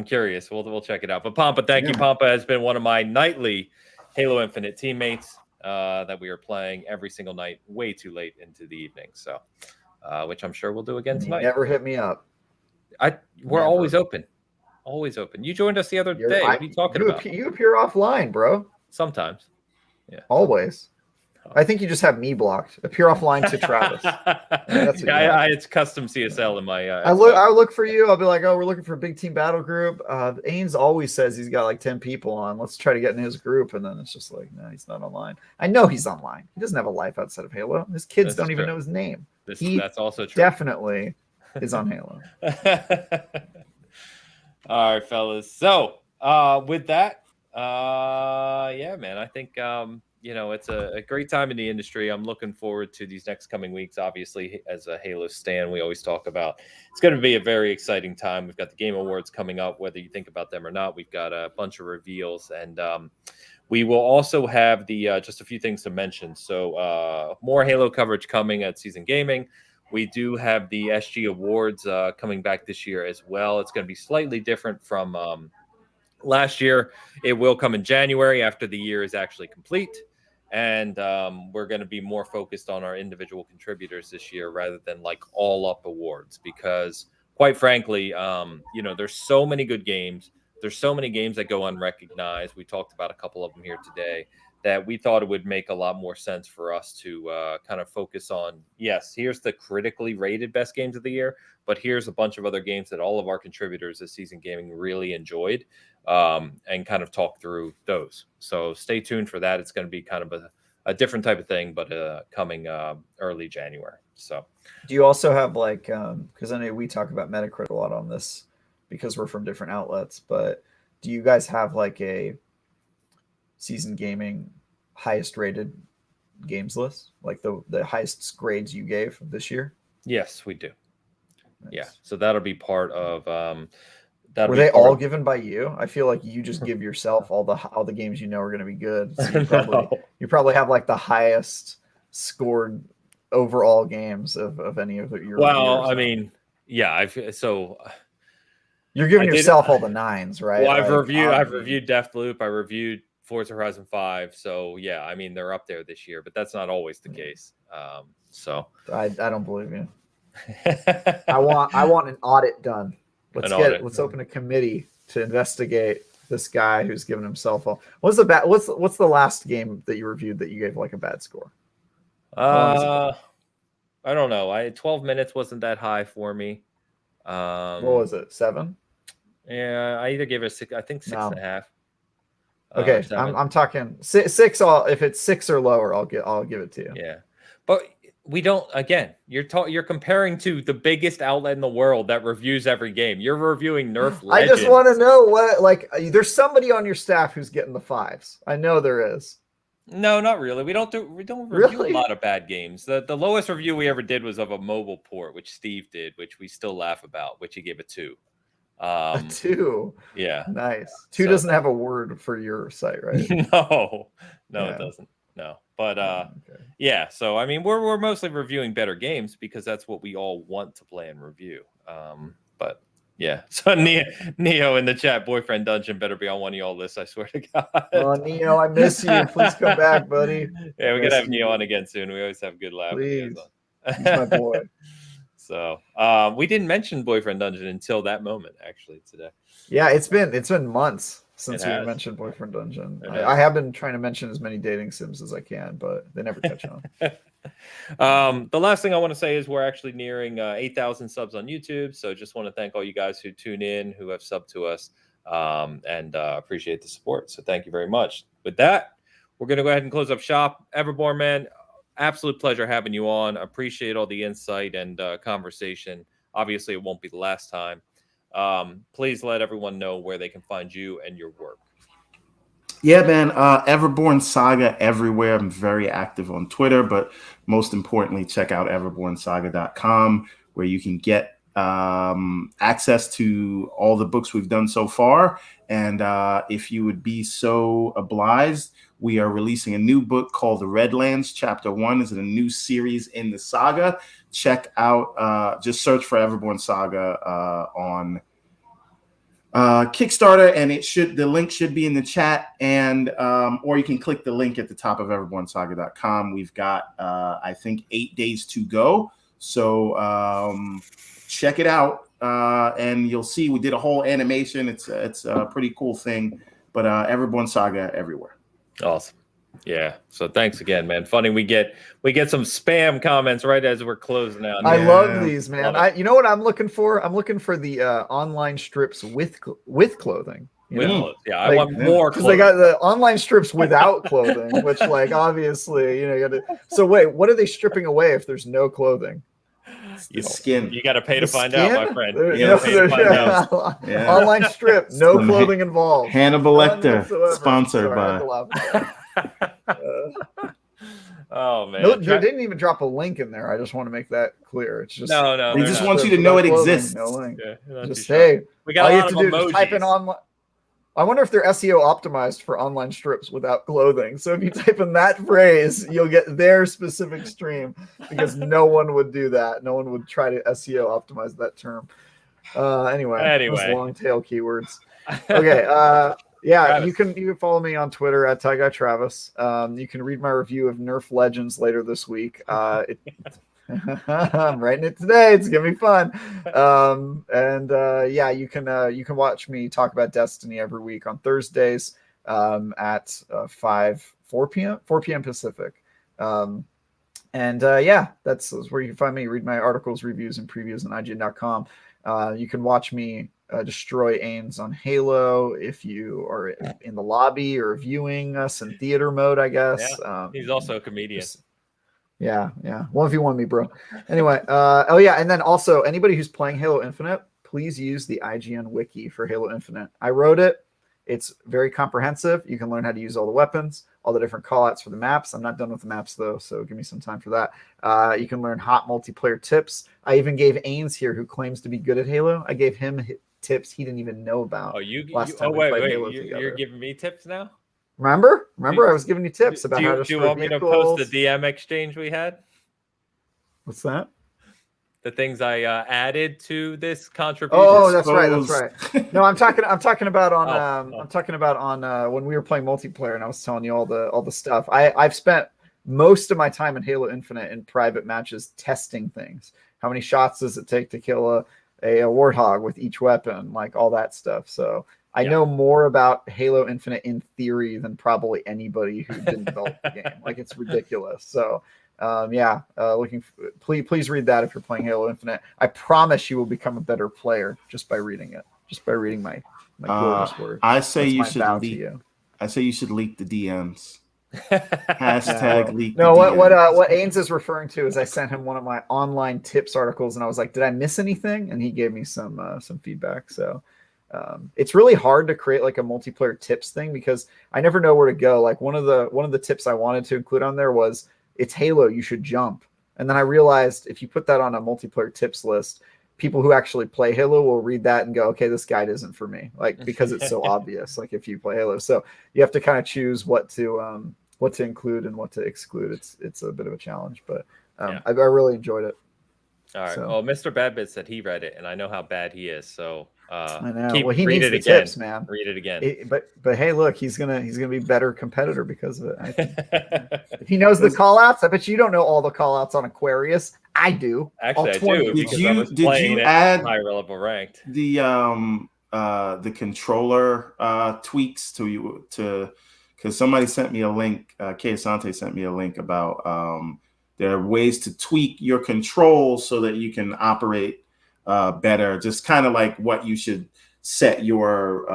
We'll check it out. But Pampa, thank you. Pampa has been one of my nightly Halo Infinite teammates that we are playing every single night, way too late into the evening. So, which I'm sure we'll do again tonight. You never hit me up. We're always open. Always open. You joined us the other day. What are you talking about? You appear offline, bro. Sometimes. Yeah. Always. I think you just have me blocked. Appear offline to Travis. It's custom CSL in my. I look for you. I'll be like, oh, we're looking for a big team battle group. Ains always says he's got like 10 people on. Let's try to get in his group, and then it's just like, no, he's not online. I know he's online. He doesn't have a life outside of Halo. His kids don't even know his name. That's also true. Definitely is on Halo. All right, fellas. So with that, yeah, man, I think. It's a great time in the industry. I'm looking forward to these next coming weeks. Obviously, as a Halo stan, we always talk about it's going to be a very exciting time. We've got the Game Awards coming up, whether you think about them or not. We've got a bunch of reveals, and we will also have the just a few things to mention. So more Halo coverage coming at Season Gaming. We do have the SG Awards coming back this year as well. It's going to be slightly different from last year. It will come in January after the year is actually complete. And we're going to be more focused on our individual contributors this year rather than like all up awards, because quite frankly, there's so many good games. There's so many games that go unrecognized. We talked about a couple of them here today that we thought it would make a lot more sense for us to kind of focus on. Yes, here's the critically rated best games of the year, but here's a bunch of other games that all of our contributors this Season Gaming really enjoyed, and kind of talk through those. So stay tuned for that. It's going to be kind of a different type of thing, but coming early January. So do you also have like, because I know we talk about Metacritic a lot on this because we're from different outlets, but do you guys have like a Season Gaming highest rated games list, like the highest grades you gave this year? Yes, we do. Nice. Yeah, so that'll be part of were they all given by you? I feel like you just give yourself all the games you know are going to be good. So you probably have like the highest scored overall games of any of your. Well, I mean, yeah. You're giving yourself all the nines, right? Well, I've reviewed Deathloop. I reviewed Forza Horizon 5. So yeah, I mean they're up there this year, but that's not always the case. So I don't believe you. I want an audit done. Let's open a committee to investigate this guy who's given himself all. What's the last game that you reviewed that you gave like a bad score? I don't know. 12 minutes wasn't that high for me. What was it? 7? Yeah, I either gave it 6. I think 6.5. Okay, I'm talking 6. If it's 6 or lower, I'll give it to you. Yeah, but we don't. Again, you're comparing to the biggest outlet in the world that reviews every game. You're reviewing Nerf Legends. I just want to know what there's somebody on your staff who's getting the 5s. I know there is. No, not really. We don't review a lot of bad games. The lowest review we ever did was of a mobile port, which Steve did, which we still laugh about, which he gave a 2. A 2. Yeah. Nice. 2 doesn't have a word for your site, right? No, it doesn't. No. But okay. Yeah, so I mean we're mostly reviewing better games because that's what we all want to play and review. But yeah. So Neo in the chat, Boyfriend Dungeon better be on one of y'all lists, I swear to God. Oh, Neo, I miss you. Please come back, buddy. Yeah, we gotta have Neo on again soon. We always have good laughs. Please. He's my boy. So we didn't mention Boyfriend Dungeon until that moment, actually, today. Yeah, it's been months since we mentioned Boyfriend Dungeon. I have been trying to mention as many dating sims as I can, but they never catch on. The last thing I want to say is we're actually nearing 8,000 subs on YouTube. So just want to thank all you guys who tune in, who have subbed to us, and appreciate the support. So thank you very much. With that, we're going to go ahead and close up shop. Everborn, man, absolute pleasure having you on. Appreciate all the insight and conversation. Obviously, it won't be the last time. Please let everyone know where they can find you and your work. Yeah, man. Everborn Saga everywhere. I'm very active on Twitter, but most importantly, check out everbornsaga.com, where you can get access to all the books we've done so far. And if you would be so obliged, we are releasing a new book called The Redlands. Chapter 1 is a new series in the saga. Check out, just search for Everborn Saga on Kickstarter, and the link should be in the chat, and or you can click the link at the top of everbornsaga.com. We've got I think 8 days to go, so check it out, and you'll see we did a whole animation. It's a pretty cool thing, but Everborn Saga everywhere. Awesome. Yeah. So thanks again, man. Funny, we get some spam comments right as we're closing out. I love these, man. You know what I'm looking for? I'm looking for the online strips with clothing. Yeah, I want more because they got the online strips without clothing, which, like, obviously, you got to. So wait, what are they stripping away if there's no clothing? The skin. You got to pay to find out, my friend. Online strip, no clothing involved. Hannibal Lecter, sponsored by. Oh man, no, they didn't even drop a link in there. I just want to make that clear. It's just no. They just want you to know it exists. No link. Yeah, just hey, we got all you have to do is type in online. I wonder if they're SEO optimized for online strips without clothing. So if you type in that phrase, you'll get their specific stream, because no one would do that. No one would try to SEO optimize that term. Anyway, those long tail keywords. Okay. Yeah, Travis. You can follow me on Twitter at TyGuyTravis. You can read my review of Nerf Legends later this week. I'm writing it today. It's gonna be fun. Yeah, you can watch me talk about Destiny every week on Thursdays at 4 p.m. Pacific. Yeah, that's where you can find me. Read my articles, reviews, and previews on IGN.com. You can watch me destroy Ains on Halo if you are in the lobby or viewing us in theater mode, I guess. Yeah, he's also a comedian. Yeah. 1v1 me, bro. Anyway, and then also anybody who's playing Halo Infinite, please use the IGN wiki for Halo Infinite. I wrote it. It's very comprehensive. You can learn how to use all the weapons, all the different callouts for the maps. I'm not done with the maps though, so give me some time for that. You can learn hot multiplayer tips. I even gave Ains here, who claims to be good at Halo. I gave him tips he didn't even know about. Wait, you're giving me tips now? Remember, I was giving you tips about how to. Do you want me to post the DM exchange we had? What's that? The things I added to this contribution. Oh, that's right. No, I'm talking about on. I'm talking about on when we were playing multiplayer, and I was telling you all the stuff. I've spent most of my time in Halo Infinite in private matches testing things. How many shots does it take to kill a warthog with each weapon? Like all that stuff. So I know more about Halo Infinite in theory than probably anybody who didn't develop the game. Like, it's ridiculous. So. Please read that if you're playing Halo Infinite. I promise you will become a better player just by reading it. Just by reading my gorgeous words. I say you should leak the DMs. Hashtag leak. No, what Ains is referring to is I sent him one of my online tips articles, and I was like, "Did I miss anything?" And he gave me some feedback. So it's really hard to create like a multiplayer tips thing because I never know where to go. Like one of the tips I wanted to include on there was, it's Halo, you should jump. And then I realized if you put that on a multiplayer tips list, people who actually play Halo will read that and go, okay, this guide isn't for me. Like, because it's so obvious, like if you play Halo. So you have to kind of choose what to include and what to exclude. It's a bit of a challenge, but I really enjoyed it. All right. So. Well, Mr. Badbit said he read it, and I know how bad he is. So I know. He needs the tips, man. Read it again. But hey, look, he's gonna be a better competitor because of it. I think. If he knows the call outs, I bet you don't know all the call outs on Aquarius. I do. Actually, I do. Did you add high level ranked? The the controller tweaks to because somebody sent me a link. Kay Asante sent me a link about there are ways to tweak your controls so that you can operate better. Just kind of like what you should set your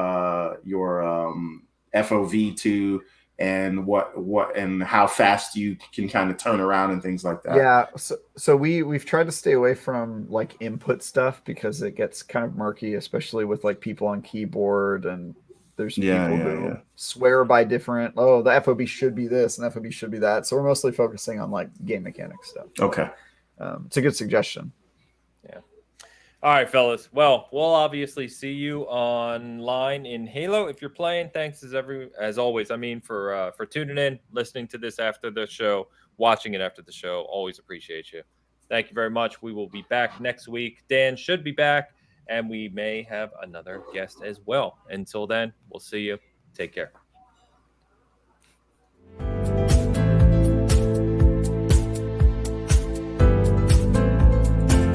FOV to, and what and how fast you can kind of turn around and things like that. Yeah, so we've tried to stay away from like input stuff because it gets kind of murky, especially with like people on keyboard, and there's people who swear by different, oh, the FOB should be this and FOB should be that. So we're mostly focusing on like game mechanics stuff. Okay. It's a good suggestion. Yeah. All right, fellas. Well, we'll obviously see you online in Halo if you're playing. Thanks as always. I mean, for tuning in, listening to this after the show, watching it after the show. Always appreciate you. Thank you very much. We will be back next week. Dan should be back, and we may have another guest as well. Until then, we'll see you. Take care.